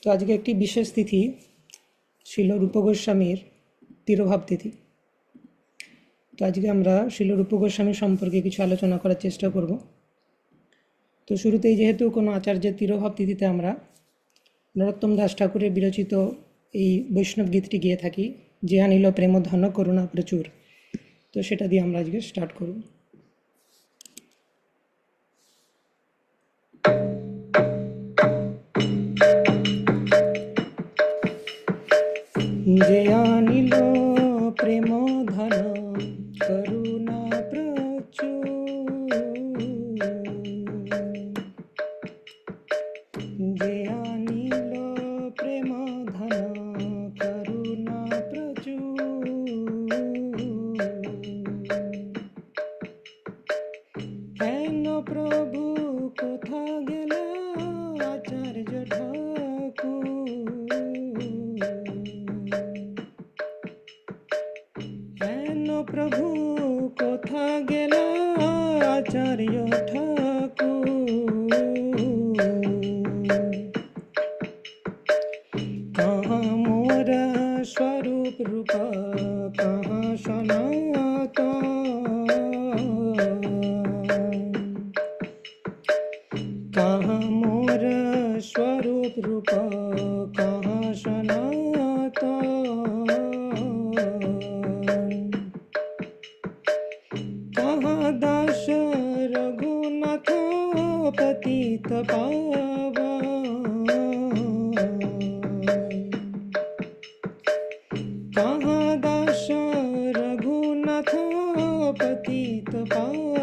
তো আজকে একটি বিশেষ তিথি শিল রূপ গোস্বামীর তিরোভাব তিথি। তো আজকে আমরা শিল রূপ গোস্বামী সম্পর্কে কিছু আলোচনা করার চেষ্টা করব। তো শুরুতেই যেহেতু কোনো আচার্যের তিরোভাব তিথিতে আমরা নরোত্তম দাস ঠাকুরের বিরচিত এই বৈষ্ণব গীতটি গিয়ে থাকি, যে আনিল প্রেম ধন করুণা প্রচুর। তো সেটা দিয়ে আমরা আজকে স্টার্ট করব। যে আনিল প্রেম ধন করুণা প্রচুর, যে আনিল প্রেম ধন করুণা প্রচুর, কেন প্রভু কোথা গেল আচার্য ঠাকুর, কেন প্রভু কোথা গেল আচার্য ঠাকুর, कहाँ मोरा स्वरूप रूपा कहाँ सनातन, कहाँ मोरा स्वरूप रूपा कहाँ सनातन, कहाँ दास रघुनाथ पतित पावन, कहाँ दास रघुनाथ पतित पावन,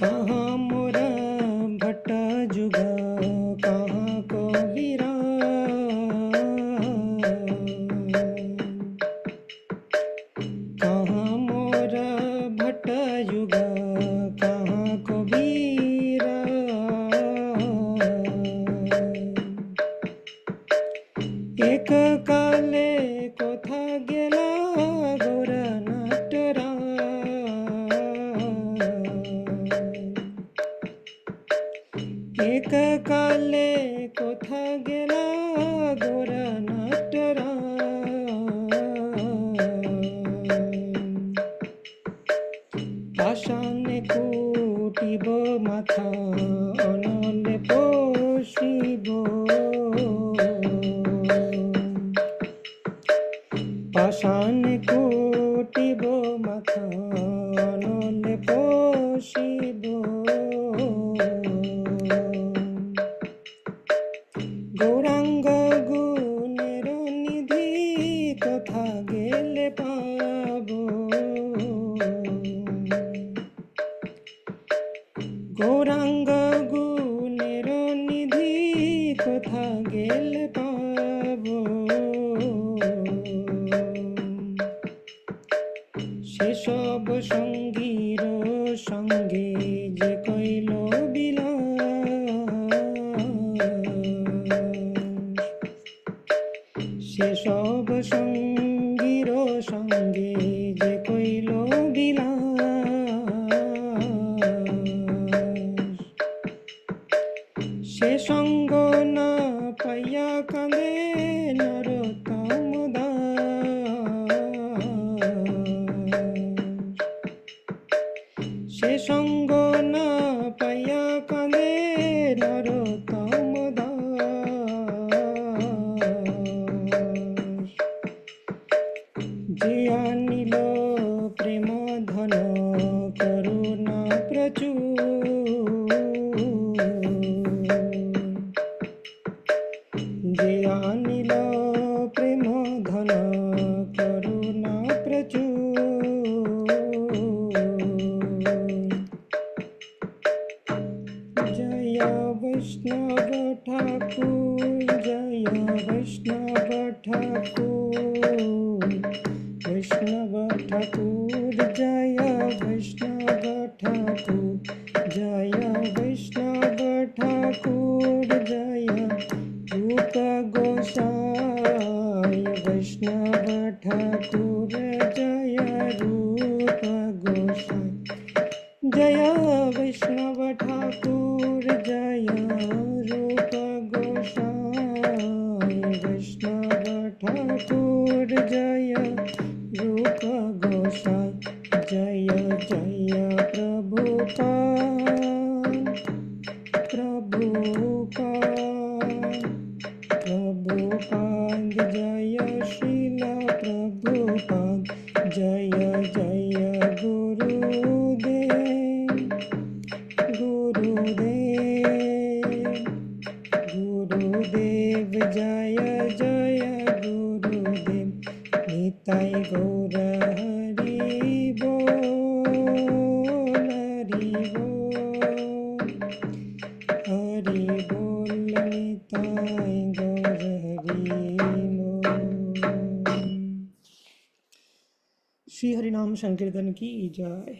कहाँ मोरा भट्ट जुगा कहाँ कबीरा, कहाँ मोरा भट्ट जुगा कहाँ कबीरा, एक काले कोथा गेला गोरा नाटरा, एक काले कोथा गेला गोरा नाटरा, पाषाणे कुटिब माथा अनले पोषिब, पाषाणे कुटिब माथा अनले पोषिब, गौरांग गुणेर निधि कथा गेले पाबो, गौरांग गुणेर निधि कथा गेले पाबो, সেসব সঙ্গীর সঙ্গে যে কইল বিলাস, সেসব সঙ্গীর সঙ্গে যে কইল বিলাস, সে সঙ্গ না পাইয়া কাঁদে নরোত্তম দাস, সে সঙ্গ না পাইয়া কাঁদে নরোত্তম দাস, যে আনিল প্রেম ধন করুণা প্রচুর, যে আনিল প্রেম ধন করুণা প্রচুর, জয় বৈষ্ণব ঠাকুর, জয় বৈষ্ণব ঠাকুর, বৈষ্ণব ঠাকুর জয় বৈষ্ণব ঠাকুর, জয় বৈষ্ণব ঠাকুর, জয় রূপ গোসাই বৈষ্ণব ঠাকুর, জয় রূপ গোসাই, जय वैष्णव ठाकुर। गोसाई जय जय प्रभुपाद जय श्रील प्रभुपाद जय जय गुरुदेव गुरुदेव जय जय गुरुदेव निताय गौर हरि बोल निताय गौर हरि बोल। श्री हरिनाम संकीर्तन की जय।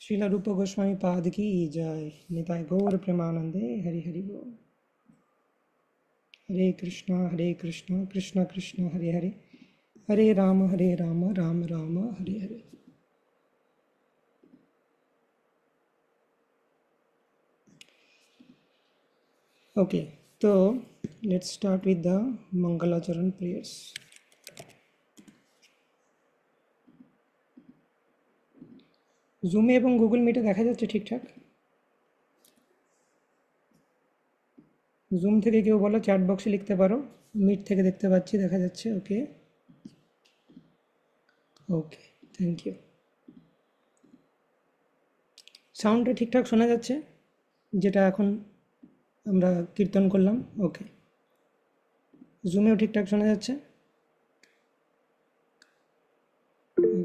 श्रील रूप गोस्वामी पाद की जय। निताय गौर प्रेमानंदे हरि हरि बोल। हरे कृष्णा कृष्ण कृष्ण हरे हरे, हरे राम राम राम हरे हरे। ओके, तो लेट्स स्टार्ट विद द मंगलाचरण प्रेयर्स। জুমে এবং গুগল মিটে দেখা যাচ্ছে ঠিকঠাক? জুম থেকে কেউ বলো, চ্যাট বক্সে লিখতে পারো। মিট থেকে দেখতে পাচ্ছি, দেখা যাচ্ছে। ওকে ওকে, থ্যাংক ইউ। সাউন্ডটা ঠিকঠাক শোনা যাচ্ছে যেটা এখন আমরা কীর্তন করলাম? ওকে, জুমেও ঠিকঠাক শোনা যাচ্ছে?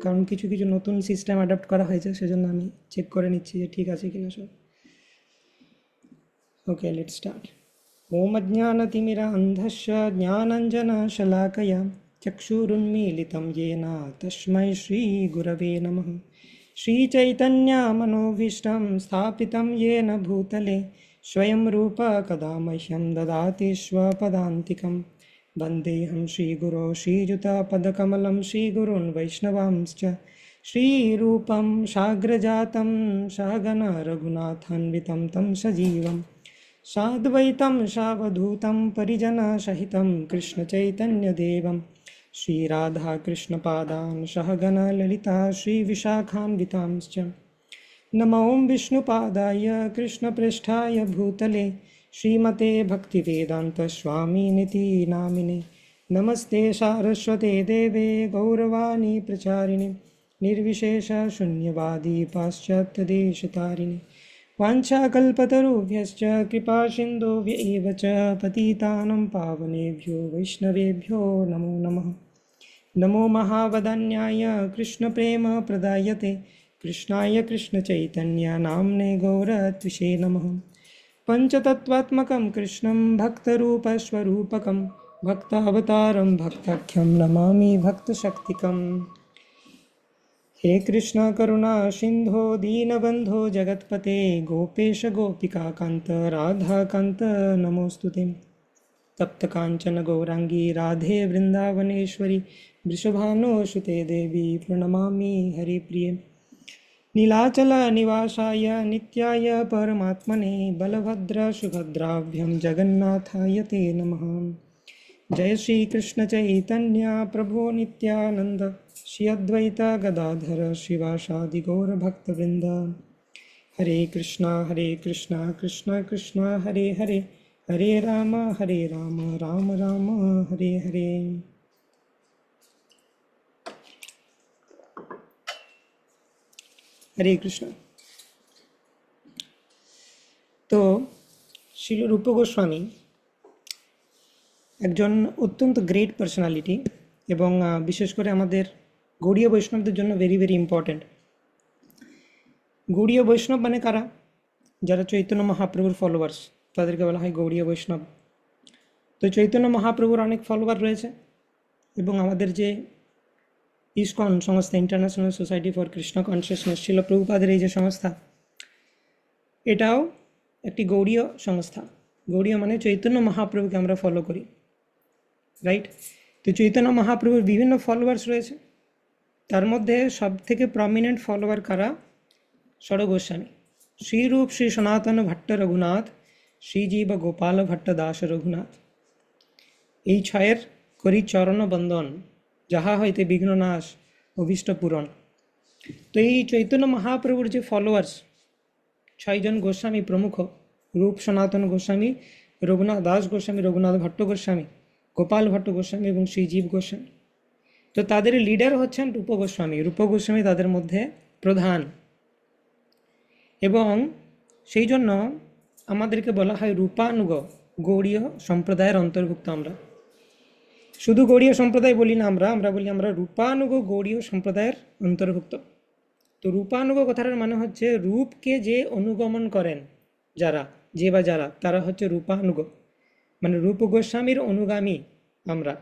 কারণ কিছু কিছু নতুন সিস্টেম অ্যাডাপ্ট করা হয়েছে, সেজন্য আমি চেক করে নিচ্ছি যে ঠিক আছে কিনা সব। ওকে, লেটস স্টার্ট। ओम अज्ञानतिमिरान्धस्य ज्ञानाञ्जनशलाकया चक्षुरुन्मीलितं येन तस्मै श्रीगुरवे नमः। श्रीचैतन्यमनोभीष्टं स्थापितं येन भूतले स्वयं रूप कदा मह्यं ददाति स्वपदान्तिकं। वन्देऽहं श्रीगुरो श्रीयुतपदकमलं श्रीगुरून् वैष्णवांश्च श्रीरूपं साग्रजातं सहगण रघुनाथान्वितं तं सजीवम् साद्वैतं सावधूतं परिजनसहितं कृष्णचैतन्यदेवं श्रीराधाकृष्णपादान् सहगण ललिता श्रीविशाखान्वितांश्च। नमो विष्णुपादाय कृष्णप्रेष्ठाय भूतले श्रीमते भक्तिवेदान्तस्वामिनिति नामिने। नमस्ते सारस्वते देवे गौरवाणी प्रचारिणे निर्विशेषशून्यवादी पाश्चात्यदेशतारिणे। वाञ्छाकल्पतरुभ्यश्च कृपासिन्धुभ्य एव च पतितानं पावनेभ्यो वैष्णवेभ्यो नमो नमः। नमो महावदन्याय कृष्णप्रेमप्रदायते कृष्णाय कृष्णचैतन्यनाम्ने गौरत्विषे नमः। पञ्चतत्त्वात्मकं कृष्णं भक्तरूपस्वरूपकं भक्तावतारं भक्ताख्यं नमामि भक्तशक्तिकम्। हे कृष्ण करुणा सिंधो दीनबंधो जगत्पते गोपेश गोपिका कांत राधा कांत नमोस्तुते। तप्त कांचन गौरांगी राधे वृंदावनेश्वरी वृषभानुसुते देवी प्रणमामि हरिप्रिये। नीलाचल निवासाय नित्याय परमात्मने बलभद्र सुभद्राभ्यं जगन्नाथाय ते नमः। जय श्री कृष्ण चैतन्य प्रभु नित्यानंद श्री अद्वैत गदाधर शिवासादि गौर भक्तवृंद। हरे कृष्णा कृष्ण कृष्ण हरे हरे, हरे राम राम राम हरे हरे। हरे कृष्ण। तो श्रील रूप गोस्वामी একজন অত্যন্ত গ্রেট পার্সোনালিটি এবং বিশেষ করে আমাদের গৌড়ীয় বৈষ্ণবদের জন্য ভেরি ভেরি ইম্পর্ট্যান্ট। গৌড়ীয় বৈষ্ণব মানে কারা? যারা চৈতন্য মহাপ্রভুর ফলোয়ার্স, তাদেরকে বলা হয় গৌড়ীয় বৈষ্ণব। তো চৈতন্য মহাপ্রভুর অনেক ফলোয়ার রয়েছে এবং আমাদের যে ইসকন সংস্থা, international society for Krishna consciousness, শিল প্রভুপাদের এই যে সংস্থা, এটাও একটি গৌড়ীয় সংস্থা। গৌড়ীয় মানে চৈতন্য মহাপ্রভুকে আমরা ফলো করি, রাইট? তো চৈতন্য মহাপ্রভুর বিভিন্ন ফলোয়ার্স রয়েছে, তার মধ্যে সব থেকে প্রমিনেন্ট ফলোয়ার কারা? ষড় গোস্বামী, শ্রীরূপ শ্রী সনাতন ভট্ট রঘুনাথ, শ্রীজীব গোপাল ভট্ট দাস রঘুনাথ। এই ছয়ের করি চরণ বন্দন, যাহা হইতে বিঘ্ন নাশ অভীষ্ট পূরণ। তো এই চৈতন্য মহাপ্রভুর যে ফলোয়ার্স 6জন গোস্বামী প্রমুখ, রূপ সনাতন গোস্বামী, রঘুনাথ দাস গোস্বামী, রঘুনাথ ভট্ট গোস্বামী, গোপাল ভট্ট গোস্বামী এবং শ্রীজীব গোস্বামী। তো তাদের লিডার হচ্ছেন রূপ গোস্বামী। রূপ গোস্বামী তাদের মধ্যে প্রধান, এবং সেই জন্য আমাদেরকে বলা হয় রূপানুগ গৌড়ীয় সম্প্রদায়ের অন্তর্ভুক্ত। আমরা শুধু গৌড়ীয় সম্প্রদায় বলি না, আমরা বলি আমরা রূপানুগ গৌড়ীয় সম্প্রদায়ের অন্তর্ভুক্ত। তো রূপানুগ কথাটার মানে হচ্ছে রূপকে যে অনুগমন করেন যারা, যে বা যারা, তারা হচ্ছে রূপানুগ, মানে রূপ গোস্বামীর অনুগামী আমরা।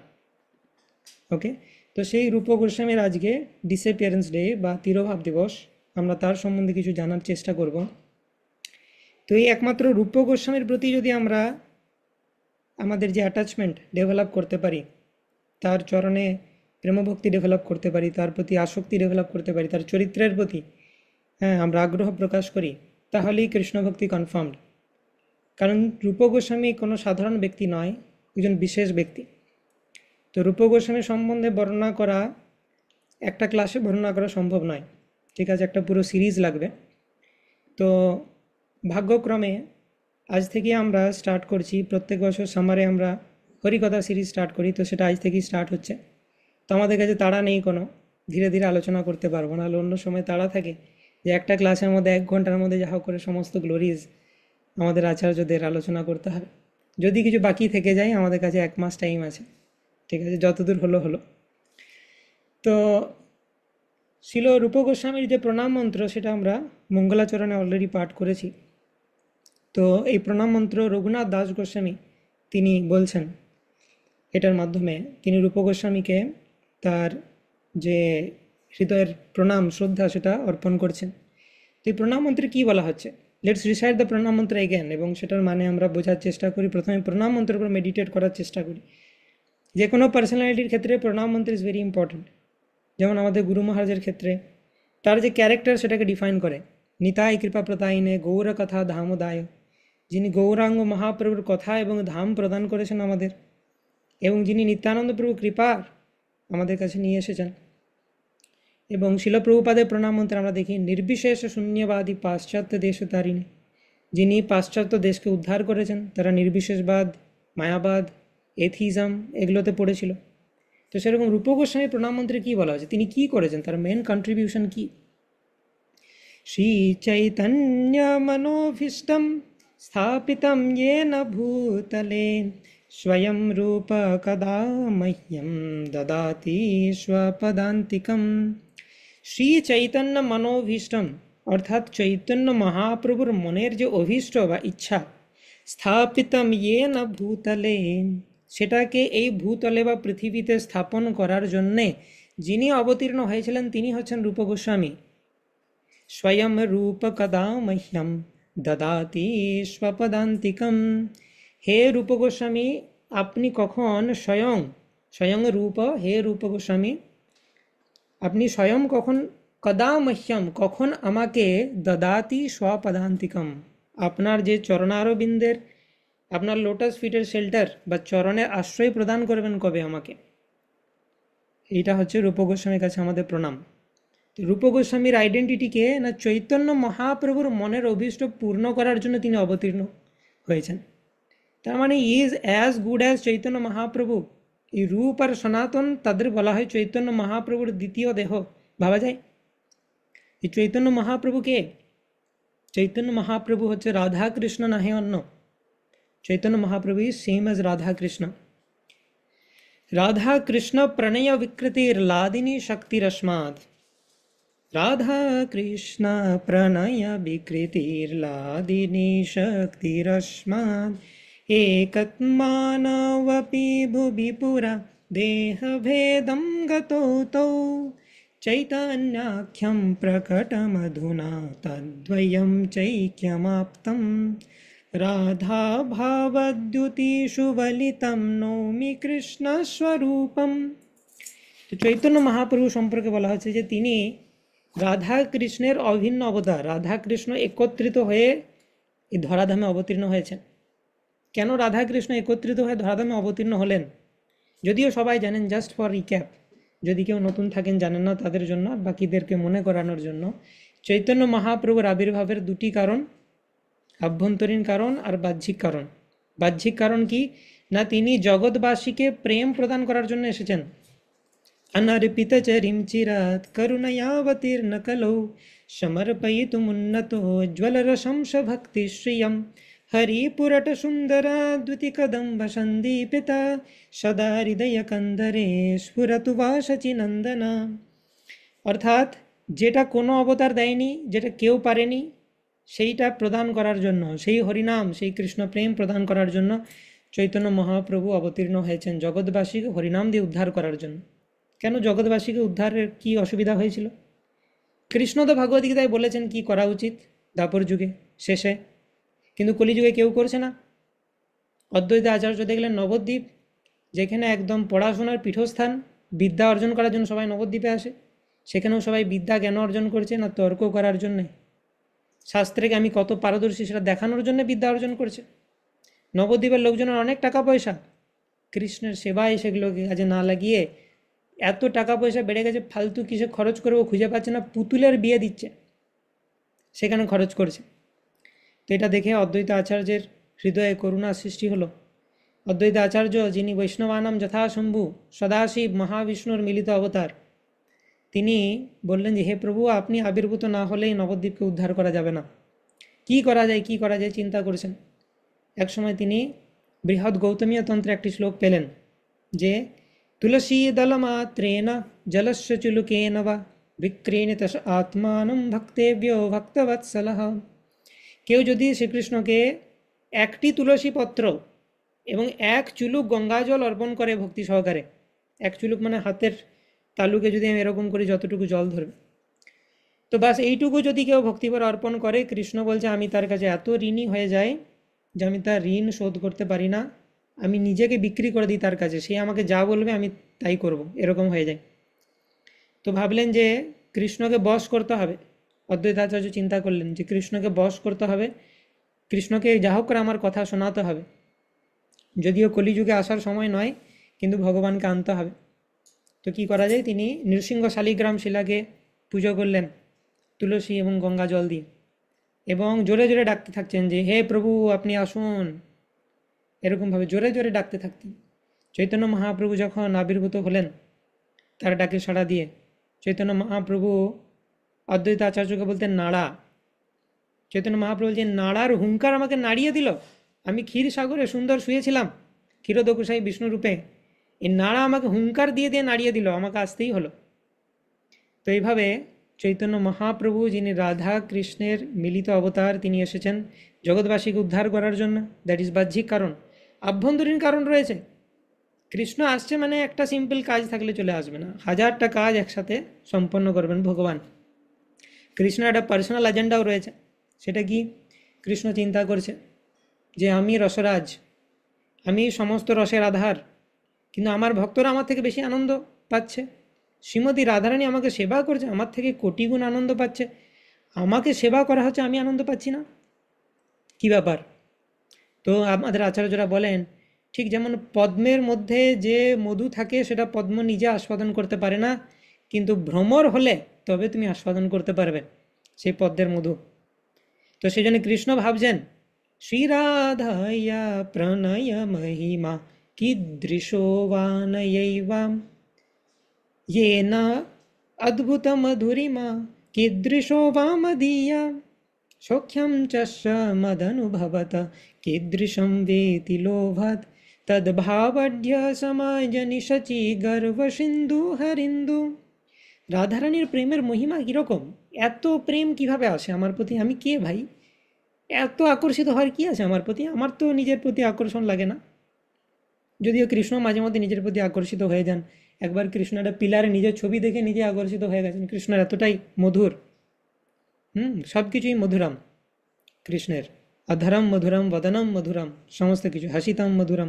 ওকে, তো সেই রূপ গোস্বামীর আজকে ডিসঅ্যাপিয়ারেন্স ডে বা তিরোভাব দিবস, আমরা তার সম্বন্ধে কিছু জানার চেষ্টা করব। তো এই একমাত্র রূপ গোস্বামীর প্রতি যদি আমরা আমাদের যে অ্যাটাচমেন্ট ডেভেলপ করতে পারি, তার চরণে প্রেমভক্তি ডেভেলপ করতে পারি, তার প্রতি আসক্তি ডেভেলপ করতে পারি, তার চরিত্রের প্রতি আমরা আগ্রহ প্রকাশ করি, তাহলেই কৃষ্ণ ভক্তি কনফার্মড। কারণ রূপ গোস্বামী কোনো সাধারণ ব্যক্তি নয়, একজন বিশেষ ব্যক্তি। তো রূপ গোস্বামী সম্বন্ধে বর্ণনা করা একটা ক্লাসে বর্ণনা করা সম্ভব নয়, ঠিক আছে, একটা পুরো সিরিজ লাগবে। তো ভাগ্যক্রমে আজ থেকে আমরা স্টার্ট করছি, প্রত্যেক বছর সামারে আমরা হরিকথা সিরিজ স্টার্ট করি, তো সেটা আজ থেকেই স্টার্ট হচ্ছে। তো আমাদের কাছে তাড়া নেই কোনো, ধীরে ধীরে আলোচনা করতে পারবো, নাহলে অন্য সময় তাড়া থাকে যে একটা ক্লাসের মধ্যে 1 ঘন্টার মধ্যে যা হোক করে সমস্ত গ্লোরিজ আমাদের আচার্যদের আলোচনা করতে হবে। যদি কিছু বাকি থেকে যায়, আমাদের কাছে 1 মাস টাইম আছে, ঠিক আছে, যতদূর হলো হলো। তো শিল রূপ গোস্বামীর যে প্রণাম মন্ত্র, সেটা আমরা মঙ্গলাচরণে অলরেডি পাঠ করেছি। তো এই প্রণাম মন্ত্র রঘুনাথ দাস গোস্বামী তিনি বলছেন, এটার মাধ্যমে তিনি রূপ গোস্বামীকে তার যে হৃদয়ের প্রণাম শ্রদ্ধা সেটা অর্পণ করছেন। তো এই প্রণাম মন্ত্রে কী বলা হচ্ছে, লেটস রিসাইট দ্য প্রণাম মন্ত্র এগেন, এবং সেটার মানে আমরা বোঝার চেষ্টা করি। প্রথমে প্রণাম মন্ত্রের উপর মেডিটেট করার চেষ্টা করি। যে কোনো পার্সোনালিটির ক্ষেত্রে প্রণাম মন্ত্র ইজ ভেরি ইম্পর্ট্যান্ট। যেমন আমাদের গুরু মহারাজের ক্ষেত্রে তার যে ক্যারেক্টার সেটাকে ডিফাইন করে, নিতাই কৃপা প্রতাইনে গৌর কথা ধামোদায়, যিনি গৌরাঙ্গ মহাপ্রভুর কথা এবং ধাম প্রদান করেছেন আমাদের, এবং যিনি নিত্যানন্দ প্রভু কৃপার আমাদের কাছে নিয়ে এসেছেন। এবং শিল প্রভুপাদের প্রণাম মন্ত্রে আমরা দেখি নির্বিশেষ শূন্যবাদী পাশ্চাত্য দেশতারিণী, যিনি পাশ্চাত্য দেশকে উদ্ধার করেছেন। তারা নির্বিশেষবাদ, মায়াবাদ, এথিজম এগুলোতে পড়েছিল। তো সেরকম রূপ গোস্বামী প্রণাম মন্ত্রে কী বলা হয়েছে, তিনি কী করেছেন, তার মেন কন্ট্রিবিউশন কী? শ্রী চৈতন্য মনোভীষ্টম স্থাপিতম येन ভূতলে স্বয়ং রূপ কদা মহ্যম দদাতি স্বপদান্তিকম। শ্রী চৈতন্য মনোভীষ্টম, অর্থাৎ চৈতন্য মহাপ্রভুর মনের যে অভীষ্ট বা ইচ্ছা, স্থাপিতম येन ভূতলে, সেটাকে এই ভূতলে বা পৃথিবীতে স্থাপন করার জন্যে যিনি অবতীর্ণ হয়েছিলেন তিনি হচ্ছেন রূপ গোস্বামী। স্বয়ং রূপ কদা মহ্যম দদাতি স্বপদান্তিকম। হে রূপ গোস্বামী, আপনি কখন স্বয়ং, স্বয়ং রূপ, হে রূপ গোস্বামী আপনি স্বয়ং কখন, কদা মহ্যম কখন আমাকে, দদাতি স্বপদান্তিকম আপনার যে চরণারবিন্দের, আপনার লোটাস ফিটের শেল্টার বা চরণের আশ্রয় প্রদান করবেন কবে আমাকে। এইটা হচ্ছে রূপ গোস্বামীর কাছে আমাদের প্রণাম। রূপ গোস্বামীর আইডেন্টিটিকে না চৈতন্য মহাপ্রভুর মনের অভীষ্ট পূর্ণ করার জন্য তিনি অবতীর্ণ হয়েছেন। তার মানে is as good as Chaitanya Mahaprabhu. এই রূপ আর সনাতন তাদের বলা হয় চৈতন্য মহাপ্রভুর দ্বিতীয় দেহ, ভাবা যায়। এই চৈতন্য মহাপ্রভু কে? চৈতন্য মহাপ্রভু হচ্ছে রাধা কৃষ্ণ, না হে অন্য। Chaitanya Mahaprabhu is same as Radha Krishna. Radha Krishna প্রণয় বিকৃতির লাদিনী শক্তিরস্মাদ, রাধা কৃষ্ণ প্রণয় বিকৃতির্লাদিনী শক্তিরস্মাদ, একত্মানবপি ভুবি পুরা দেহভেদম গতো তৌ, চৈতন্যাখ্যম প্রকটমধুনা তদ্বয়ম চৈক্যমাপ্তম, রাধা ভাবদ্যুতিষু বলিতম নৌমি কৃষ্ণ স্বরূপম। তো চৈতন্য মহাপ্রভু সম্পর্কে বলা হচ্ছে যে তিনি রাধা কৃষ্ণের অভিন্ন অবতার। রাধা কৃষ্ণ একত্রিত হয়ে এই ধরাধামে অবতীর্ণ হয়েছেন। কেন রাধা কৃষ্ণ একত্রিত হয়ে ধরাধামে অবতীর্ণ হলেন, যদিও সবাই জানেন, জাস্ট ফর রিক্যাপ, যদি কেউ নতুন থাকেন জানেন না তাদের জন্য, আর বাকিদেরকে মনে করানোর জন্য, চৈতন্য মহাপ্রভুর আবির্ভাবের দুটি কারণ, আভ্যন্তরীণ কারণ আর বাহ্যিক কারণ। বাহ্যিক কারণ কি না, তিনি জগৎবাসীকে প্রেম প্রদান করার জন্য এসেছেন। অনর্পিত চরিম চিরাত করুণয়াবতীর্ণ কলৌ সমর্পয়িতুমুন্নতো জ্বলরসংস ভক্তি শ্রিয়ম হরিপুরট সুন্দরা দ্যুতিকদম্ব সন্দীপিতা সদা হৃদয় কন্দরে স্ফুরতু বা শচীনন্দনা। অর্থাৎ যেটা কোনো অবতার দেয়নি, যেটা কেউ পারেনি, সেইটা প্রদান করার জন্য, সেই হরিনাম, সেই কৃষ্ণ প্রেম প্রদান করার জন্য চৈতন্য মহাপ্রভু অবতীর্ণ হয়েছেন, জগৎবাসীকে হরিনাম দিয়ে উদ্ধার করার জন্য। কেন জগৎবাসীকে উদ্ধারের কি অসুবিধা হয়েছিল? কৃষ্ণ তো ভগবদ্গীতায় বলেছেন কি করা উচিত দাপর যুগে শেষে, কিন্তু কলিযুগে কেউ করছে না। অদ্বৈত আচার্য দেখলেন নবদ্বীপ, যেখানে একদম পড়াশোনার পীঠস্থান, বিদ্যা অর্জন করার জন্য সবাই নবদ্বীপে আসে, সেখানেও সবাই বিদ্যা জ্ঞান অর্জন করছে না তর্ক করার জন্যে, শাস্ত্রকে আমি কত পারদর্শী সেটা দেখানোর জন্য বিদ্যা অর্জন করছে। নবদ্বীপের লোকজনের অনেক টাকা পয়সা, কৃষ্ণের সেবায় সেগুলোকে কাজে না লাগিয়ে এত টাকা পয়সা বেড়ে গেছে, ফালতু কিসে খরচ করবো খুঁজে পাচ্ছে না, পুতুলের বিয়ে দিচ্ছে, সেখানে খরচ করছে। তো এটা দেখে অদ্বৈত আচার্যের হৃদয়ে করুণা সৃষ্টি হলো। অদ্বৈত আচার্য, যিনি বৈষ্ণবানাম যথাশম্ভু সদাশিব মহাবিষ্ণুর মিলিত অবতার, তিনি বললেন যে হে প্রভু, আপনি আবির্ভূত না হলেই নবদ্বীপকে উদ্ধার করা যাবে না। কি করা যায়, কি করা যায় চিন্তা করেছেন। একসময় তিনি বৃহৎ গৌতমীয় তন্ত্রে একটি শ্লোক পেলেন যে তুলসী দলমাত্রেণ জলস্য চুলুকেন বা বিক্রীণিত আত্মানম ভক্তেভ্যো ভক্তবৎসলঃ। কেউ যদি শ্রীকৃষ্ণকে একটি তুলসী পত্র এবং এক চুলুক গঙ্গাজল অর্পণ করে ভক্তি সহকারে, এক চুলুক মানে হাতের তালুকে যদি আমি এরকম করি যতটুকু জল ধরবে, তো বাস এইটুকু যদি কেউ ভক্তিভর অর্পণ করে, কৃষ্ণ বলছে আমি তার কাছে এত ঋণী হয়ে যাই যে আমি তার ঋণ শোধ করতে পারি না, আমি নিজেকে বিক্রি করে দিই তার কাছে, সে আমাকে যা বলবে আমি তাই করব, এরকম হয়ে যায়। তো ভাবলেন যে কৃষ্ণকে বশ করতে হবে। অদ্বৈতাচার্য চিন্তা করলেন যে কৃষ্ণকে বশ করতে হবে, কৃষ্ণকে যা হোক করে আমার কথা শোনাতে হবে, যদিও কলিযুগে আসার সময় নয়, কিন্তু ভগবানকে আনতে হবে। তো কি করা যায়, তিনি নৃসিংহ শালিগ্রাম শিলাকে পুজো করলেন তুলসী এবং গঙ্গা জল দিয়ে, এবং জোরে জোরে ডাকতে থাকছেন যে হে প্রভু আপনি আসুন, এরকমভাবে জোরে জোরে ডাকতে থাকতেন। চৈতন্য মহাপ্রভু যখন আবির্ভূত হলেন তার ডাকে সাড়া দিয়ে, চৈতন্য মহাপ্রভু অদ্বৈত আচার্যকে বলতেন নাড়া। চৈতন্য মহাপ্রভু বলছেন নাড়ার হুঙ্কার আমাকে নাড়িয়ে দিল, আমি ক্ষীর সাগরে সুন্দর শুয়েছিলাম ক্ষীরোদকুশায়ী বিষ্ণুরূপে, এই নাড়া আমাকে হুঙ্কার দিয়ে দিয়ে নাড়িয়ে দিল, আমাকে আসতেই হলো। তো এইভাবে চৈতন্য মহাপ্রভু, যিনি রাধা কৃষ্ণের মিলিত অবতার, তিনি এসেছেন জগৎবাসীকে উদ্ধার করার জন্য। দ্যাট ইজ বাহ্যিক কারণ। আভ্যন্তরীণ কারণ রয়েছে। কৃষ্ণ আসছে মানে একটা সিম্পল কাজ থাকলে চলে আসবে না, হাজারটা কাজ একসাথে সম্পন্ন করবেন ভগবান। কৃষ্ণের একটা পার্সোনাল এজেন্ডাও রয়েছে। সেটা কি? কৃষ্ণ চিন্তা করছে যে আমি রসরাজ, আমি সমস্ত রসের আধার, কিন্তু আমার ভক্তরা আমার থেকে বেশি আনন্দ পাচ্ছে। শ্রীমতী রাধারানী আমাকে সেবা করছে, আমার থেকে কোটি গুণ আনন্দ পাচ্ছে, আমাকে সেবা করা হচ্ছে, আমি আনন্দ পাচ্ছি না, কি ব্যাপার? তো আমাদের আচার্যরা বলেন ঠিক যেমন পদ্মের মধ্যে যে মধু থাকে সেটা পদ্ম নিজে আস্বাদন করতে পারে না, কিন্তু ভ্রমর হলে তবে তুমি আস্বাদন করতে পারবে সেই পদ্মের মধু। তো সেই জন্য কৃষ্ণ ভাবছেন শ্রীরাধায়া প্রণয় মহিমা কীদৃশো বানয়ৈবাম येन अद्भुत मधुरिमा कीदृशो वामदीया सौख्यं च मदनुभवत कीदृशं वेति लोभात् तद्भावड्य समाजनिशचि गर्व सिंधु हरिंदु। রাধারানীর প্রেমের মহিমা কীরকম, এত প্রেম কিভাবে আসে আমার প্রতি, আমি কে ভাই, এত আকর্ষিত হওয়ার কি আছে আমার প্রতি? আমার তো নিজের প্রতি আকর্ষণ লাগে না। যদিও কৃষ্ণ মাঝে মধ্যে নিজের প্রতি আকর্ষিত হয়ে যান। একবার কৃষ্ণ একটা পিলারে নিজের ছবি দেখে নিজে আকর্ষিত হয়ে গেছেন। কৃষ্ণের এতটাই মধুর, সব কিছুই মধুরাম কৃষ্ণের। অধরম মধুরম বদনম মধুরম, সমস্ত কিছু হাসিতাম মধুরম,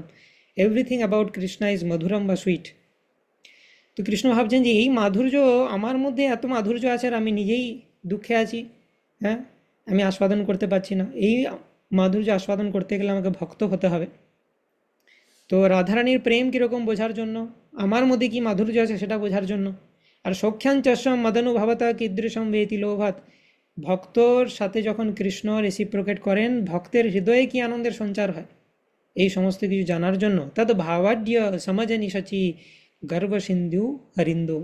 এভরিথিং অ্যাবাউট কৃষ্ণা ইজ মধুরম বা সুইট। তো কৃষ্ণ ভাবছেন যে এই মাধুর্য, আমার মধ্যে এত মাধুর্য আছে আর আমি নিজেই দুঃখে আছি, হ্যাঁ, আমি আস্বাদন করতে পারছি না। এই মাধুর্য আস্বাদন করতে গেলে আমাকে ভক্ত হতে হবে। তো রাধারানীর প্রেম কীরকম বোঝার জন্য, আমার মধ্যে কি মাধুর্য আছে সেটা বোঝার জন্য। আর সখ্যান চস্যম মদনুভবতা কীদৃশম বেতি লোভাত, ভক্তর সাথে যখন কৃষ্ণ রেসিপ্রোকেট করেন ভক্তের হৃদয়ে কি আনন্দের সঞ্চার হয়, এই সমস্ত কিছু জানার জন্য। তদ ভাবাঢ্য সমজ নিশচি গর্ভ সিন্ধু হরিন্দু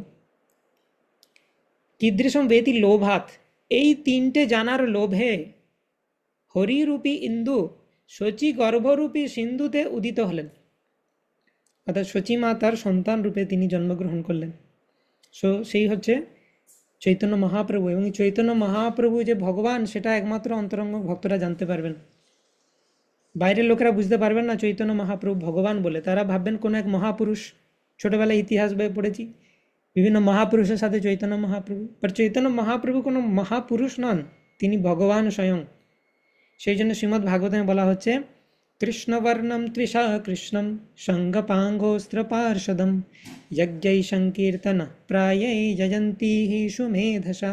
কীদৃশম বেতি লোভাত, এই তিনটে জানার লোভে হরিরূপী ইন্দু শচী গর্ভরূপী সিন্ধুতে উদিত হলেন। অর্থাৎ শচী মা তার সন্তান রূপে তিনি জন্মগ্রহণ করলেন। সেই হচ্ছে চৈতন্য মহাপ্রভু। এবং চৈতন্য মহাপ্রভু যে ভগবান সেটা একমাত্র অন্তরঙ্গ ভক্তরা জানতে পারবেন। বাইরের লোকেরা বুঝতে পারবেন না চৈতন্য মহাপ্রভু ভগবান বলে, তারা ভাববেন কোনো এক মহাপুরুষ। ছোটবেলায় ইতিহাস বই পড়েছি বিভিন্ন মহাপুরুষের সাথে চৈতন্য মহাপ্রভু, বাট চৈতন্য মহাপ্রভু কোনো মহাপুরুষ নন, তিনি ভগবান স্বয়ং। সেই জন্য শ্রীমদ্ ভাগবতে বলা হচ্ছে কৃষ্ণবর্ণম ত্রিশা কৃষ্ণম সঙ্গপাঙ্গোস্ত্র পার্ষদম যজ্ঞৈ সংকীর্তন প্রায়ৈ যজন্তি হি সুমেধসা।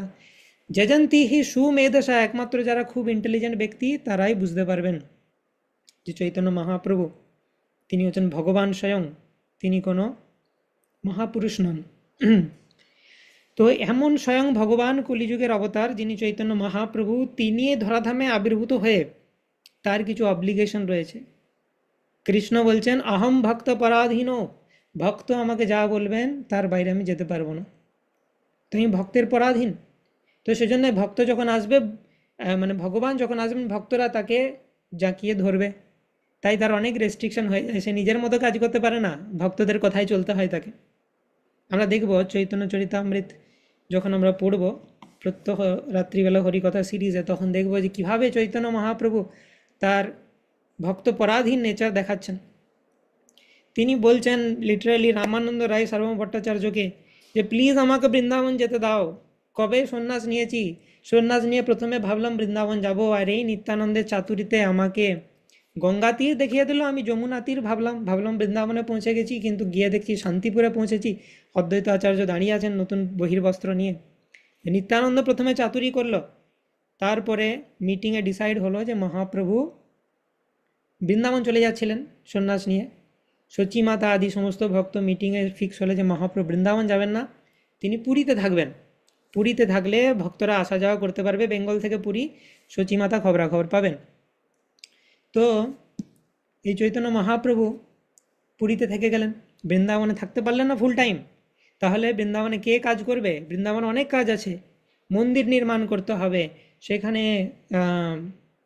যজন্তি হি সুমেধসা, একমাত্র যারা খুব ইন্টেলিজেন্ট ব্যক্তি তারাই বুঝতে পারবেন যে চৈতন্য মহাপ্রভু তিনি হচ্ছেন ভগবান স্বয়ং, তিনি কোনো মহাপুরুষ নন। তো এমন স্বয়ং ভগবান কলিযুগের অবতার যিনি চৈতন্য মহাপ্রভু, তিনি ধরাধামে আবির্ভূত হয়ে তার কিছু অব্লিগেশন রয়েছে। কৃষ্ণ বলছেন অহম ভক্ত পরাধীন, ভক্ত আমাকে যা বলবেন তার বাইরে আমি যেতে পারবো না, তুমি ভক্তের পরাধীন। তো সেজন্য ভক্ত যখন আসবে, মানে ভগবান যখন আসবেন ভক্তরা তাকে জাঁকিয়ে ধরবে, তাই তার অনেক রেস্ট্রিকশন হয়ে যায়, সে নিজের মতো কাজ করতে পারে না, ভক্তদের কথাই চলতে হয় তাকে। আমরা দেখব চৈতন্য চরিতামৃত যখন আমরা পড়ব প্রত্যহ রাত্রিবেলা হরিকথা সিরিজে, তখন দেখব যে কীভাবে চৈতন্য মহাপ্রভু তার ভক্ত পরাধীন নেচার দেখাচ্ছেন। তিনি বলছেন লিটারালি রামানন্দ রায় সার্বভৌম ভট্টাচার্যকে যে প্লিজ আমাকে বৃন্দাবন যেতে দাও। কবে সন্ন্যাস নিয়েছি, সন্ন্যাস নিয়ে প্রথমে ভাবলাম বৃন্দাবন যাব, আর এই নিত্যানন্দের চাতুরিতে আমাকে গঙ্গা তীর দেখিয়ে দিল, আমি যমুনা তীর ভাবলাম বৃন্দাবনে পৌঁছে গেছি, কিন্তু গিয়ে দেখছি শান্তিপুরে পৌঁছেছি, অদ্বৈত আচার্য দাঁড়িয়ে আছেন নতুন বহির্বস্ত্র নিয়ে। নিত্যানন্দ প্রথমে চাতুরি করলো, তারপরে মিটিংয়ে ডিসাইড হলো যে মহাপ্রভু বৃন্দাবন চলে যাচ্ছিলেন সন্ন্যাস নিয়ে। সচী মাতা আদি সমস্ত ভক্ত মিটিংয়ে ফিক্স হলো যে মহাপ্রভু বৃন্দাবন যাবেন না, তিনি পুরীতে থাকবেন। পুরীতে থাকলে ভক্তরা আসা যাওয়া করতে পারবে, বেঙ্গল থেকে পুরী সচী মাতা খবরাখবর পাবেন। তো এই চৈতন্য মহাপ্রভু পুরীতে থেকে গেলেন, বৃন্দাবনে থাকতে পারলেন না ফুল টাইম। তাহলে বৃন্দাবনে কে কাজ করবে? বৃন্দাবনে অনেক কাজ আছে, মন্দির নির্মাণ করতে হবে, সেখানে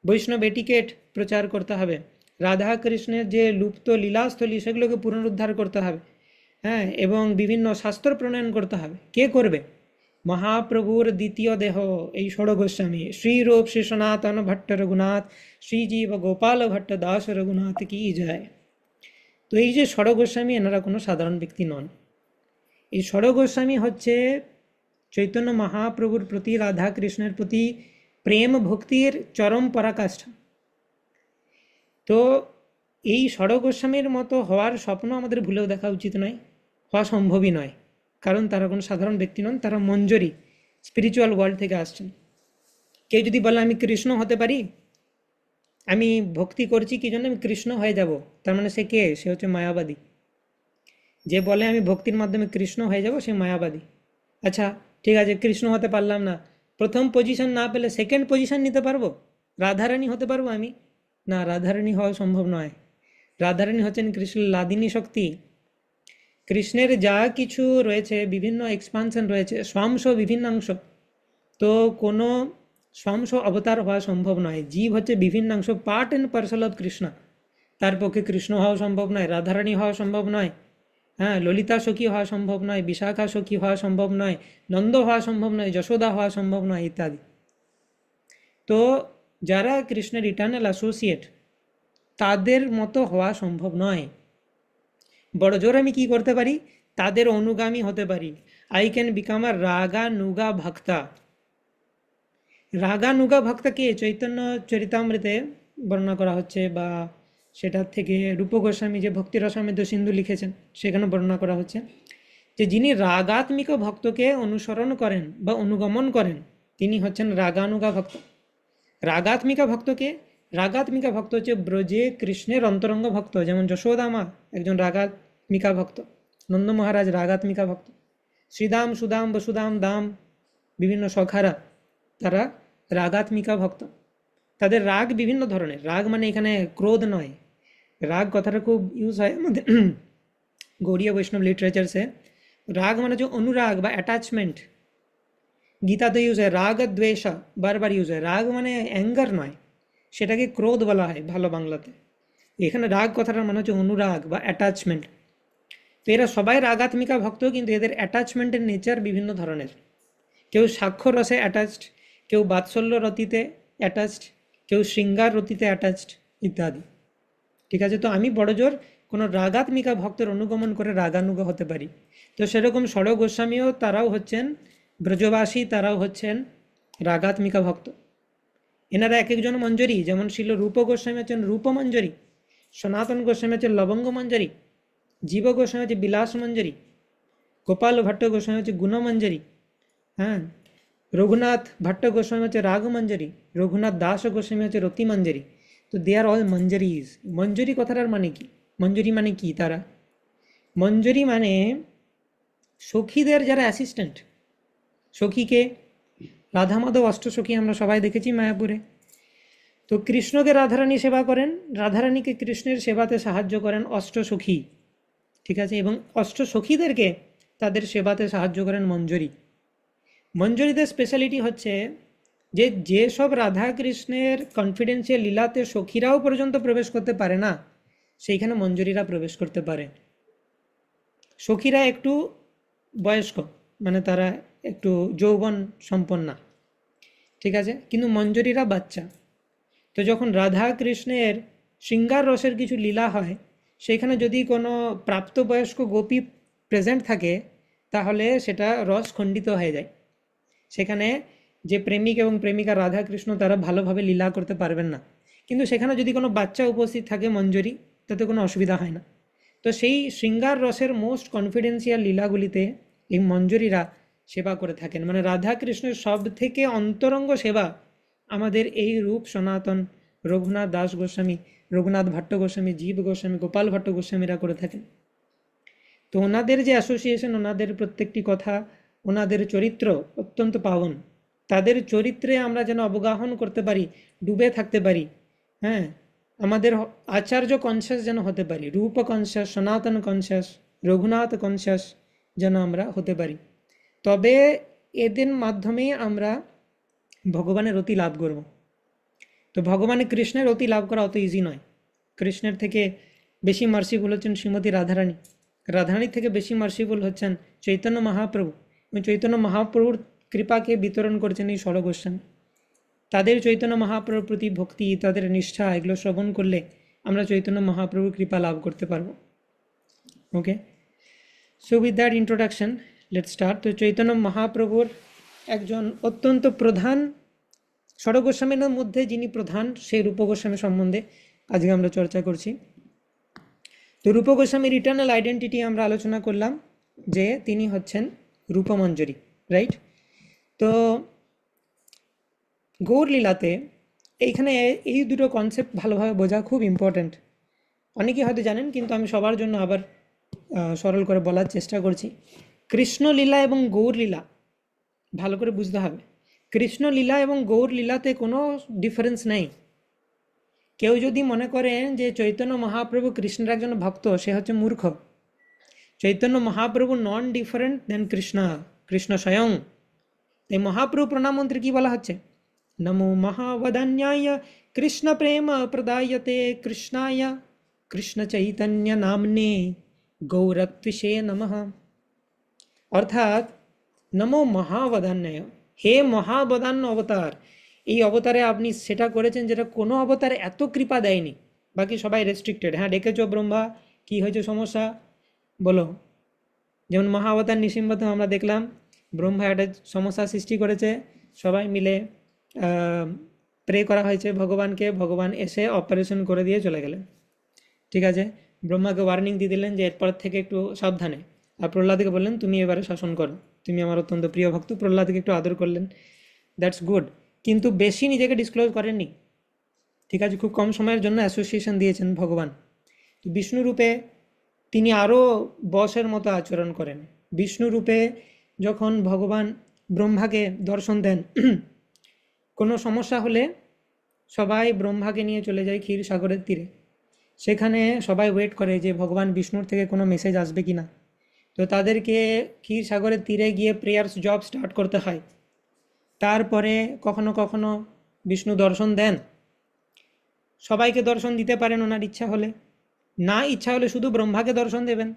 বৈষ্ণব এটিকেট প্রচার করতে হবে, রাধা কৃষ্ণের যে লুপ্ত লীলাস্থলী সেগুলোকে পুনরুদ্ধার করতে হবে, হ্যাঁ, এবং বিভিন্ন শাস্ত্র প্রণয়ন করতে হবে। কে করবে? মহাপ্রভুর দ্বিতীয় দেহ এই ষড় গোস্বামী, শ্রীরূপ শ্রী সনাতন ভট্ট রঘুনাথ, শ্রীজীব গোপাল ভট্ট দাস রঘুনাথ কি যায়। তো এই যে ষড় গোস্বামী, এনারা কোনো সাধারণ ব্যক্তি নন। এই ষড় গোস্বামী হচ্ছে চৈতন্য মহাপ্রভুর প্রতি, রাধা কৃষ্ণের প্রতি প্রেম ভক্তির চরম পরাকাষ্ঠা। তো এই ষড় গোস্বামীর মতো হওয়ার স্বপ্ন আমাদের ভুলেও দেখা উচিত নয়, হওয়া সম্ভবই নয়, কারণ তারা কোনো সাধারণ ব্যক্তি নন, তারা মঞ্জরি স্পিরিচুয়াল ওয়ার্ল্ড থেকে আসছেন। কেউ যদি বলে আমি কৃষ্ণ হতে পারি, আমি ভক্তি করছি কি জন্য আমি কৃষ্ণ হয়ে যাব, তার মানে সে কে? সে হচ্ছে মায়াবাদী। যে বলে আমি ভক্তির মাধ্যমে কৃষ্ণ হয়ে যাব সে মায়াবাদী। আচ্ছা ঠিক আছে, কৃষ্ণ হতে পারলাম না, প্রথম পজিশন না পেলে সেকেন্ড পজিশন নিতে পারবো, রাধারানী হতে পারবো আমি? না, রাধারানী হওয়া সম্ভব নয়। রাধারানী হচ্ছেন কৃষ্ণের লাদিনী শক্তি। কৃষ্ণের যা কিছু রয়েছে, বিভিন্ন এক্সপানশন রয়েছে, স্বাংশ বিভিন্নাংশ, তো কোনো স্বাংশ অবতার হওয়া সম্ভব নয়। জীব হচ্ছে বিভিন্নাংশ, part and parcel of Krishna. তার পক্ষে কৃষ্ণ হওয়া সম্ভব নয়, রাধারানী হওয়া সম্ভব নয়, হ্যাঁ, ললিতা সখী হওয়া সম্ভব নয়, বিশাখা সখী হওয়া সম্ভব নয়, নন্দ হওয়া সম্ভব নয়, যশোদা হওয়া সম্ভব নয়, ইত্যাদি। তো যারা কৃষ্ণের ইটার্নাল অ্যাসোসিয়েট তাদের মতো হওয়া সম্ভব নয়। বড় জোর আমি কি করতে পারি? তাদের অনুগামী হতে পারি। I can become a raganuga bhakta. রাগানুগা ভক্তা কে? চৈতন্য চরিতামৃতে বর্ণনা করা হচ্ছে, বা সেটার থেকে রূপ গোস্বামী যে ভক্তি রসামৃত সিন্ধু লিখেছেন সেখানে বর্ণনা করা হচ্ছে যে যিনি রাগাত্মিক ভক্তকে অনুসরণ করেন বা অনুগমন করেন তিনি হচ্ছেন রাগানুগা ভক্ত। রাগাত্মিকা ভক্তকে রাগাত্মিকা ভক্ত হচ্ছে ব্রজে কৃষ্ণের অন্তরঙ্গ ভক্ত, যেমন যশোদা মা একজন রাগাত্মিকা ভক্ত, নন্দ মহারাজ রাগাত্মিকা ভক্ত, শ্রীদাম সুদাম বসুদাম দাম বিভিন্ন সখারা তারা রাগাত্মিকা ভক্ত। তাদের রাগ বিভিন্ন ধরনের, রাগ মানে এখানে ক্রোধ নয়, রাগ কথাটা খুব ইউজ হয় আমাদের গৌড়ীয় বৈষ্ণব লিটারেচারসে। রাগ মানে হচ্ছে অনুরাগ বা অ্যাটাচমেন্ট। গীতাতে ইউজ হয় রাগ দ্বেষা, বারবার ইউজ হয়। রাগ মানে অ্যাঙ্গার নয়, সেটাকে ক্রোধ বলা হয় ভালো বাংলাতে। এখানে রাগ কথাটার মানে হচ্ছে অনুরাগ বা অ্যাটাচমেন্ট। তো এরা সবাই রাগাত্মিকা ভক্ত, কিন্তু এদের অ্যাটাচমেন্টের নেচার বিভিন্ন ধরনের। কেউ সাক্ষর রসে অ্যাটাচড, কেউ বাৎসল্য রতিতে অ্যাটাচড, কেউ শৃঙ্গার রতিতে অ্যাটাচড ইত্যাদি। ঠিক আছে, তো আমি বড় জোর কোনো রাগাত্মিকা ভক্তের অনুগমন করে রাগানুগ হতে পারি। তো সেরকম ষড় গোস্বামীও তারাও হচ্ছেন ব্রজবাসী, তারাও হচ্ছেন রাগাত্মিকা ভক্ত। এনারা এক একজন মঞ্জরি, যেমন ছিল রূপ গোস্বামী হচ্ছেন রূপমঞ্জরি, সনাতন গোস্বামী হচ্ছে লবঙ্গ মঞ্জরি, জীব গোস্বামী হচ্ছে বিলাস মঞ্জরি, গোপাল ভট্ট গোস্বামী হচ্ছে গুণমঞ্জরি, হ্যাঁ, রঘুনাথ ভট্ট গোস্বামী হচ্ছে রাগমঞ্জরি, রঘুনাথ দাস গোস্বামী হচ্ছে রতি মঞ্জরি। তো দে আর অল মঞ্জরিজ। মঞ্জরি কথাটার মানে কি? মঞ্জরি মানে কি? তারা মঞ্জরি মানে সখীদের যারা অ্যাসিস্ট্যান্ট। সখীকে রাধা মাধব অষ্টসখী আমরা সবাই দেখেছি মায়াপুরে। তো কৃষ্ণকে রাধারানী সেবা করেন, রাধারানীকে কৃষ্ণের সেবাতে সাহায্য করেন অষ্টসখী। ঠিক আছে, এবং অষ্টসখীদেরকে তাদের সেবাতে সাহায্য করেন মঞ্জরি। মঞ্জরিদের স্পেশালিটি হচ্ছে যে যেসব রাধা কৃষ্ণের কনফিডেন্সিয়াল লীলাতে সখীরাও পর্যন্ত প্রবেশ করতে পারে না, সেইখানে মঞ্জরিরা প্রবেশ করতে পারে। সখীরা একটু বয়স্ক, মানে তারা একটু যৌবন সম্পন্না, ঠিক আছে, কিন্তু মঞ্জরিরা বাচ্চা। তো যখন রাধা কৃষ্ণের শৃঙ্গার রসের কিছু লীলা হয়, সেখানে যদি কোনো প্রাপ্তবয়স্ক গোপী প্রেজেন্ট থাকে, তাহলে সেটা রস খণ্ডিত হয়ে যায়। সেখানে যে প্রেমিক এবং প্রেমিকা রাধা কৃষ্ণ তারা ভালোভাবে লীলা করতে পারবেন না। কিন্তু সেখানে যদি কোনো বাচ্চা উপস্থিত থাকে মঞ্জরি, তাতে কোনো অসুবিধা হয় না। তো সেই শৃঙ্গার রসের মোস্ট কনফিডেন্সিয়াল লীলাগুলিতে এই মঞ্জরিরা সেবা করে থাকেন। মানে রাধা কৃষ্ণের সব থেকে অন্তরঙ্গ সেবা আমাদের এই রূপ সনাতন রঘুনাথ দাস গোস্বামী, রঘুনাথ ভট্ট গোস্বামী, জীব গোস্বামী, গোপাল ভট্ট গোস্বামীরা করে থাকেন। তো ওনাদের যে অ্যাসোসিয়েশন, ওনাদের প্রত্যেকটি কথা, ওনাদের চরিত্র অত্যন্ত পাবন। তাদের চরিত্রে আমরা যেন অবগাহন করতে পারি, ডুবে থাকতে পারি, হ্যাঁ, আমাদের আচার্য কনসিয়াস যেন হতে পারি, রূপ কনসিয়াস, সনাতন কনসিয়াস, রঘুনাথ কনসিয়াস যেন আমরা হতে পারি। তবে এদের মাধ্যমে আমরা ভগবানের অতি লাভ করব। তো ভগবানের কৃষ্ণের অতি লাভ করা অত ইজি নয়। কৃষ্ণের থেকে বেশি মার্সিফুল হচ্ছেন শ্রীমতী রাধারানী, রাধারানীর থেকে বেশি মার্সিফুল হচ্ছেন চৈতন্য মহাপ্রভু। চৈতন্য মহাপ্রভুর কৃপাকে বিতরণ করছেন এই ষড় গোস্বামী। তাদের চৈতন্য মহাপ্রভুর প্রতি ভক্তি, তাদের নিষ্ঠা, এগুলো শ্রবণ করলে আমরা চৈতন্য মহাপ্রভুর কৃপা লাভ করতে পারবো। Okay, so with that introduction let's start. তো চৈতন্য মহাপ্রভুর একজন অত্যন্ত প্রধান ষড় গোস্বামীর মধ্যে যিনি প্রধান, সেই রূপ গোস্বামী সম্বন্ধে আজকে আমরা চর্চা করছি। তো রূপ গোস্বামীর ইটার্নাল আইডেন্টিটি আমরা আলোচনা করলাম যে তিনি হচ্ছেন রূপমঞ্জরি, রাইট? তো গৌরলীলাতে এইখানে এই দুটো কনসেপ্ট ভালোভাবে বোঝা খুব ইম্পর্ট্যান্ট। অনেকেই হয়তো জানেন, কিন্তু আমি সবার জন্য আবার সরল করে বলার চেষ্টা করছি। কৃষ্ণলীলা এবং গৌরলীলা ভালো করে বুঝতে হবে। কৃষ্ণলীলা এবং গৌরলীলাতে কোনো ডিফারেন্স নেই। কেউ যদি মনে করেন যে চৈতন্য মহাপ্রভু কৃষ্ণের একজন ভক্ত, সে হচ্ছে মূর্খ। চৈতন্য মহাপ্রভু নন ডিফারেন্ট দেন কৃষ্ণ, কৃষ্ণ স্বয়ং। এই মহাপ্রভু প্রণাম মন্ত্রে কি বলা হচ্ছে? নমো মহাবদান্যায় কৃষ্ণ প্রেম প্রদায়তে কৃষ্ণায় কৃষ্ণ চৈতন্য নামনে গৌরত্বিষে নমঃ। অর্থাৎ নমো মহাবদান্যায়, হে মহাবদান্য অবতার, এই অবতারে আপনি সেটা করেছেন যেটা কোনো অবতারে এত কৃপা দেয়নি। বাকি সবাই রেস্ট্রিক্টেড। হ্যাঁ, ডেকেছো ব্রহ্মা, কি হয়েছে সমস্যা বলো। যেমন মহাবতার নৃসিংহতে আমরা দেখলাম ব্রহ্মা একটা সমস্যা সৃষ্টি করেছে, সবাই মিলে প্রে করা হয়েছে ভগবানকে, ভগবান এসে অপারেশন করে দিয়ে চলে গেলেন। ঠিক আছে, ব্রহ্মাকে ওয়ার্নিং দিয়ে দিলেন যে এরপর থেকে একটু সাবধানে। আর প্রহ্লাদকে বললেন তুমি এবারে শাসন করো, তুমি আমার অত্যন্ত প্রিয় ভক্ত। প্রহ্লাদকে একটু আদর করলেন, দ্যাটস গুড, কিন্তু বেশি নিজেকে ডিসক্লোজ করেননি। ঠিক আছে, খুব কম সময়ের জন্য অ্যাসোসিয়েশন দিয়েছেন ভগবান। তো বিষ্ণু রূপে তিনি আরও বসের মতো আচরণ করেন। বিষ্ণু রূপে যখন ভগবান ব্রহ্মাকে দর্শন দেন, কোনো সমস্যা হলে সবাই ব্রহ্মাকে নিয়ে চলে যায় ক্ষীর সাগরের তীরে। সেখানে সবাই ওয়েট করে যে ভগবান বিষ্ণুর থেকে কোনো মেসেজ আসবে কি না। তো তাদেরকে ক্ষীর সাগরের তীরে গিয়ে প্রেয়ার্স জব স্টার্ট করতে হয়। তারপরে কখনো কখনো বিষ্ণু দর্শন দেন, সবাইকে দর্শন দিতে পারেন ওনার ইচ্ছা হলে, না ইচ্ছা হলে শুধু ব্রহ্মাকে দর্শন দেবেন।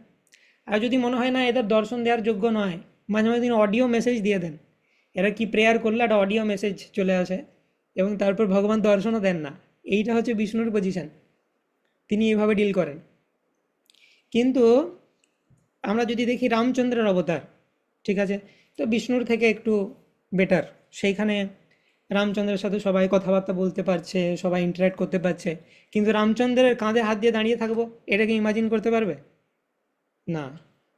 আর যদি মনে হয় না এদের দর্শন দেওয়ার যোগ্য নয়, মাঝে মাঝে তিনি অডিও মেসেজ দিয়ে দেন। এরা কি প্রেয়ার করলে একটা অডিও মেসেজ চলে আসে এবং তারপর ভগবান দর্শনও দেন না। এইটা হচ্ছে বিষ্ণুর পজিশন, তিনি এইভাবে ডিল করেন। কিন্তু আমরা যদি দেখি রামচন্দ্রের অবতার, ঠিক আছে, তো বিষ্ণুর থেকে একটু বেটার। সেইখানে রামচন্দ্রের সাথে সবাই কথাবার্তা বলতে পারছে, সবাই ইন্টারাক্ট করতে পারছে। কিন্তু রামচন্দ্রের কাঁধে হাত দিয়ে দাঁড়িয়ে থাকবো, এটাকে ইমাজিন করতে পারবে না।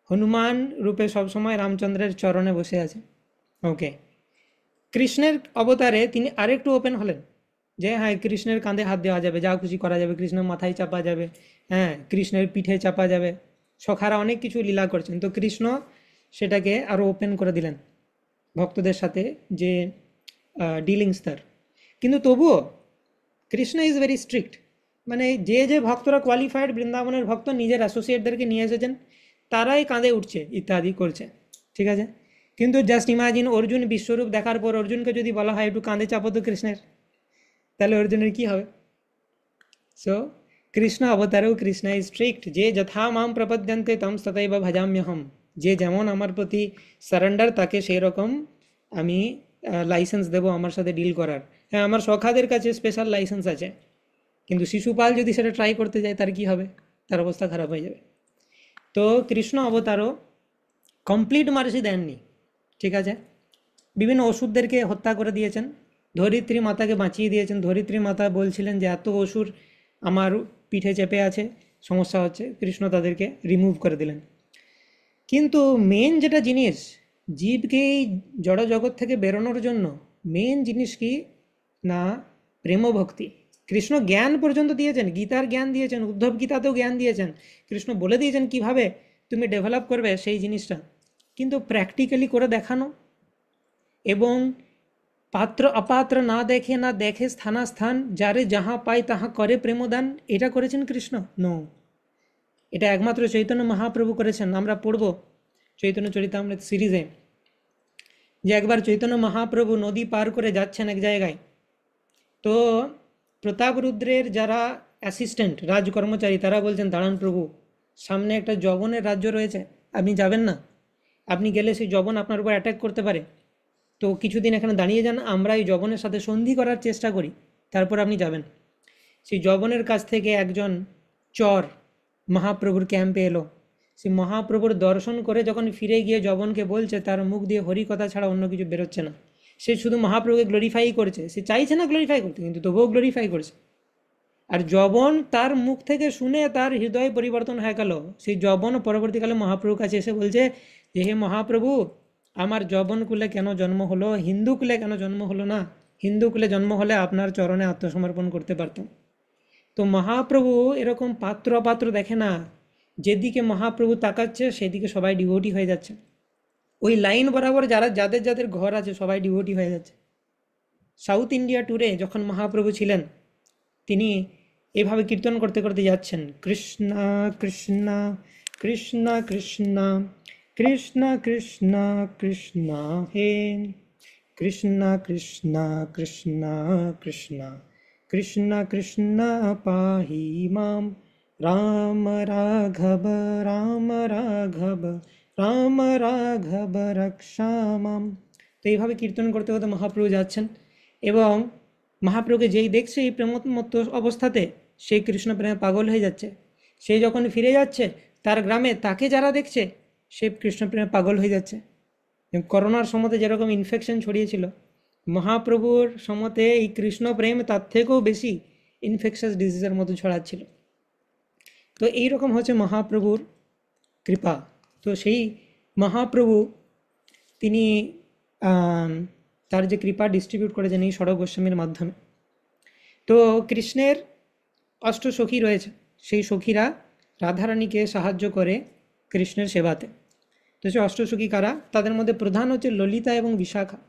হনুমান রূপে সবসময় রামচন্দ্রের চরণে বসে আছে। ওকে, কৃষ্ণের অবতারে তিনি আরেকটু ওপেন হলেন, যে হ্যাঁ কৃষ্ণের কাঁধে হাত দেওয়া যাবে, যা খুশি করা যাবে, কৃষ্ণের মাথায় চাপা যাবে, হ্যাঁ কৃষ্ণের পিঠে চাপা যাবে। সখারা অনেক কিছু লীলা করছেন, তো কৃষ্ণ সেটাকে আরও ওপেন করে দিলেন ভক্তদের সাথে, যে ডিলিংস তার। কিন্তু তবুও কৃষ্ণ ইজ ভেরি স্ট্রিক্ট। মানে যে যে ভক্তরা কোয়ালিফাইড বৃন্দাবনের ভক্ত, নিজের অ্যাসোসিয়েটদেরকে নিয়ে এসেছেন, তারাই কাঁধে উঠছে ইত্যাদি করছে, ঠিক আছে। কিন্তু জাস্ট ইমাজিন অর্জুন বিশ্বরূপ দেখার পর অর্জুনকে যদি বলা হয় একটু কাঁধে চাপো তো কৃষ্ণের, তাহলে অর্জুনের কি হবে? সো কৃষ্ণ অবতারেও কৃষ্ণ ইজ স্ট্রিক্ট, যে যথা মাম প্রপদ্যন্তে তম তথৈব ভজাম্যহম। যে যেমন আমার প্রতি সারেন্ডার, তাকে সেই রকম আমি লাইসেন্স দেবো আমার সাথে ডিল করার। হ্যাঁ, আমার সখাদের কাছে স্পেশাল লাইসেন্স আছে, কিন্তু শিশুপাল যদি সেটা ট্রাই করতে যায় তার কি হবে? তার অবস্থা খারাপ হয়ে যাবে। তো কৃষ্ণ অবতারও কমপ্লিট মার্সি দেননি, ঠিক আছে। বিভিন্ন অসুরদেরকে হত্যা করে দিয়েছেন, ধরিত্রী মাতাকে বাঁচিয়ে দিয়েছেন। ধরিত্রী মাতা বলছিলেন যে এত অসুর আমার পিঠে চেপে আছে, সমস্যা হচ্ছে, কৃষ্ণ তাদেরকে রিমুভ করে দিলেন। কিন্তু মেন যেটা জিনিস, জীবকে এই জড় জগৎ থেকে বেরোনোর জন্য মেন জিনিস কি না, প্রেম ভক্তি। কৃষ্ণ জ্ঞান পর্যন্ত দিয়েছেন, গীতার জ্ঞান দিয়েছেন, উদ্ধব গীতাতেও জ্ঞান দিয়েছেন, কৃষ্ণ বলে দিয়েছেন কিভাবে তুমি ডেভেলপ করবে সেই জিনিসটা। কিন্তু প্র্যাকটিক্যালি করে দেখানো এবং পাত্র অপাত্র না দেখে, না দেখে স্থানাস্থান, যারে যাহা পায় তাহা করে প্রেমদান, এটা করেছেন কৃষ্ণ? নো, এটা একমাত্র চৈতন্য মহাপ্রভু করেছেন। আমরা পড়ব চৈতন্য চরিতামৃত সিরিজে যে একবার চৈতন্য মহাপ্রভু নদী পার করে যাচ্ছেন এক জায়গায়। তো প্রতাপরুদ্রের যারা অ্যাসিস্ট্যান্ট রাজকর্মচারী, তারা বলছেন দাঁড়ান প্রভু, সামনে একটা যবনের রাজ্য রয়েছে, আপনি যাবেন না, আপনি গেলে সেই যবন আপনার উপর অ্যাটাক করতে পারে। তো কিছুদিন এখানে দাঁড়িয়ে যান, আমরা এই যবনের সাথে সন্ধি করার চেষ্টা করি, তারপর আপনি যাবেন। সেই যবনের কাছ থেকে একজন চর মহাপ্রভুর ক্যাম্পে এলো। সে মহাপ্রভুর দর্শন করে যখন ফিরে গিয়ে যবনকে বলছে, তার মুখ দিয়ে হরি কথা ছাড়া অন্য কিছু বেরোচ্ছে না। সে শুধু মহাপ্রভুকে গ্লোরিফাই করছে, সে চাইছে না গ্লোরিফাই করতে, কিন্তু তবুও গ্লোরিফাই করছে। আর যবন তার মুখ থেকে শুনে তার হৃদয় পরিবর্তন হয়ে গেল। সেই যবন পরবর্তীকালে মহাপ্রভুর কাছে এসে বলছে যে হে মহাপ্রভু, আমার যবন কুলে কেন জন্ম হলো, হিন্দু কুলে কেন জন্ম হলো না? হিন্দু কুলে জন্ম হলে আপনার চরণে আত্মসমর্পণ করতে পারতাম। তো মহাপ্রভু এরকম পাত্র অপাত্র দেখে না, যেদিকে মহাপ্রভু তাকাচ্ছে সেদিকে সবাই ডিভোটি হয়ে যাচ্ছে। ওই লাইন বরাবর যারা যাদের যাদের ঘর আছে সবাই ডিভোটি হয়ে যাচ্ছে। সাউথ ইন্ডিয়া ট্যুরে যখন মহাপ্রভু ছিলেন, তিনি এভাবে কীর্তন করতে করতে যাচ্ছেন, কৃষ্ণ কৃষ্ণ কৃষ্ণ কৃষ্ণ কৃষ্ণ কৃষ্ণ কৃষ্ণ হে কৃষ্ণ কৃষ্ণ কৃষ্ণ কৃষ্ণ কৃষ্ণ কৃষ্ণ পাহি মাম রাম রাঘব রাম রাঘব রাম রাঘব রক্ষা মাম। তো এইভাবে কীর্তন করতে করতে মহাপ্রভু যাচ্ছেন, এবং মহাপ্রভুকে যেই দেখছে এই প্রেমমত্ত অবস্থাতে, সেই কৃষ্ণ প্রেমে পাগল হয়ে যাচ্ছে। সেই যখন ফিরে যাচ্ছে তার গ্রামে, তাকে যারা দেখছে সে কৃষ্ণ প্রেমে পাগল হয়ে যাচ্ছে। করোনার সময়তে যেরকম ইনফেকশন ছড়িয়েছিল, মহাপ্রভুর সময়তে এই কৃষ্ণ প্রেম তার থেকেও বেশি ইনফেকশাস ডিজিজের মতো ছড়াচ্ছিল। তো এইরকম হচ্ছে মহাপ্রভুর কৃপা। তো সেই মহাপ্রভু তিনি তার যে কৃপা ডিস্ট্রিবিউট করেছেন এই ষড় গোস্বামীর মাধ্যমে। তো কৃষ্ণের অষ্টসখী রয়েছে, সেই সখীরা রাধারানীকে সাহায্য করে কৃষ্ণের সেবাতে। তো সে অষ্টসখী কারা? তাদের মধ্যে প্রধান হচ্ছে ললিতা এবং বিশাখা।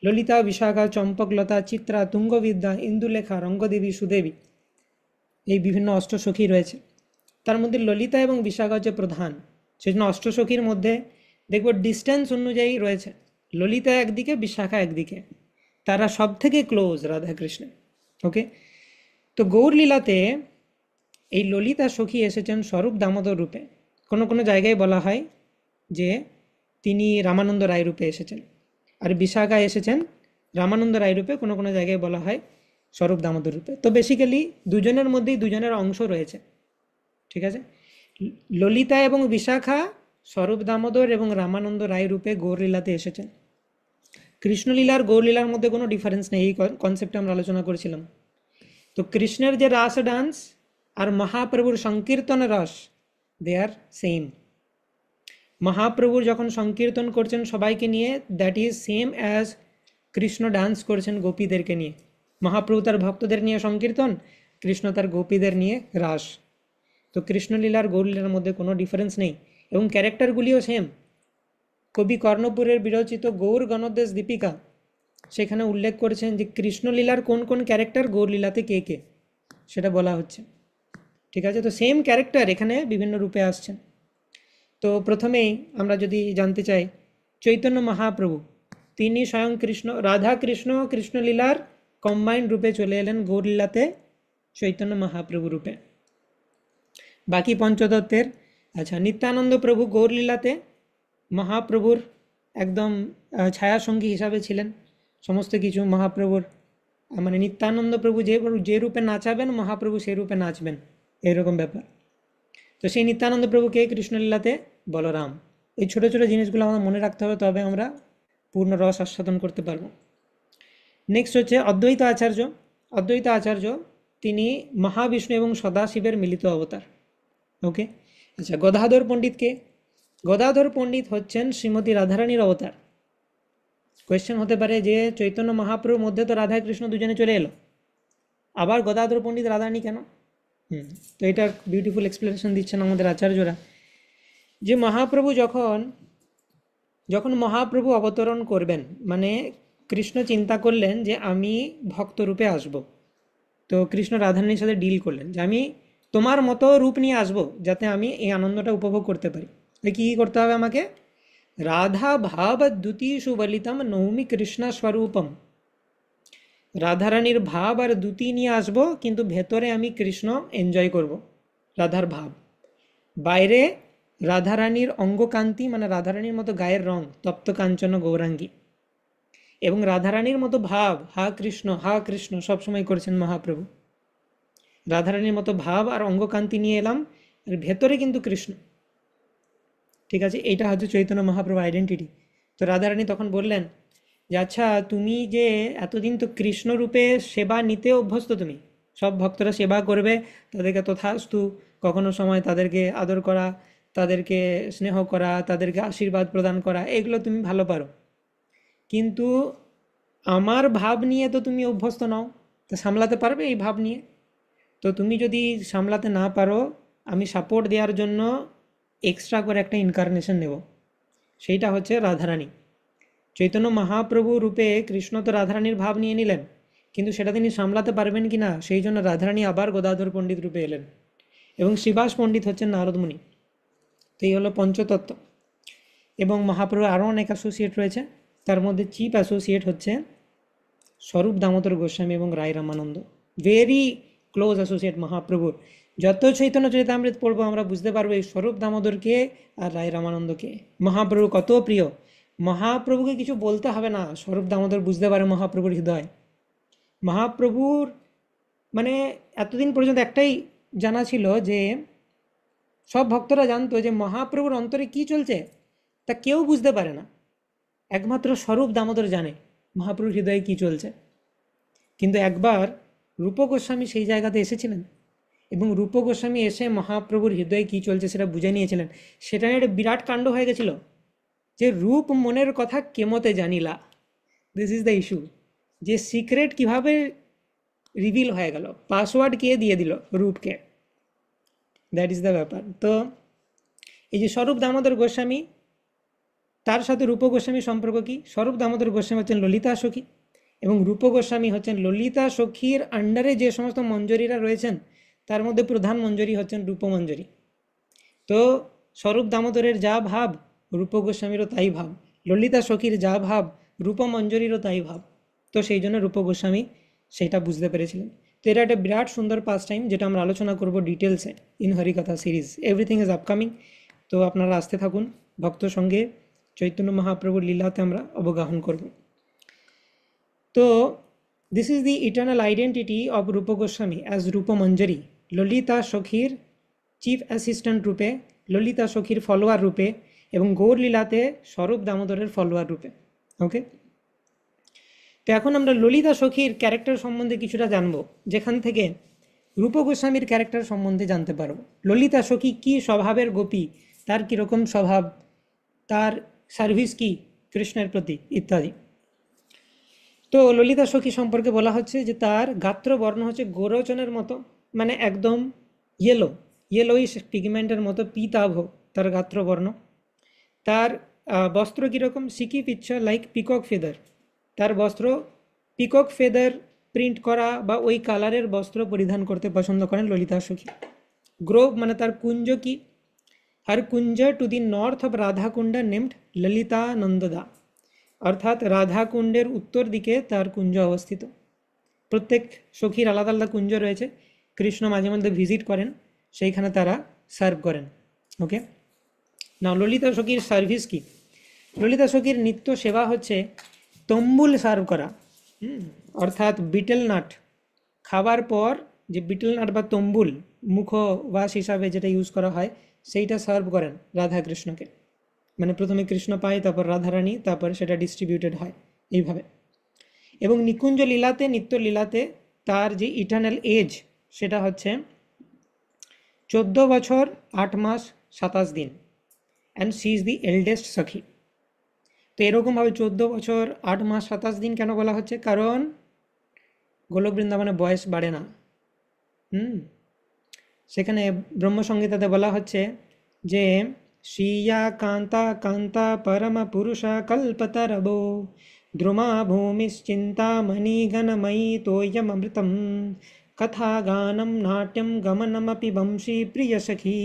ললিতা, বিশাখা, চম্পকলতা, চিত্রা, তুঙ্গবিদ্যা, ইন্দুলেখা, রঙ্গদেবী, সুদেবী, এই বিভিন্ন অষ্টসখী রয়েছে। তার মধ্যে ললিতা এবং বিশাখা হচ্ছে প্রধান। সেই জন্য অষ্টসখীর মধ্যে দেখব ডিস্টেন্স অনুযায়ী রয়েছে, ললিতা একদিকে, বিশাখা একদিকে, তারা সব থেকে ক্লোজ রাধাকৃষ্ণ। ওকে, তো গৌরলীলাতে এই ললিতা সখী এসেছেন স্বরূপ দামোদর রূপে। কোনো কোনো জায়গায় বলা হয় যে তিনি রামানন্দ রায় রূপে এসেছেন, আর বিশাখা এসেছেন রামানন্দ রায় রূপে, কোনো কোনো জায়গায় বলা হয় স্বরূপ দামোদর রূপে। তো বেসিক্যালি দুজনের মধ্যেই দুজনের অংশ রয়েছে, ঠিক আছে। ললিতা এবং বিশাখা স্বরূপ দামোদর এবং রামানন্দ রায় রূপে গৌরলীলাতে এসেছেন। কৃষ্ণলীলার গৌরলীলার মধ্যে কোনো ডিফারেন্স নেই, এই কনসেপ্টে আমরা আলোচনা করেছিলাম। তো কৃষ্ণের যে রাস ডান্স আর মহাপ্রভুর সংকীর্তন রস, দে আর সেম। মহাপ্রভুর যখন সংকীর্তন করছেন সবাইকে নিয়ে, that is same as Krishna dance করছেন গোপীদেরকে নিয়ে। মহাপ্রভু তার ভক্তদের নিয়ে সংকীর্তন, কৃষ্ণ তার গোপীদের নিয়ে রাস। তো কৃষ্ণলীলার গৌরলীলার মধ্যে কোনো ডিফারেন্স নেই, এবং ক্যারেক্টারগুলিও সেম। কবি কর্ণপুরের বিরচিত গৌর গণদেশ দীপিকা, সেখানে উল্লেখ করেছেন যে কৃষ্ণলীলার কোন কোন ক্যারেক্টার, গৌরলীলাতে কে কে, সেটা বলা হচ্ছে, ঠিক আছে। তো সেম ক্যারেক্টার এখানে বিভিন্ন রূপে আসছেন। তো প্রথমেই আমরা যদি জানতে চাই, চৈতন্য মহাপ্রভু তিনি স্বয়ং কৃষ্ণ, রাধা কৃষ্ণ কৃষ্ণলীলার কম্বাইন্ড রূপে চলে এলেন গৌরলীলাতে চৈতন্য মহাপ্রভু রূপে। বাকি পঞ্চতত্ত্বের, আচ্ছা, নিত্যানন্দ প্রভু গৌরলীলাতে মহাপ্রভুর একদম ছায়াসঙ্গী হিসাবে ছিলেন। সমস্ত কিছু মহাপ্রভুর, মানে নিত্যানন্দ প্রভু যে রূপে নাচাবেন মহাপ্রভু সেই রূপে নাচবেন, এরকম ব্যাপার। তো সেই নিত্যানন্দ প্রভুকে কৃষ্ণলীলাতে বলরাম। এই ছোটো ছোটো জিনিসগুলো আমাদের মনে রাখতে হবে, তবে আমরা পূর্ণ রস আস্বাদন করতে পারবো। নেক্সট হচ্ছে অদ্বৈত আচার্য। অদ্বৈত আচার্য তিনি মহাবিষ্ণু এবং সদাশিবের মিলিত অবতার। ওকে, আচ্ছা, গদাধর পণ্ডিতকে, গদাধর পণ্ডিত হচ্ছেন শ্রীমতী রাধারানীর অবতার। কোয়েশ্চেন হতে পারে যে চৈতন্য মহাপ্রভুর মধ্যে তো রাধা কৃষ্ণ দুজনে চলে এলো, আবার গদাধর পণ্ডিত রাধারানী কেন? তো এটার বিউটিফুল এক্সপ্লেনেশন দিচ্ছেন আমাদের আচার্যরা, যে মহাপ্রভু যখন মহাপ্রভু অবতরণ করবেন, মানে কৃষ্ণ চিন্তা করলেন যে আমি ভক্তরূপে আসব। তো কৃষ্ণ রাধারানীর সাথে ডিল করলেন যে আমি তোমার মতো রূপ নিয়ে আসব, যাতে আমি এই আনন্দটা উপভোগ করতে পারি। কী করতে হবে আমাকে? রাধা ভাব দ্যুতি সুবলিতম নৌমি কৃষ্ণ স্বরূপম। রাধারানীর ভাব আর দ্যুতি নিয়ে আসব, কিন্তু ভেতরে আমি কৃষ্ণ এনজয় করব, রাধার ভাব। বাইরে রাধারানীর অঙ্গকান্তি, মানে রাধারানীর মতো গায়ের রং, তপ্ত কাঞ্চন গৌরাঙ্গী, এবং রাধারানীর মতো ভাব, হা কৃষ্ণ সবসময় করেছেন মহাপ্রভু। রাধারানীর মতো ভাব আর অঙ্গকান্তি নিয়ে এলাম, আর ভেতরে কিন্তু কৃষ্ণ, ঠিক আছে। এইটা হচ্ছে চৈতন্য মহাপ্রভু আইডেন্টিটি। তো রাধারানী তখন বললেন যে আচ্ছা, তুমি যে এতদিন তো কৃষ্ণরূপে সেবা নিতে অভ্যস্ত, তুমি সব ভক্তরা সেবা করবে, তাদেরকে তথাস্তু, কখনো সময় তাদেরকে আদর করা, তাদেরকে স্নেহ করা, তাদেরকে আশীর্বাদ প্রদান করা, এগুলো তুমি ভালো পারো, কিন্তু আমার ভাব নিয়ে তো তুমি অভ্যস্ত নও, তো সামলাতে পারবে এই ভাব নিয়ে? তো তুমি যদি সামলাতে না পারো, আমি সাপোর্ট দেওয়ার জন্য এক্সট্রা করে একটা ইনকারনেশন নেব, সেইটা হচ্ছে রাধারানী। চৈতন্য মহাপ্রভু রূপে কৃষ্ণ তো রাধারানীর ভাব নিয়ে নিলেন, কিন্তু সেটা তিনি সামলাতে পারবেন কি না, সেই জন্য রাধারানী আবার গদাধর পণ্ডিত রূপে এলেন, এবং শ্রীবাস পণ্ডিত হচ্ছেন নারদমুনি। তো এই হলো পঞ্চতত্ত্ব। এবং মহাপ্রভুর আরও অনেক অ্যাসোসিয়েট রয়েছে, তার মধ্যে চিফ অ্যাসোসিয়েট হচ্ছে স্বরূপ দামোদর গোস্বামী এবং রায় রামানন্দ, ভেরি ক্লোজ অ্যাসোসিয়েট মহাপ্রভুর। যত চৈতন্য চরিতামৃত পড়বো আমরা বুঝতে পারবো এই স্বরূপ দামোদরকে আর রায় রামানন্দকে মহাপ্রভু কত প্রিয়। মহাপ্রভুকে কিছু বলতে হবে না, স্বরূপ দামোদর বুঝতে পারে মহাপ্রভুর হৃদয়। মহাপ্রভুর মানে এতদিন পর্যন্ত একটাই জানা ছিল যে সব ভক্তরা জানতো যে মহাপ্রভুর অন্তরে কি চলছে তা কেউ বুঝতে পারে না, একমাত্র স্বরূপ দামোদর জানে মহাপ্রভুর হৃদয়ে কি চলছে। কিন্তু একবার রূপ গোস্বামী সেই জায়গাতে এসেছিলেন, এবং রূপ গোস্বামী এসে মহাপ্রভুর হৃদয়ে কি চলছে সেটা বুঝে নিয়েছিলেন। সেটা নিয়ে একটা বিরাট কাণ্ড হয়ে গেছিল যে রূপ মনের কথা কেমতে জানিলা, দিস ইজ দ্য ইস্যু, যে সিক্রেট কিভাবে রিভিল হয়ে গেল, পাসওয়ার্ড কে দিয়ে দিল? রূপকে। দ্যাট ইজ দ্য ব্যাপার। তো এই যে স্বরূপ দামোদর গোস্বামী, তার সাথে রূপ গোস্বামী সম্পর্ক কি? স্বরূপ দামোদর গোস্বামী হচ্ছেন ললিতা সখী এবং রূপ গোস্বামী হচ্ছেন ললিতা সখীর আন্ডারে যে সমস্ত মঞ্জরীরা রয়েছেন তার মধ্যে প্রধান মঞ্জরী হচ্ছেন রূপমঞ্জরী। তো স্বরূপ দামোদরের যা ভাব রূপ গোস্বামীরও তাই ভাব, ললিতা সখীর যা ভাব রূপমঞ্জরীরও তাই ভাব। তো সেই জন্য রূপ গোস্বামী সেটা বুঝতে পেরেছিলেন। তো এটা একটা বিরাট সুন্দর পাস টাইম, যেটা আমরা আলোচনা করব ডিটেলসে ইন হরিকথা সিরিজ। Everything is upcoming. তো আপনারা আসতে থাকুন, ভক্ত সঙ্গে চৈতন্য মহাপ্রভুর লীলাতে আমরা অবগাহন করব। তো this is the eternal identity of Rupa Goswami as Rupamanjari, Lalita সখীর চিফ অ্যাসিস্ট্যান্ট রূপে, ললিতা সখীর ফলোয়ার রূপে এবং গৌর লীলাতে স্বরূপ দামোদরের ফলোয়ার রূপে। ওকে, তো এখন আমরা ললিতা সখীর ক্যারেক্টার সম্বন্ধে কিছুটা জানবো, যেখান থেকে রূপ গোস্বামীর ক্যারেক্টার সম্বন্ধে জানতে পারবো। ললিতা সখী কি স্বভাবের গোপী, তার কীরকম স্বভাব, তার সার্ভিস কি কৃষ্ণের প্রতি ইত্যাদি। তো ললিতা সখী সম্পর্কে বলা হচ্ছে যে তার গাত্র বর্ণ হচ্ছে গোরচনের মতো, মানে একদম ইয়েলোইশ পিগমেন্টের মতো পীতাভ তার গাত্র বর্ণ। তার বস্ত্র কীরকম? সিকি পিকচার লাইক পিকক ফেদার। তার বস্ত্র পিকক ফেদার প্রিন্ট করা বা ওই কালারের বস্ত্র পরিধান করতে পছন্দ করেন ললিতা সখী। গ্রোভ মানে তার কুঞ্জ কি? Her kunja to the north of Radhakund named Lalitanandada, অর্থাৎ রাধাকুণ্ডের উত্তর দিকে তার কুঞ্জ অবস্থিত। প্রত্যেক সখীর আলাদা আলাদা কুঞ্জ রয়েছে, কৃষ্ণ মাঝে মধ্যে ভিজিট করেন, সেইখানে তারা সার্ভ করেন। ওকে, না ললিতা সখীর সার্ভিস কি? ললিতা সখীর নিত্য সেবা হচ্ছে তম্বুল সার্ভ করা, অর্থাৎ বিটেল নাট খাবার পর যে বিটেল নাট বা তম্বুল মুখবাস হিসাবে যেটা ইউজ করা হয় সেইটা সার্ভ করেন রাধা কৃষ্ণকে। মানে প্রথমে কৃষ্ণ পায়, তারপর রাধারানী, তারপর সেটা ডিস্ট্রিবিউটেড হয় এইভাবে। এবং নিকুঞ্জ লীলাতে, নিত্য লীলাতে তার যে ইটার্নাল এজ সেটা হচ্ছে 14 বছর 8 মাস 27 দিন, and she is the eldest সখী। তো এরকমভাবে 14 বছর 8 মাস 27 দিন কেন বলা হচ্ছে? কারণ গোলক বৃন্দাবনে বয়স বাড়ে না। সেখানে ব্রহ্মসংগীতাতে বলা হচ্ছে যে শ্রিয়া কান্তা কান্তা পরম পুরুষা কল্পতরবো দ্রুমা ভূমিশ্চিন্তামণি গণময়ী তোয়মৃতম कथा गानं नाट्यं गमनमपि वंशी प्रियसखी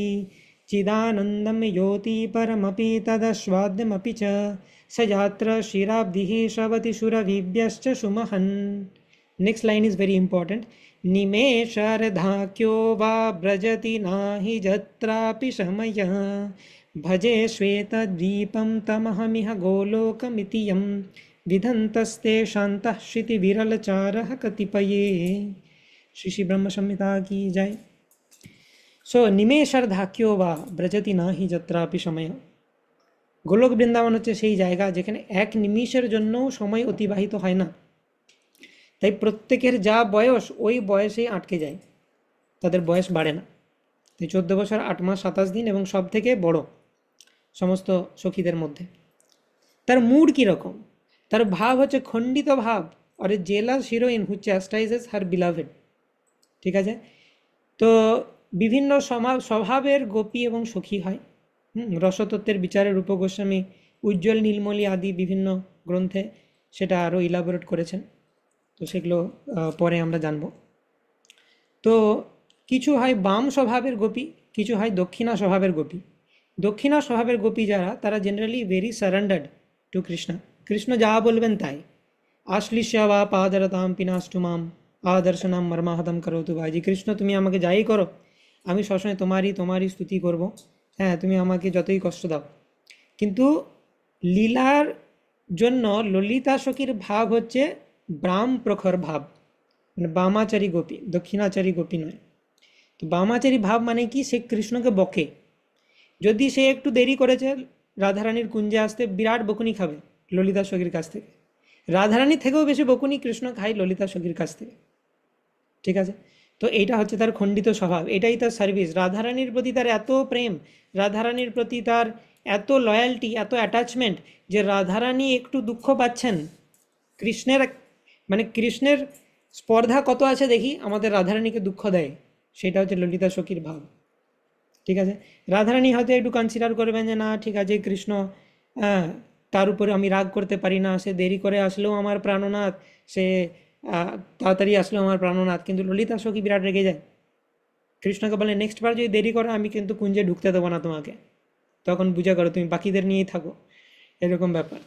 चिदानन्दं योति परमपि तदस्वाद्यमपि च स यात्र शिराब्धिः श्रवति सुरभिभ्यश्च सुमहन्। Next line is very important. निमेषार्धाख्यो वा व्रजति नाहि जत्रापि शमयः भजे श्वेतद्वीपं तमहमिह गोलोकमिति यं विधन्तस्ते शान्तः श्रुतिविरलचारः कतिपये। श्री श्री ब्रह्म संहिता की जय। सो निमेषार्धाख्यो वा ব্রজতি নাহি যত্রাপি সময়। গোলক বৃন্দাবন হচ্ছে সেই জায়গা যেখানে এক নিমিষের জন্যও সময় অতিবাহিত হয় না, তাই প্রত্যেকের যা বয়স ওই বয়সেই আটকে যায়, তাদের বয়স বাড়ে না। তাই 14 বছর 8 মাস 27 দিন এবং সব থেকে বড় সমস্ত সখীদের মধ্যে। তার মুড কীরকম? তার ভাব হচ্ছে খণ্ডিত ভাব, আর এ জেলাস হিরোইন হু চ্যাস্টাইজেস হার বিলাভেড। ঠিক আছে, তো বিভিন্ন স্বভাবের গোপী এবং সখী হয়। রসতত্ত্বের বিচারে রূপ গোস্বামী উজ্জ্বল নীলমণি আদি বিভিন্ন গ্রন্থে সেটা আরও ইলাবোরেট করেছেন, তো সেগুলো পরে আমরা জানব। তো কিছু হয় বাম স্বভাবের গোপী, কিছু হয় দক্ষিণা স্বভাবের গোপী। দক্ষিণা স্বভাবের গোপী যারা, তারা generally very surrendered to Krishna. Krishna যা বলবেন তাই। আশ্লিষ্য বা পাদরতাম পিনাষ্টুমাম আদর্শনাম মর্মাহদম করো তু ভাইজি। কৃষ্ণ তুমি আমাকে যাই করো, আমি সবসময় তোমারই স্তুতি করব। হ্যাঁ, তুমি আমাকে যতই কষ্ট দাও। কিন্তু লীলার জন্য ললিতা সখীর ভাব হচ্ছে ব্রাহ্ম প্রখর ভাব, মানে বামাচারী গোপী, দক্ষিণাচারী গোপী নয়। তো বামাচারী ভাব মানে কি? সে কৃষ্ণকে বকে। যদি সে একটু দেরি করেছে রাধারানীর কুঞ্জে আসতে, বিরাট বকুনি খাবে ললিতা সখীর কাছ থেকে। রাধারানীর থেকেও বেশি বকুনি কৃষ্ণ খায় ললিতা সখীর কাছ থেকে। ঠিক আছে, তো এইটা হচ্ছে তার খণ্ডিত স্বভাব, এটাই তার সার্ভিস। রাধারানীর প্রতি তার এত প্রেম, রাধারানীর প্রতি তার এত লয়্যালটি, এত অ্যাটাচমেন্ট, যে রাধারানী একটু দুঃখ পাচ্ছেন, কৃষ্ণের স্পর্ধা কত আছে দেখি আমাদের রাধারানীকে দুঃখ দেয়, সেটা হচ্ছে ললিতা সখীর ভাব। ঠিক আছে, রাধারানী হয়তো একটু কনসিডার করবেন যে না ঠিক আছে কৃষ্ণ, হ্যাঁ, তার উপরে আমি রাগ করতে পারি না, সে দেরি করে আসলেও আমার প্রাণনাথ, সে তাড়াতাড়ি আসলেও আমার প্রাণনাথ, কিন্তু ললিতা সখী বিরাট রেগে যায়। কৃষ্ণকে বলে নেক্সট বার যদি দেরি করো আমি কিন্তু কুঞ্জে ঢুকতে দেবো না তোমাকে, তখন বুঝা করো তুমি বাকিদের নিয়েই থাকো, এরকম ব্যাপার।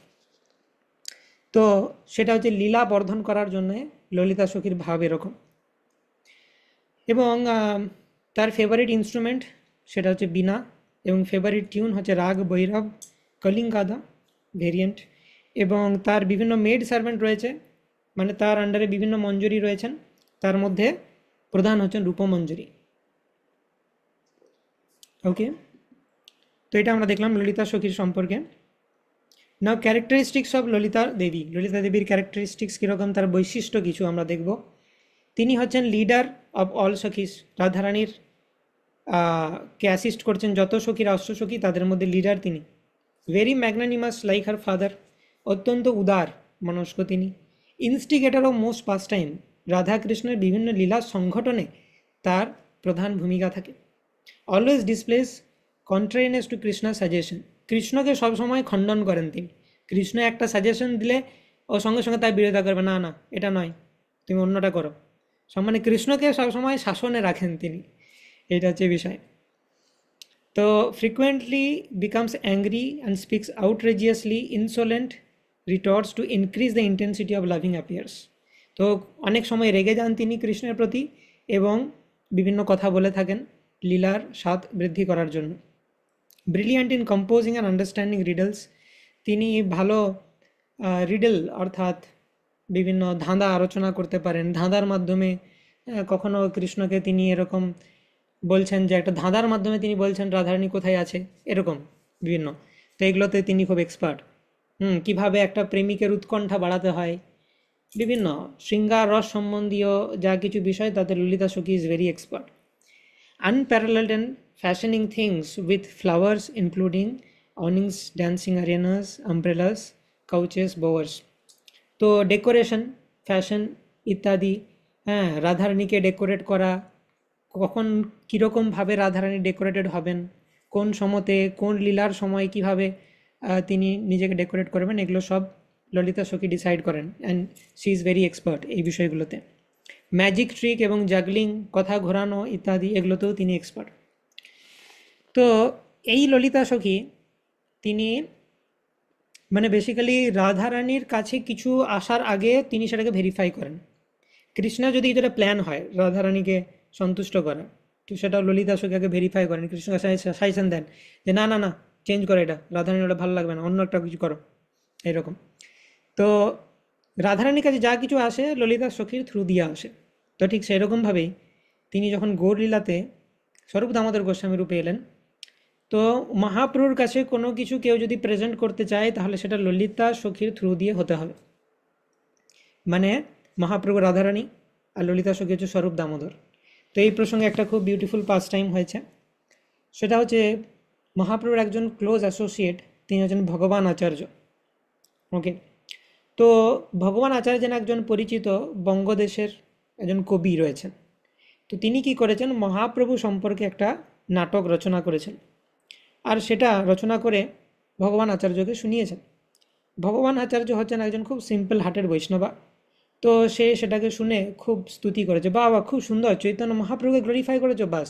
তো সেটা হচ্ছে লীলা বর্ধন করার জন্য ললিতা সখীর ভাব এরকম। এবং তার ফেভারিট ইনস্ট্রুমেন্ট সেটা হচ্ছে বীণা, এবং ফেভারিট টিউন হচ্ছে রাগ ভৈরব কলিঙ্গাদা ভেরিয়েন্ট। এবং তার বিভিন্ন মেড সার্ভেন্ট রয়েছে, মানে তার আন্ডারে বিভিন্ন মঞ্জুরি রয়েছেন, তার মধ্যে প্রধান হচ্ছেন রূপমঞ্জুরি। ওকে, তো এটা আমরা দেখলাম ললিতা সখীর সম্পর্কে। নাও ক্যারেক্টারিস্টিক্স অফ ললিতা দেবী। ললিতা দেবীর ক্যারেক্টারিস্টিক্স কীরকম, তার বৈশিষ্ট্য কিছু আমরা দেখব। তিনি হচ্ছেন লিডার অফ অল সখীস। রাধারানীর কে অ্যাসিস্ট করছেন যত সখীরা, অষ্টসখী, তাদের মধ্যে লিডার তিনি। Very magnanimous like her father, অত্যন্ত উদার মনস্ক তিনি। ইনস্টিগেটর অফ মোস্ট পাস টাইম, রাধাকৃষ্ণের বিভিন্ন লীলা সংগঠনে তার প্রধান ভূমিকা থাকে। অলওয়েজ ডিসপ্লেস কন্ট্রারিনেস টু কৃষ্ণার সাজেশন, কৃষ্ণকে সবসময় খণ্ডন করেন তিনি। কৃষ্ণ একটা সাজেশন দিলে ও সঙ্গে সঙ্গে তার বিরোধিতা করবে, না না এটা নয়, তুমি অন্যটা করো। মানে কৃষ্ণকে সবসময় শাসনে রাখেন তিনি, এটা হচ্ছে বিষয়। তো frequently becomes angry and speaks outrageously insolent retorts to increase the intensity of loving appears. তো অনেক সময় রেগে যান তিনি কৃষ্ণের প্রতি এবং বিভিন্ন কথা বলে থাকেন লীলার স্বাদ বৃদ্ধি করার জন্য। Brilliant in composing and understanding riddles, তিনি ভালো রিডল অর্থাৎ বিভিন্ন ধাঁধা আলোচনা করতে পারেন। ধাঁধার মাধ্যমে কখনো কৃষ্ণকে তিনি এরকম বলছেন যে একটা ধাঁধার মাধ্যমে তিনি বলছেন রাধারানী কোথায় আছে, এরকম বিভিন্ন। তো এগুলোতে তিনি খুব এক্সপার্ট। কিভাবে একটা প্রেমিকের উৎকণ্ঠা বাড়াতে হয়, বিভিন্ন শৃঙ্গার রস সম্বন্ধীয় যা কিছু বিষয় তাতে ললিতা সখী is very expert. Unparalleled in fashioning things with flowers including awnings, dancing arenas, umbrellas, couches, bowers. তো ডেকোরেশন, ফ্যাশন ইত্যাদি, হ্যাঁ, রাধারানীকে ডেকোরেট করা, কখন কীরকমভাবে রাধারানী ডেকোরেটেড হবেন, কোন সময়তে কোন লীলার সময় কিভাবে তিনি নিজেকে ডেকোরেট করবেন, এগুলো সব ললিতা সখী ডিসাইড করেন, and she is very expert এই বিষয়গুলোতে। ম্যাজিক ট্রিক এবং জাগলিং, কথা ঘোরানো ইত্যাদি, এগুলোতেও তিনি এক্সপার্ট। তো এই ললিতা সখী তিনি মানে বেসিক্যালি রাধারানীর কাছে কিছু আসার আগে তিনি সেটাকে ভেরিফাই করেন। কৃষ্ণের যদি যেটা প্ল্যান হয় রাধারানীকে সন্তুষ্ট করা, তো সেটা ললিতা সখী আগে ভেরিফাই করেন, কৃষ্ণকে সাজেশন দেন যে না না না চেঞ্জ করো, এটা রাধারানীর ওটা ভালো লাগবে না, অন্য একটা কিছু করো, এরকম। তো রাধারানীর কাছে যা কিছু আসে ললিতা সখীর থ্রু দিয়ে আসে। তো ঠিক সেরকমভাবেই তিনি যখন গৌরলীলাতে স্বরূপ দামোদর গোস্বামী রূপে এলেন, তো মহাপ্রভুর কাছে কোনো কিছু কেউ যদি প্রেজেন্ট করতে চায় তাহলে সেটা ললিতা সখীর থ্রু দিয়ে হতে হবে। মানে মহাপ্রভু রাধারানী আর ললিতা সখী হচ্ছে স্বরূপ দামোদর। তো এই প্রসঙ্গে একটা খুব বিউটিফুল পাস টাইম হয়েছে, সেটা হচ্ছে মহাপ্রভুর একজন ক্লোজ অ্যাসোসিয়েট, তিনি হচ্ছেন ভগবান আচার্য। ওকে, তো ভগবান আচার্যের একজন পরিচিত বঙ্গদেশের একজন কবি রয়েছেন। তো তিনি কি করেছেন, মহাপ্রভু সম্পর্কে একটা নাটক রচনা করেছেন, আর সেটা রচনা করে ভগবান আচার্যকে শুনিয়েছেন। ভগবান আচার্য হচ্ছেন একজন খুব সিম্পল হার্টের বৈষ্ণবা। তো সে সেটাকে শুনে খুব স্তুতি করেছে, বাবা খুব সুন্দর, চৈতন্য মহাপ্রভুকে গ্লোরিফাই করেছো, বাস,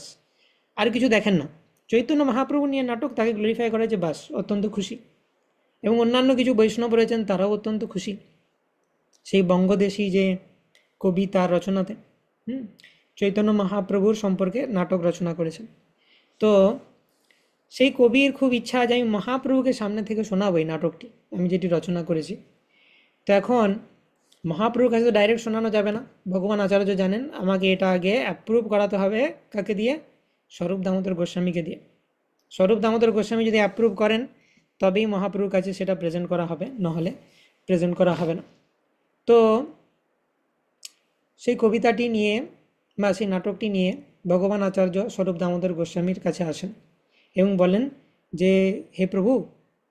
আর কিছু দেখেন না, চৈতন্য মহাপ্রভু নিয়ে নাটক, তাকে গ্লোরিফাই করেছে, বাস, অত্যন্ত খুশি। এবং অন্যান্য কিছু বৈষ্ণব রয়েছেন, তারাও অত্যন্ত খুশি সেই বঙ্গদেশী যে কবি তার রচনাতে। চৈতন্য মহাপ্রভুর সম্পর্কে নাটক রচনা করেছেন। তো সেই কবির খুব ইচ্ছা যে আমি মহাপ্রভুকে সামনে থেকে শোনাবো এই নাটকটি আমি যেটি রচনা করেছি। তো এখন মহাপ্রভুর কাছে তো ডাইরেক্ট শোনানো যাবে না, ভগবান আচার্য জানেন আমাকে এটা আগে অ্যাপ্রুভ করাতে হবে, কাকে দিয়ে, স্বরূপ দামোদর গোস্বামীকে দিয়ে। স্বরূপ দামোদর গোস্বামী যদি অ্যাপ্রুভ করেন তবেই মহাপ্রভুর কাছে সেটা প্রেজেন্ট করা হবে, নহলে প্রেজেন্ট করা হবে না। তো সেই কবিতাটি নিয়ে বা সেই নাটকটি নিয়ে ভগবান আচার্য স্বরূপ দামোদর গোস্বামীর কাছে আসেন এবং বলেন যে হে প্রভু,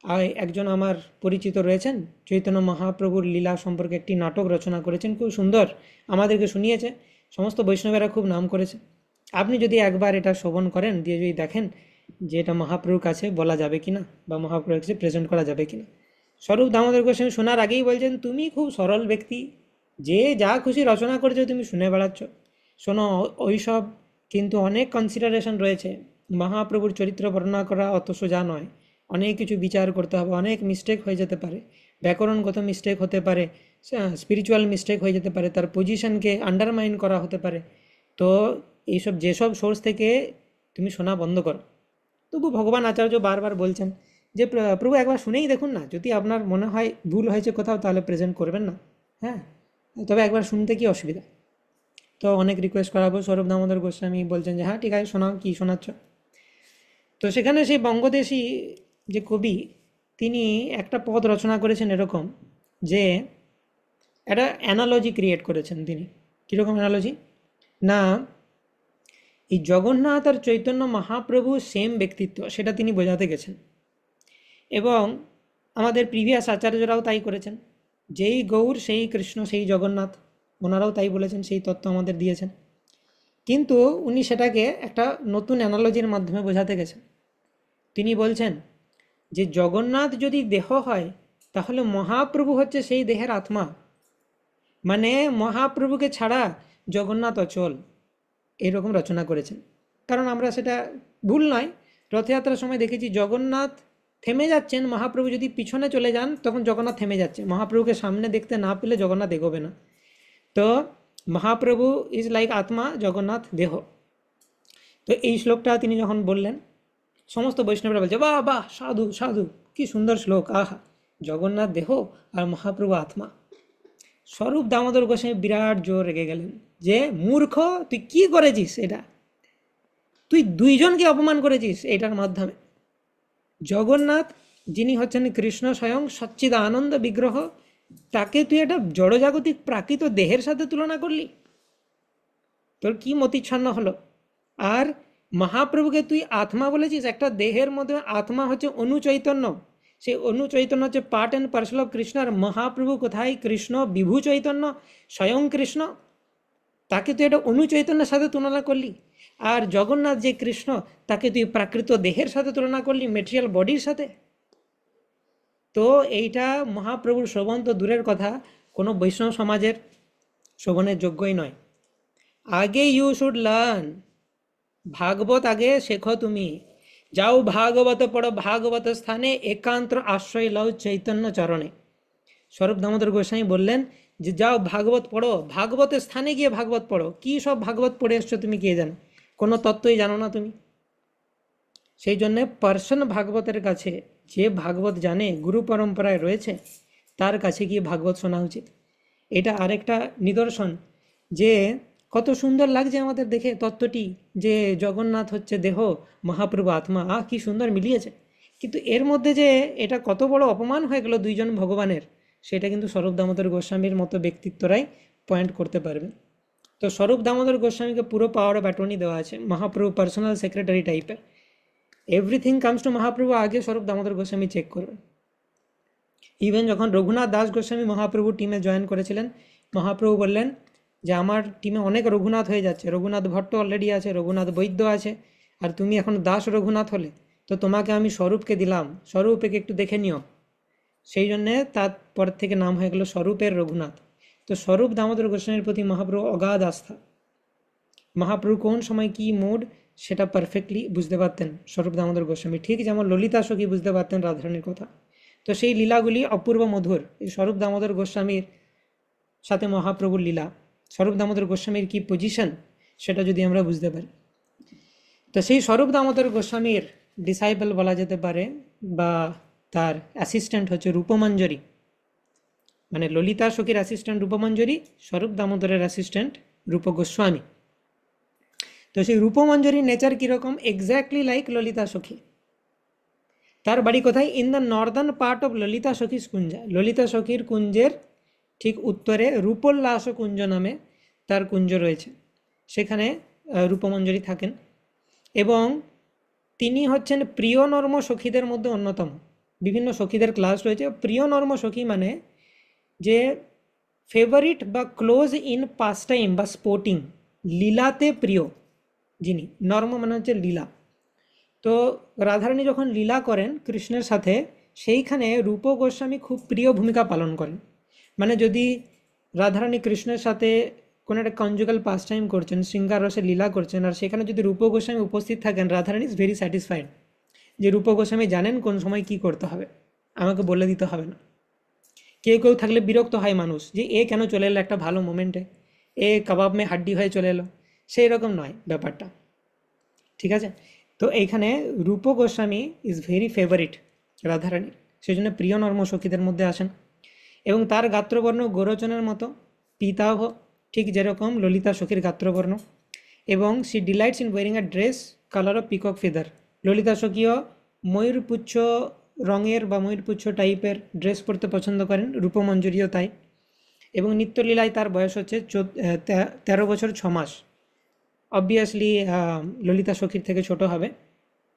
আর একজন আমার পরিচিত রয়েছেন, চৈতন্য মহাপ্রভুর লীলা সম্পর্কে একটি নাটক রচনা করেছেন, খুব সুন্দর, আমাদেরকে শুনিয়েছে, সমস্ত বৈষ্ণবেরা খুব নাম করেছে। আপনি যদি একবার এটা শ্রবণ করেন, দিয়ে যদি দেখেন যে এটা মহাপ্রভুর কাছে বলা যাবে কিনা বা মহাপ্রভুর কাছে প্রেজেন্ট করা যাবে কিনা। স্বরূপ দামোদর গোস্বামী শোনার আগেই বলছেন, তুমি খুব সরল ব্যক্তি, যে যা খুশি রচনা করেছো তুমি শুনে বেড়াচ্ছ, শোনো ওইসব কিন্তু অনেক কনসিডারেশন রয়েছে। মহাপ্রভুর চরিত্র বর্ণনা করা অত সোজা নয়, অনেক কিছু বিচার করতে হবে, অনেক মিস্টেক হয়ে যেতে পারে, ব্যাকরণগত মিস্টেক হতে পারে, স্পিরিচুয়াল মিস্টেক হয়ে যেতে পারে, তার পজিশনকে আন্ডারমাইন করা হতে পারে। তো এইসব যেসব সোর্স থেকে তুমি শোনা বন্ধ করো। তবু ভগবান আচার্য বারবার বলছেন যে প্রভু একবার শুনেই দেখুন না, যদি আপনার মনে হয় ভুল হয়েছে কোথাও তাহলে প্রেজেন্ট করবেন না, হ্যাঁ, তবে একবার শুনতে কি অসুবিধা। তো অনেক রিকোয়েস্ট করাবো, স্বরূপ দামোদর গোস্বামী বলছেন যে হ্যাঁ ঠিক আছে, শোনাও, কী শোনাচ্ছ। তো সেখানে সেই বঙ্গদেশী যে কবি, তিনি একটা পদ রচনা করেছেন এরকম, যে একটা অ্যানালজি ক্রিয়েট করেছেন তিনি। কীরকম অ্যানালজি না, এই জগন্নাথ আর চৈতন্য মহাপ্রভু সেম ব্যক্তিত্ব, সেটা তিনি বোঝাতে গেছেন। এবং আমাদের প্রিভিয়াস আচার্যরাও তাই করেছেন, যেই গৌর সেই কৃষ্ণ সেই জগন্নাথ, ওনারাও তাই বলেছেন, সেই তত্ত্ব আমাদের দিয়েছেন। কিন্তু উনি সেটাকে একটা নতুন অ্যানালজির মাধ্যমে বোঝাতে গেছেন। তিনি বলছেন যে জগন্নাথ যদি দেহ হয় তাহলে মহাপ্রভু হচ্ছে সেই দেহের আত্মা, মানে মহাপ্রভুকে ছাড়া জগন্নাথ অচল, এরকম রচনা করেছেন। কারণ আমরা সেটা ভুল নয়, রথযাত্রার সময় দেখেছি জগন্নাথ থেমে যাচ্ছেন, মহাপ্রভু যদি পিছনে চলে যান তখন জগন্নাথ থেমে যাচ্ছে, মহাপ্রভুকে সামনে দেখতে না পেলে জগন্নাথ এগোবে না। তো মহাপ্রভু ইজ লাইক আত্মা, জগন্নাথ দেহ। তো এই শ্লোকটা তিনি যখন বললেন, সমস্ত বৈষ্ণবরা বলছে বাহ বাহ, সাধু সাধু, কি সুন্দর শ্লোক, আহা, জগন্নাথ দেহ আর মহাপ্রভু আত্মা। স্বরূপ দামোদর গোস্বামী বিরাট জোর রেগে গেলেন যে মূর্খ, তুই কি করেছিস, এটা তুই দুইজনকে অপমান করেছিস এটার মাধ্যমে। জগন্নাথ যিনি হচ্ছেন কৃষ্ণ স্বয়ং সচ্চিদ আনন্দ বিগ্রহ, তাকে তুই একটা জড়জাগতিক প্রাকৃত দেহের সাথে তুলনা করলি, তোর কি মতিচ্ছন্ন হলো। আর মহাপ্রভুকে তুই আত্মা বলেছিস, একটা দেহের মধ্যে আত্মা হচ্ছে অনুচৈতন্য, সেই অনুচৈতন্য হচ্ছে part and parcel of Krishna. আর মহাপ্রভু কোথায়, কৃষ্ণ বিভু চৈতন্য, স্বয়ং কৃষ্ণ, তাকে তুই একটা অনুচৈতন্যের সাথে তুলনা করলি। আর জগন্নাথ যে কৃষ্ণ, তাকে তুই প্রাকৃত দেহের সাথে তুলনা করলি, মেটেরিয়াল বডির সাথে। তো এইটা মহাপ্রভুর শ্রবণ তো দূরের কথা, কোনো বৈষ্ণব সমাজের শ্রবণের যোগ্যই নয়। আগে ইউ শুড লার্ন, ভাগবত আগে শেখো তুমি, যাও ভাগবত পড়ো, ভাগবত স্থানে একান্ত আশ্রয় লও চৈতন্য চরণে। স্বরূপ দামোদর গোস্বামী বললেন যে যাও ভাগবত পড়ো, ভাগবতের স্থানে গিয়ে ভাগবত পড়ো। কী সব ভাগবত পড়ে এসছো তুমি, কে জানে, কোনো তত্ত্বই জানো না তুমি। সেই জন্যে পার্সন ভাগবতের কাছে, যে ভাগবত জানে, গুরু পরম্পরায় রয়েছে, তার কাছে গিয়ে ভাগবত শোনা উচিত। এটা আরেকটা নিদর্শন যে কত সুন্দর লাগছে আমাদের দেখে তত্ত্বটি, যে জগন্নাথ হচ্ছে দেহ, মহাপ্রভু আত্মা, কি সুন্দর মিলিয়েছে। কিন্তু এর মধ্যে যে এটা কত বড় অপমান হয়ে গেল দুইজন ভগবানের, সেটা কিন্তু স্বরূপ দামোদর গোস্বামীর মতো ব্যক্তিত্বরাই পয়েন্ট করতে পারবে। তো স্বরূপ দামোদর গোস্বামীকে পুরো পাওয়ার অফ অ্যাটর্নি দেওয়া আছে, মহাপ্রভু পার্সোনাল সেক্রেটারি টাইপের। এভরিথিং কামস টু মহাপ্রভু, আগে স্বরূপ দামোদর গোস্বামী চেক করবেন। ইভেন যখন রঘুনাথ দাস গোস্বামী মহাপ্রভুর টিমে জয়েন করেছিলেন, মহাপ্রভু বললেন যে আমার টিমে অনেক রঘুনাথ হয়ে যাচ্ছে, রঘুনাথ ভট্ট অলরেডি আছে, রঘুনাথ বৈদ্য আছে, আর তুমি এখন দাস রঘুনাথ হলে, তো তোমাকে আমি স্বরূপকে দিলাম, স্বরূপকে একটু দেখে নিও। সেই জন্যে তারপর থেকে নাম হয়ে গেল স্বরূপের রঘুনাথ। তো স্বরূপ দামোদর গোস্বামীর প্রতি মহাপ্রভু অগাধ আস্থা। মহাপ্রভু কোন সময় কি মুড সেটা পারফেক্টলি বুঝতে পারতেন স্বরূপ দামোদর গোস্বামী, ঠিক যেমন ললিতা সখী বুঝতে পারতেন রাধারানীর কথা। তো সেই লীলাগুলি অপূর্ব মধুর। এই স্বরূপ দামোদর গোস্বামীর সাথে মহাপ্রভুর লীলা, স্বরূপ দামোদর গোস্বামীর কি পজিশন, সেটা যদি আমরা বুঝতে পারি। তো সেই স্বরূপ দামোদর গোস্বামীর ডিসাইপল বলা যেতে পারে, বা তার অ্যাসিস্ট্যান্ট হচ্ছে রূপমঞ্জরি, মানে ললিতা সখীর অ্যাসিস্ট্যান্ট রূপমঞ্জরি, স্বরূপ দামোদরের অ্যাসিস্ট্যান্ট রূপ গোস্বামী। তো সেই রূপমঞ্জরির নেচার কীরকম, এক্স্যাক্টলি লাইক ললিতা সখী। তার বাড়ি কোথায়, in the northern part of Lalita Sakhi's kunja, Lalita সখীর কুঞ্জের ঠিক উত্তরে রূপোল্লাস কুঞ্জ নামে তার কুঞ্জ রয়েছে, সেখানে রূপমঞ্জরি থাকেন। এবং তিনি হচ্ছেন প্রিয় নর্ম সখীদের মধ্যে অন্যতম। বিভিন্ন সখীদের ক্লাস রয়েছে। প্রিয় নর্ম সখী মানে যে ফেভারিট বা ক্লোজ ইন পাস টাইম বা স্পোর্টিং, লীলাতে প্রিয় যিনি। নর্ম মানে হচ্ছে লীলা। তো রাধারানী যখন লীলা করেন কৃষ্ণের সাথে, সেইখানে রূপ গোস্বামী খুব প্রিয় ভূমিকা পালন করেন। মানে যদি রাধারানী কৃষ্ণের সাথে কোনো একটা কনজুগাল পাস টাইম করছেন, শৃঙ্গার রসে লীলা করছেন, আর সেখানে যদি রূপ গোস্বামী উপস্থিত থাকেন, রাধারানী ইজ ভেরি স্যাটিসফাইড যে রূপ গোস্বামী জানেন কোন সময় কি করতে হবে, আমাকে বলে দিতে হবে না। কেউ কেউ থাকলে বিরক্ত হয় মানুষ যে এ কেন চলে এলো একটা ভালো মোমেন্টে, এ কাবাব মে হাড্ডি হয়ে চলে এলো, সেই রকম নয় ব্যাপারটা। ঠিক আছে? তো এইখানে রূপ গোস্বামী ইজ ভেরি ফেভারিট রাধারানীর, সেই জন্য প্রিয় নর্ম সখীদের মধ্যে আসেন। এবং তার গাত্রবর্ণ গোরচনের মতো পীতাভ, ঠিক যেরকম ললিতা সখীর গাত্রবর্ণ। এবং she delights in wearing a dress colour of peacock feather. Lalita সখীও ময়ূরপুচ্ছ রঙের বা ময়ূরপুচ্ছ টাইপের ড্রেস পরতে পছন্দ করেন, রূপমঞ্জুরিও তাই। এবং নিত্যলীলায় তার বয়স হচ্ছে 13 বছর 6 মাস। অবভিয়াসলি ললিতা সখীর থেকে ছোট হবে।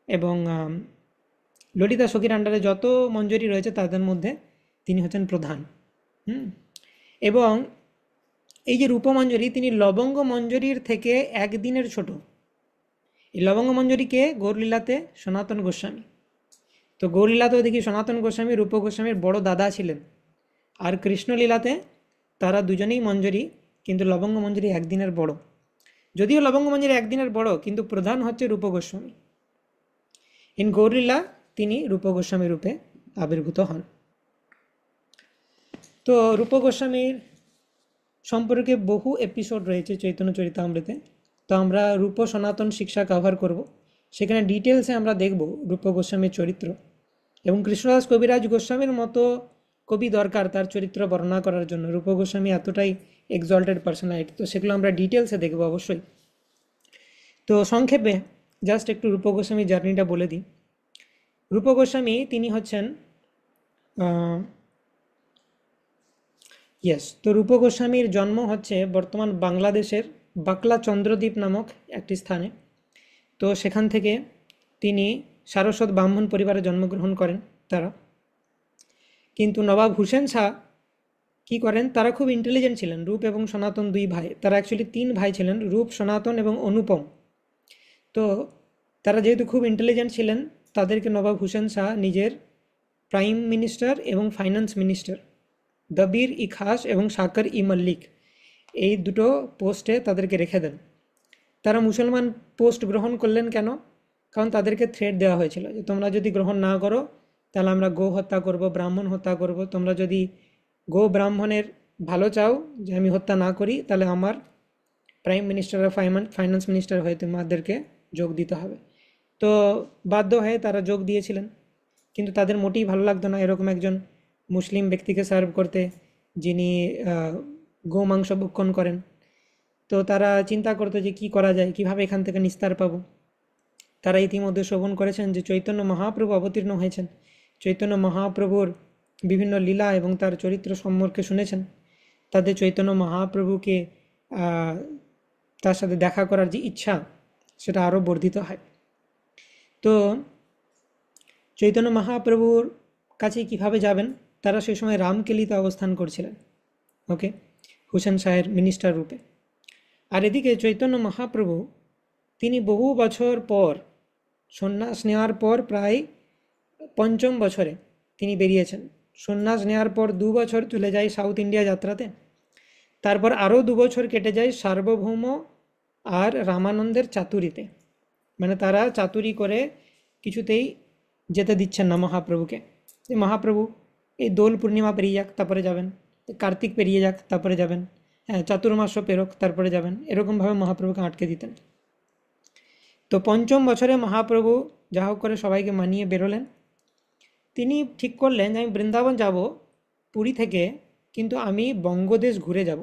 এবং ললিতা সখীর আন্ডারে যত মঞ্জুরি রয়েছে তাদের মধ্যে তিনি হচ্ছেন প্রধান। এবং এই যে রূপমঞ্জরি, তিনি লবঙ্গ মঞ্জরির থেকে একদিনের ছোট। এই লবঙ্গ মঞ্জরিকে গৌরলীলাতে সনাতন গোস্বামী। তো গৌরলীলাতেও দেখি সনাতন গোস্বামী রূপ গোস্বামীর বড় দাদা ছিলেন। আর কৃষ্ণলীলাতে তারা দুজনেই মঞ্জরি, কিন্তু লবঙ্গ মঞ্জরি একদিনের বড়। যদিও লবঙ্গ মঞ্জরি একদিনের বড়, কিন্তু প্রধান হচ্ছে রূপ গোস্বামী। ইন গৌরলীলা তিনি রূপ গোস্বামী রূপে আবির্ভূত হন। তো রূপ গোস্বামীর সম্পর্কে বহু এপিসোড রয়েছে চৈতন্য চরিতামৃতে। তো আমরা রূপ সনাতন শিক্ষা কভার করব, সেখানে ডিটেলসে আমরা দেখব রূপ গোস্বামীর চরিত্র। এবং কৃষ্ণদাস কবিরাজ গোস্বামীর মতো কবি দরকার তার চরিত্র বর্ণনা করার জন্য। রূপ গোস্বামী এতটাই এক্সল্টেড পার্সোনালিটি, তো সেগুলো আমরা ডিটেলসে দেখব অবশ্যই। তো সংক্ষেপে জাস্ট একটু রূপ গোস্বামীর জার্নিটা বলে দিই। রূপ গোস্বামী তিনি হচ্ছেন তো রূপ গোস্বামীর জন্ম হচ্ছে বর্তমান বাংলাদেশের বাকলা চন্দ্রদ্বীপ নামক একটি স্থানে। তো সেখান থেকে তিনি সারস্বত ব্রাহ্মণ পরিবারে জন্মগ্রহণ করেন তারা। কিন্তু নবাব হুসেন শাহ কী করেন, তারা খুব ইন্টেলিজেন্ট ছিলেন। রূপ এবং সনাতন দুই ভাই, তারা অ্যাকচুয়ালি 3 ভাই ছিলেন, রূপ, সনাতন এবং অনুপম। তো তারা যেহেতু খুব ইন্টেলিজেন্ট ছিলেন, তাদেরকে নবাব হুসেন শাহ নিজের প্রাইম মিনিস্টার এবং ফাইন্যান্স মিনিস্টার দবির ই খাস এবং শাকর ই মল্লিক, এই দুটো পোস্টে তাদেরকে রেখে দেন। তারা মুসলমান পোস্ট গ্রহণ করলেন কেন? কারণ তাদেরকে থ্রেট দেওয়া হয়েছিল যে তোমরা যদি গ্রহণ না করো তাহলে আমরা গো হত্যা করব, ব্রাহ্মণ হত্যা করব। তোমরা যদি গো ব্রাহ্মণের ভালো চাও যে আমি হত্যা না করি, তাহলে আমার প্রাইম মিনিস্টার আর ফাইন্যান্স মিনিস্টার হয়ে তোমাদেরকে যোগ দিতে হবে। তো বাধ্য হয়ে তারা যোগ দিয়েছিলেন। কিন্তু তাদের মোটেই ভালো লাগতো না এরকম একজন মুসলিম ব্যক্তিকে সার্ভ করতে যিনি গোমাংস ভক্ষণ করেন। তো তারা চিন্তা করতো যে কি করা যায়, কিভাবে এখান থেকে নিস্তার পাবো। তারা ইতিমধ্যে শ্রবণ করেছেন যে চৈতন্য মহাপ্রভু অবতীর্ণ হয়েছেন, চৈতন্য মহাপ্রভুর বিভিন্ন লীলা এবং তার চরিত্র সম্পর্কে শুনেছেন। তাদের চৈতন্য মহাপ্রভুকে তার সাথে দেখা করার যে ইচ্ছা, সেটা আরও বর্ধিত হয়। তো চৈতন্য মহাপ্রভুর কাছে কিভাবে যাবেন, তারা সেই সময় রামকেলিতে অবস্থান করছিলেন, ওকে, হুসেন শাহের মিনিস্টার রূপে। আর এদিকে চৈতন্য মহাপ্রভু তিনি বহু বছর পর সন্ন্যাস নেওয়ার পর, প্রায় 5ম বছরে তিনি বেরিয়েছেন। সন্ন্যাস নেওয়ার পর 2 বছর চলে যায় সাউথ ইন্ডিয়া যাত্রাতে। তারপর আরও 2 বছর কেটে যায় সার্বভৌম আর রামানন্দের চাতুরিতে। মানে তারা চাতুরি করে কিছুতেই যেতে দিচ্ছেন না মহাপ্রভুকে। মহাপ্রভু এই দোল পূর্ণিমা পেরিয়ে যাক তারপরে যাবেন, কার্তিক পেরিয়ে যাক তারপরে যাবেন, হ্যাঁ চাতুর্মাস্য পেরোক তারপরে যাবেন, এরকমভাবে মহাপ্রভুকে আটকে দিতেন। তো 5ম বছরে মহাপ্রভু যা হোক করে সবাইকে মানিয়ে বেরোলেন। তিনি ঠিক করলেন যে আমি বৃন্দাবন যাব পুরী থেকে, কিন্তু আমি বঙ্গদেশ ঘুরে যাব।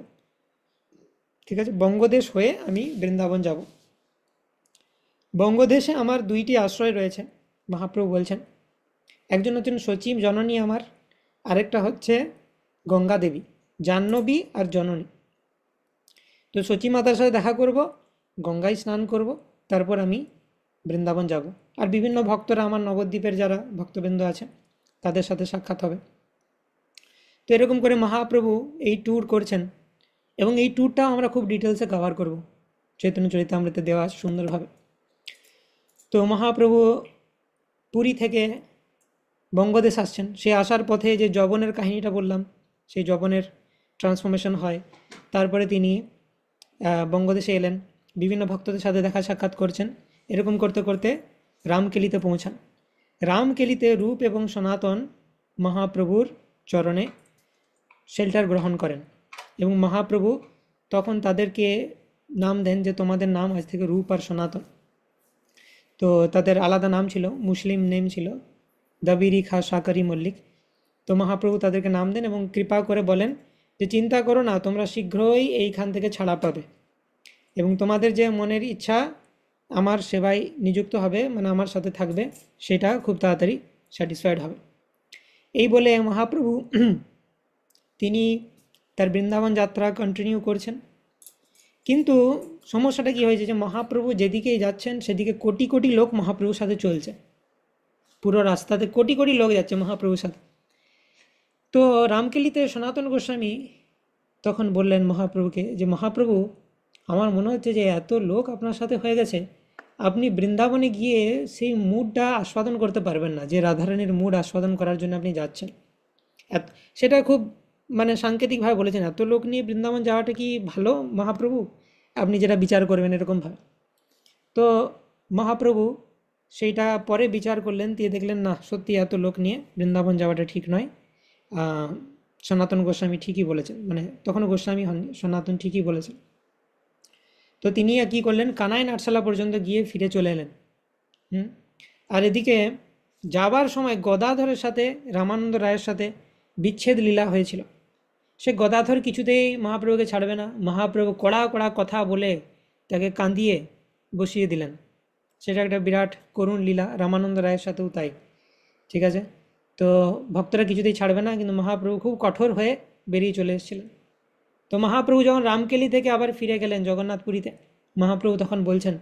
ঠিক আছে, বঙ্গদেশ হয়ে আমি বৃন্দাবন যাব। বঙ্গদেশে আমার 2টি আশ্রয় রয়েছে, মহাপ্রভু বলছেন। একজন হচ্ছেন সচিব জননী আমার, আরেকটা হচ্ছে গঙ্গা দেবী, জাহ্নবী আর জননী। তো সচী মাতার সাথে দেখা করব, গঙ্গায় স্নান করব, তারপর আমি বৃন্দাবন যাব। আর বিভিন্ন ভক্তরা, আমার নবদ্বীপের যারা ভক্তবৃন্দ আছে, তাদের সাথে সাক্ষাৎ হবে। তো এরকম করে মহাপ্রভু এই ট্যুর করছেন, এবং এই ট্যুরটাও আমরা খুব ডিটেলসে কভার করব, চৈতন্য চরিতামৃতে দেওয়া আছে সুন্দরভাবে। তো মহাপ্রভু পুরী থেকে বঙ্গদেশ আসছেন, সে আসার পথে যে যবনের কাহিনীটা বললাম, সেই যবনের ট্রান্সফরমেশন হয়। তারপরে তিনি বঙ্গদেশে এলেন, বিভিন্ন ভক্তদের সাথে দেখা সাক্ষাৎ করছেন। এরকম করতে করতে রামকেলিতে পৌঁছান। রামকেলিতে রূপ এবং সনাতন মহাপ্রভুর চরণে শেল্টার গ্রহণ করেন, এবং মহাপ্রভু তখন তাদেরকে নাম দেন যে তোমাদের নাম আজ থেকে রূপ আর সনাতন। তো তাদের আলাদা নাম ছিল, মুসলিম নেম ছিল দাবিরি খা সাকারি মল্লিক। তো মহাপ্রভু তাদেরকে নাম দেন এবং কৃপা করে বলেন যে চিন্তা করো না, তোমরা শীঘ্রই এইখান থেকে ছাড়া পাবে, এবং তোমাদের যে মনের ইচ্ছা আমার সেবায় নিযুক্ত হবে, মানে আমার সাথে থাকবে, সেটা খুব তাড়াতাড়ি স্যাটিসফাইড হবে। এই বলে মহাপ্রভু তিনি তার বৃন্দাবন যাত্রা কন্টিনিউ করছেন। কিন্তু সমস্যাটা কি হয়েছে যে মহাপ্রভু যেদিকেই যাচ্ছেন সেদিকে কোটি কোটি লোক মহাপ্রভুর সাথে চলছে, পুরো রাস্তাতে কোটি কোটি লোক যাচ্ছে মহাপ্রভুর সাথে। তো রামকেলিতে সনাতন গোস্বামী তখন বললেন মহাপ্রভুকে যে মহাপ্রভু, আমার মনে হচ্ছে যে এত লোক আপনার সাথে হয়ে গেছে, আপনি বৃন্দাবনে গিয়ে সেই মুডটা আস্বাদন করতে পারবেন না, যে রাধারানীর মুড আস্বাদন করার জন্য আপনি যাচ্ছেন। সেটা খুব মানে সাংকেতিকভাবে বলেছেন, এত লোক নিয়ে বৃন্দাবন যাওয়াটা কি ভালো মহাপ্রভু, আপনি যেটা বিচার করবেন এরকমভাবে। তো মহাপ্রভু সেইটা পরে বিচার করলেন, দিয়ে দেখলেন না, সত্যি এত লোক নিয়ে বৃন্দাবন যাওয়াটা ঠিক নয়। সনাতন গোস্বামী ঠিকই বলেছেন, মানে তখনও গোস্বামী হন, সনাতন ঠিকই বলেছেন। তো তিনি কী করলেন, কানাই নাটশালা পর্যন্ত গিয়ে ফিরে চলে এলেন। আর এদিকে যাবার সময় গদাধরের সাথে, রামানন্দ রায়ের সাথে বিচ্ছেদ লীলা হয়েছিল। সে গদাধর কিছুতেই মহাপ্রভুকে ছাড়বে না, মহাপ্রভু কড়া কড়া কথা বলে তাকে কাঁদিয়ে বসিয়ে দিলেন। সেটা একটা বিরাট করুণ লীলা, রামানন্দ রায়ের সাথেও তাই। ঠিক আছে, তো ভক্তরা কিছুতেই ছাড়বে না, কিন্তু মহাপ্রভু খুব কঠোর হয়ে বেরিয়ে চলে এসেছিলেন। তো মহাপ্রভু যখন রামকেলি থেকে আবার ফিরে গেলেন জগন্নাথপুরীতে, মহাপ্রভু তখন বলছেন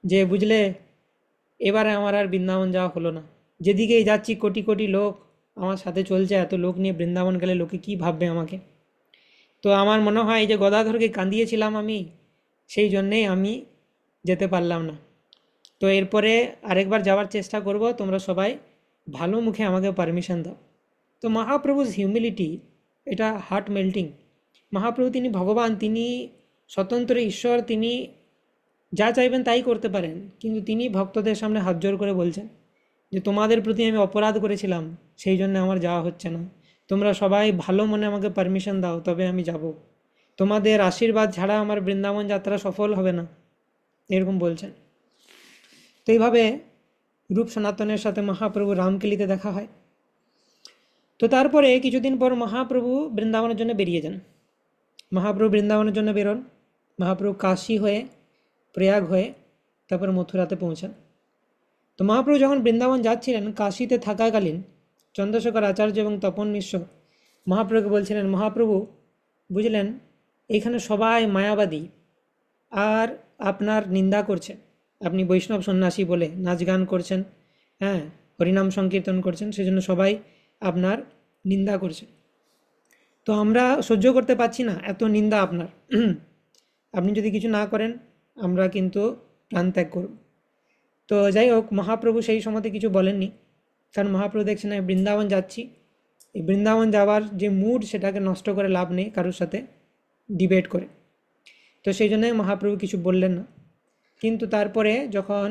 যে বুঝলে, এবারে আমার আর বৃন্দাবন যাওয়া হলো না, যেদিকেই যাচ্ছি কোটি কোটি লোক আমার সাথে চলছে, এত লোক নিয়ে বৃন্দাবন গেলে লোকে কি ভাববে আমাকে। তো আমার মনে হয় যে গদাধরকে কাঁদিয়েছিলাম আমি, সেই জন্যেই আমি যেতে পারলাম না। তো এরপরে আরেকবার যাওয়ার চেষ্টা করব, তোমরা সবাই ভালো মুখে আমাকে পারমিশন দাও। তো মহাপ্রভুর হিউমিলিটি, এটা হার্ট মেল্টিং। মহাপ্রভু তিনি ভগবান, তিনি স্বতন্ত্র ঈশ্বর, তিনি যা চাইবেন তাই করতে পারেন, কিন্তু তিনি ভক্তদের সামনে হাত জোর করে বলছেন যে তোমাদের প্রতি আমি অপরাধ করেছিলাম, সেই জন্য আমার যাওয়া হচ্ছে না, তোমরা সবাই ভালো মনে আমাকে পারমিশন দাও, তবে আমি যাব, তোমাদের আশীর্বাদ ছাড়া আমার বৃন্দাবন যাত্রা সফল হবে না, এরকম বলছেন। তো এইভাবে রূপ সনাতনের সাথে মহাপ্রভু রামকেলিতে দেখা হয়। তো তারপরে কিছুদিন পর মহাপ্রভু বৃন্দাবনের জন্য বেরিয়ে যান। মহাপ্রভু বৃন্দাবনের জন্য বেরোন, মহাপ্রভু কাশী হয়ে, প্রয়াগ হয়ে তারপর মথুরাতে পৌঁছান। তো মহাপ্রভু যখন বৃন্দাবন যাচ্ছিলেন, কাশীতে থাকাকালীন চন্দ্রশেখর আচার্য এবং তপন মিশ্র মহাপ্রভুকে বলছিলেন, মহাপ্রভু বুঝলেন এখানে সবাই মায়াবাদী আর আপনার নিন্দা করছে, আপনি বৈষ্ণব সন্ন্যাসী বলে নাচ গান করছেন, হ্যাঁ, হরিনাম সংকীর্তন করছেন, সেজন্য সবাই আপনার নিন্দা করছে। তো আমরা সহ্য করতে পারছি না এত নিন্দা আপনার, আপনি যদি কিছু না করেন আমরা কিন্তু প্রাণ ত্যাগ করব। তো যাই হোক, মহাপ্রভু সেই সময়তে কিছু বলেননি, কারণ মহাপ্রভু দেখছেন আমি বৃন্দাবন যাচ্ছি, এই বৃন্দাবন যাওয়ার যে মুড সেটাকে নষ্ট করে লাভ নেই কারোর সাথে ডিবেট করে। তো সেই জন্যই মহাপ্রভু কিছু বললেন না। কিন্তু তারপরে যখন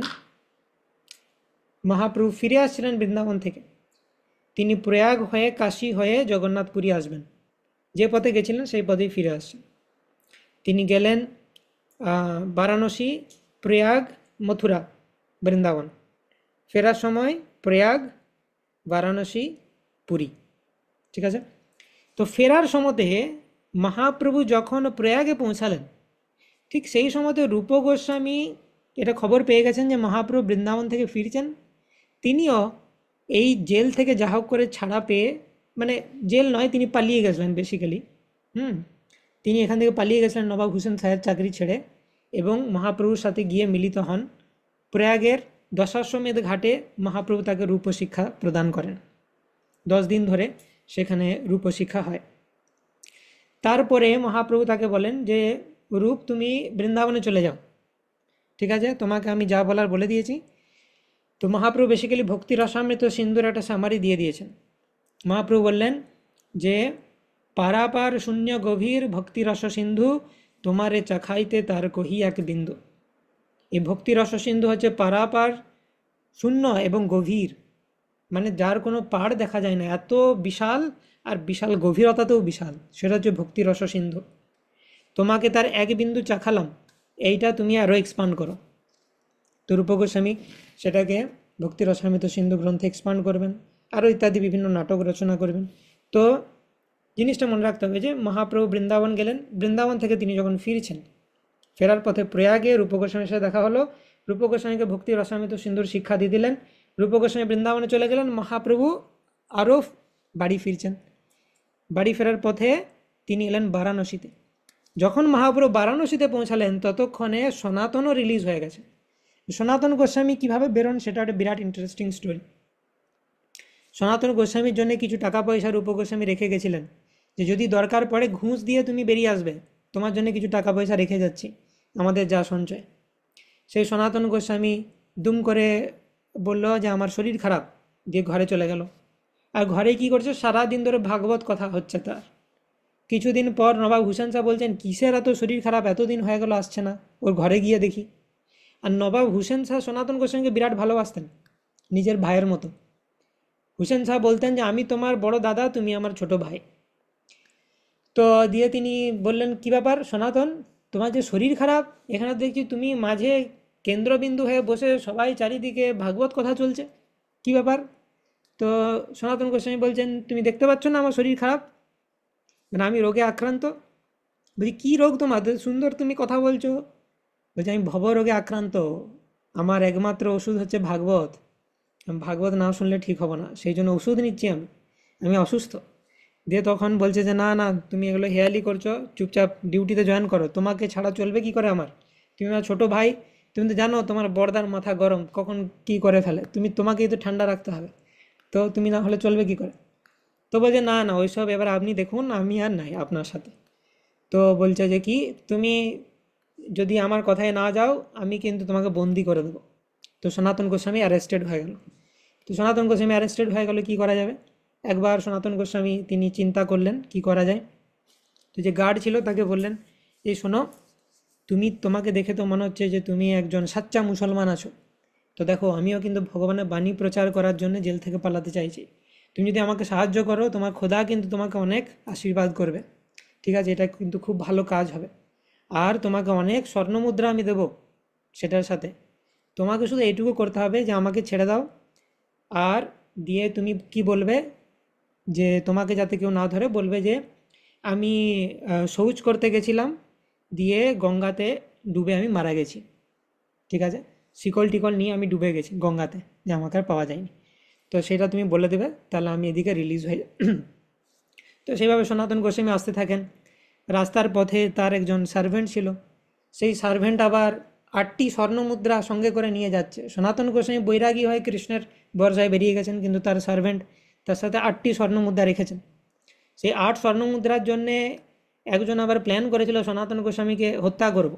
মহাপ্রভু ফিরে আসছিলেন বৃন্দাবন থেকে, তিনি প্রয়াগ হয়ে কাশী হয়ে জগন্নাথপুরী আসবেন, যে পথে গেছিলেন সেই পথেই ফিরে আসছেন। তিনি গেলেন বারাণসী, প্রয়াগ, মথুরা, বৃন্দাবন, ফেরার সময় প্রয়াগ, বারাণসী, পুরী। ঠিক আছে, তো ফেরার সময়তে মহাপ্রভু যখন প্রয়াগে পৌঁছালেন, ঠিক সেই সময়তে রূপ গোস্বামী এটা খবর পেয়ে গেছেন যে মহাপ্রভু বৃন্দাবন থেকে ফিরছেন। তিনিও এই জেল থেকে যা হোক করে ছাড়া পেয়ে, মানে জেল নয়, তিনি পালিয়ে গেছিলেন বেসিক্যালি। তিনি এখান থেকে পালিয়ে গেছিলেন নবাব হুসেন শাহের চাকরি ছেড়ে, এবং মহাপ্রভুর সাথে গিয়ে মিলিত হন। প্রয়াগের দশাশ্বমেধ ঘাটে মহাপ্রভু তাকে রূপশিক্ষা প্রদান করেন। 10 দিন ধরে সেখানে রূপশিক্ষা হয়। তারপরে মহাপ্রভু তাকে বলেন যে রূপ তুমি বৃন্দাবনে চলে যাও, ঠিক আছে, তোমাকে আমি যা বলার বলে দিয়েছি। তো মহাপ্রভু বেসিক্যালি ভক্তি রসামৃত সিন্ধুর একটা সামারি দিয়ে দিয়েছেন। মহাপ্রভু বললেন যে পারাপার শূন্য গভীর ভক্তি রস সিন্ধু তোমারে চাখাইতে তার কহি এক বিন্দু। এই ভক্তি রস সিন্ধু হচ্ছে পারাপার শূন্য এবং গভীর, মানে যার কোনো পাড় দেখা যায় না, এত বিশাল, আর বিশাল গভীরতাতেও বিশাল, সেটা হচ্ছে ভক্তি রস সিন্ধু। তোমাকে তার এক বিন্দু চাখালাম, এইটা তুমি আরও এক্সপান্ড করো। তো রূপ গোস্বামী সেটাকে ভক্তি রসামৃত সিন্ধু গ্রন্থে এক্সপান্ড করবেন, আরও ইত্যাদি বিভিন্ন নাটক রচনা করবেন। তো জিনিসটা মনে রাখতে হবে যে মহাপ্রভু বৃন্দাবন গেলেন, বৃন্দাবন থেকে তিনি যখন ফিরছেন, ফেরার পথে প্রয়াগে রূপ গোস্বামীর সাথে দেখা হলো। রূপ গোস্বামীকে ভক্তি রসামৃত সিন্ধুর শিক্ষা দিয়ে দিলেন। রূপ গোস্বামী বৃন্দাবনে চলে গেলেন, মহাপ্রভু আরও বাড়ি ফিরছেন। বাড়ি ফেরার পথে তিনি এলেন বারাণসীতে। যখন মহাপ্রভু বারাণসীতে পৌঁছালেন ততক্ষণে সনাতনও রিলিজ হয়ে গেছে। সনাতন গোস্বামী কীভাবে বেরোন সেটা একটা বিরাট ইন্টারেস্টিং স্টোরি। সনাতন গোস্বামীর জন্য কিছু টাকা পয়সা রূপ গোস্বামী রেখে গেছিলেন, যে যদি দরকার পড়ে ঘুষ দিয়ে তুমি বেরিয়ে আসবে, তোমার জন্য কিছু টাকা পয়সা রেখে যাচ্ছি, আমাদের যা সঞ্চয়। সেই সনাতন গোস্বামী দুম করে বলল যে আমার শরীর খারাপ, দিয়ে ঘরে চলে গেল। আর ঘরে কি করছে, সারাদিন ধরে ভাগবত কথা হচ্ছে তার। কিছুদিন পর নবাব হুসেন শাহ বলছেন কিসের এত শরীর খারাপ, এতদিন হয়ে গেল আসছে না, ওর ঘরে গিয়ে দেখি। আর নবাব হুসেন শাহ সনাতন গোস্বামীকে বিরাট ভালোবাসতেন, নিজের ভাইয়ের মতো। হুসেন শাহ বলতেন যে আমি তোমার বড় দাদা, তুমি আমার ছোট ভাই। তো দিয়ে তিনি বললেন কি ব্যাপার সনাতন, তোমার যে শরীর খারাপ, এখানে দেখছি তুমি মাঝে কেন্দ্রবিন্দু হয়ে বসে, সবাই চারিদিকে ভাগবত কথা চলছে, কি ব্যাপার? তো সনাতন গোস্বামী বলছেন তুমি দেখতে পাচ্ছ না আমার শরীর খারাপ, মানে আমি রোগে আক্রান্ত। বলছি কী রোগ তোমার, সুন্দর তুমি কথা বলছো। বলছি আমি ভবরোগে আক্রান্ত, আমার একমাত্র ওষুধ হচ্ছে ভাগবত, ভাগবত না শুনলে ঠিক হবে না, সেই জন্য ওষুধ নিচ্ছি আমি, আমি অসুস্থ। দিয়ে তখন বলছে যে না না, তুমি এগুলো হেয়ালি করছো, চুপচাপ ডিউটিতে জয়েন করো, তোমাকে ছাড়া চলবে কি করে আমার, তুমি আমার ছোটো ভাই, তুমি তো জানো তোমার বড়দার মাথা গরম, কখন কি করে ফেলে, তোমাকেই তো ঠান্ডা রাখতে হবে, তো তুমি না হলে চলবে কি করে। তো বলছে না না ওইসব এবার আপনি দেখুন, আমি আর নাই আপনার সাথে। তো বলছে যে কি তুমি যদি আমার কথায় না যাও আমি কিন্তু তোমাকে বন্দি করে দেবো। তো সনাতন গোস্বামী অ্যারেস্টেড হয়ে গেল। তো সনাতন গোস্বামী অ্যারেস্টেড হয়ে গেলে কী করা যাবে, একবার সনাতন গোস্বামী তিনি চিন্তা করলেন কি করা যায়। তো যে গার্ড ছিল তাকে বললেন এই শোনো, তোমাকে দেখে তো মনে হচ্ছে যে তুমি একজন সাচ্চা মুসলমান আছো, তো দেখো আমিও কিন্তু ভগবানের বাণী প্রচার করার জন্য জেল থেকে পালাতে চাইছি, তুমি যদি আমাকে সাহায্য করো তোমার খোদা কিন্তু তোমাকে অনেক আশীর্বাদ করবে, ঠিক আছে, এটা কিন্তু খুব ভালো কাজ হবে, আর তোমাকে অনেক স্বর্ণমুদ্রা আমি দেবো সেটার সাথে, তোমাকে শুধু এইটুকু করতে হবে যে আমাকে ছেড়ে দাও, আর দিয়ে তুমি কি বলবে যে তোমাকে যাতে কেউ না ধরে বলবে যে আমি শৌচ করতে গেছিলাম, দিয়ে গঙ্গাতে ডুবে আমি মারা গেছি, ঠিক আছে, শিকল টিকল নিয়ে আমি ডুবে গেছি গঙ্গাতে, যে আমাকে আর পাওয়া যায়নি। তো সেটা তুমি বলে দেবে, তাহলে আমি এদিকে রিলিজ হয়ে যাই। তো সেইভাবে সনাতন গোস্বামী আসতে থাকেন। রাস্তার পথে তার একজন সার্ভেন্ট ছিল, সেই সার্ভেন্ট আবার 8টি স্বর্ণমুদ্রা সঙ্গে করে নিয়ে যাচ্ছে। সনাতন গোস্বামী বৈরাগী হয়ে কৃষ্ণের বর্ষায় বেরিয়ে গেছেন, কিন্তু তার সার্ভেন্ট তার সাথে 8টি স্বর্ণমুদ্রা রেখেছেন। সেই 8 স্বর্ণমুদ্রার জন্যে একজন আবার প্ল্যান করেছিল সনাতন গোস্বামীকে হত্যা করব।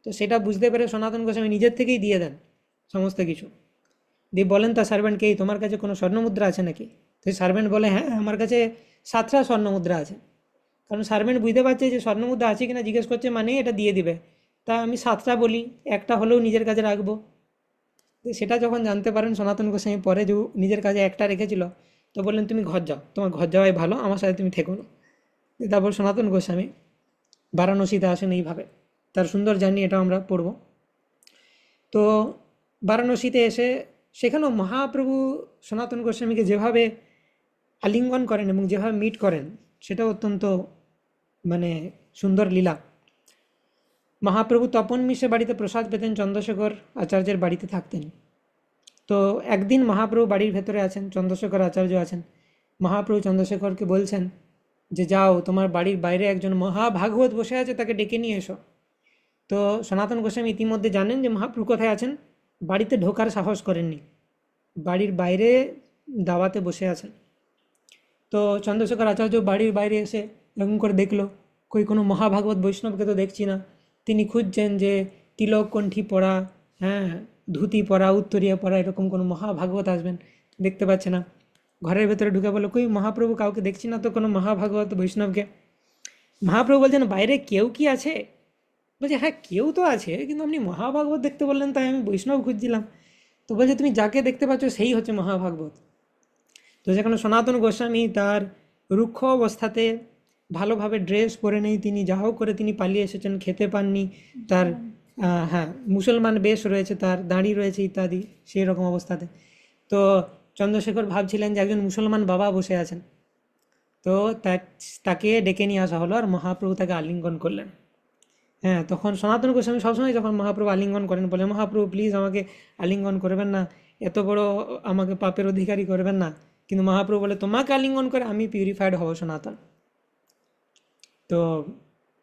তো সেটা বুঝতে পেরে সনাতন গোস্বামী নিজের থেকেই দিয়ে দেন সমস্ত কিছু, দিয়ে বলেন তার সার্ভেন্টকে এই তোমার কাছে কোনো স্বর্ণমুদ্রা আছে নাকি। তো সার্ভেন্ট বলে হ্যাঁ আমার কাছে 7টা স্বর্ণমুদ্রা আছে, কারণ সার্ভেন্ট বুঝতে পারছে যে স্বর্ণমুদ্রা আছে কিনা জিজ্ঞেস করছে মানেই এটা দিয়ে দিবে, তা আমি 7টা বলি, একটা হলেও নিজের কাছে রাখবো। তো সেটা যখন জানতে পারেন সনাতন গোস্বামী পরে যে নিজের কাছে একটা রেখেছিল, তো বললেন তুমি ঘর যাও, তোমার ঘর যাওয়াই ভালো, আমার সাথে তুমি থেকো না। তারপর সনাতন গোস্বামী বারাণসীতে আসেন এইভাবে, তার সুন্দর জার্নি এটা আমরা পড়ব। তো বারাণসীতে এসে সেখানেও মহাপ্রভু সনাতন গোস্বামীকে যেভাবে আলিঙ্গন করেন এবং যেভাবে মিট করেন সেটা অত্যন্ত মানে সুন্দর লীলা। মহাপ্রভু তপন মিশ্রের বাড়িতে প্রসাদ পেতেন, চন্দ্রশেখর আচার্যের বাড়িতে থাকতেন। তো একদিন মহাপ্রভু বাড়ির ভেতরে আছেন, চন্দ্রশেখর আচার্য আছেন, মহাপ্রভু চন্দ্রশেখরকে বলছেন যে যাও তোমার বাড়ির বাইরে একজন মহাভাগবত বসে আছে, তাকে ডেকে নিয়ে এসো। তো সনাতন গোস্বামী ইতিমধ্যে জানেন যে মহাপ্রভু কোথায় আছেন, বাড়িতে ঢোকার সাহস করেননি, বাড়ির বাইরে দাওয়াতে বসে আছেন। তো চন্দ্রশেখর আচার্য বাড়ির বাইরে এসে এরকম করে দেখলো কই কোনো মহাভাগবত বৈষ্ণবকে তো দেখছি না। তিনি খুঁজছেন যে তিলক কণ্ঠী পরা, হ্যাঁ, ধুতি পরা, উত্তরীয় পরা, এরকম কোনো মহাভাগবত আসবেন, দেখতে পাচ্ছে না। ঘরের ভেতরে ঢুকে বললো কই মহাপ্রভু কাউকে দেখছি না তো কোনো মহাভাগবত বৈষ্ণবকে। মহাপ্রভু বলছেন বাইরে কেউ কি আছে? বলছে হ্যাঁ কেউ তো আছে, কিন্তু আপনি মহাভাগবত দেখতে বললেন তাই আমি বৈষ্ণব খুঁজছিলাম। তো বলছে তুমি যাকে দেখতে পাচ্ছ সেই হচ্ছে মহাভাগবত। তো যেখানে সনাতন গোস্বামী তার রুক্ষ অবস্থাতে ভালোভাবে ড্রেস পরে নেই, তিনি যা হোক করে তিনি পালিয়ে এসেছেন, খেতে পাননি, তার হ্যাঁ মুসলমান বেশ রয়েছে, তার দাড়ি রয়েছে ইত্যাদি, সেই রকম অবস্থাতে। তো চন্দ্রশেখর ভাবছিলেন যে একজন মুসলমান বাবা বসে আছেন। তো তাকে ডেকে নিয়ে আসা হলো আর মহাপ্রভু তাকে আলিঙ্গন করলেন। হ্যাঁ, তখন সনাতন গোস্বামী সবসময় যখন মহাপ্রভু আলিঙ্গন করেন বলে মহাপ্রভু প্লিজ আমাকে আলিঙ্গন করবেন না, এত বড় আমাকে পাপের অধিকারী করবেন না। কিন্তু মহাপ্রভু বলে তোমাকে আলিঙ্গন করে আমি পিউরিফাইড হব সনাতন। তো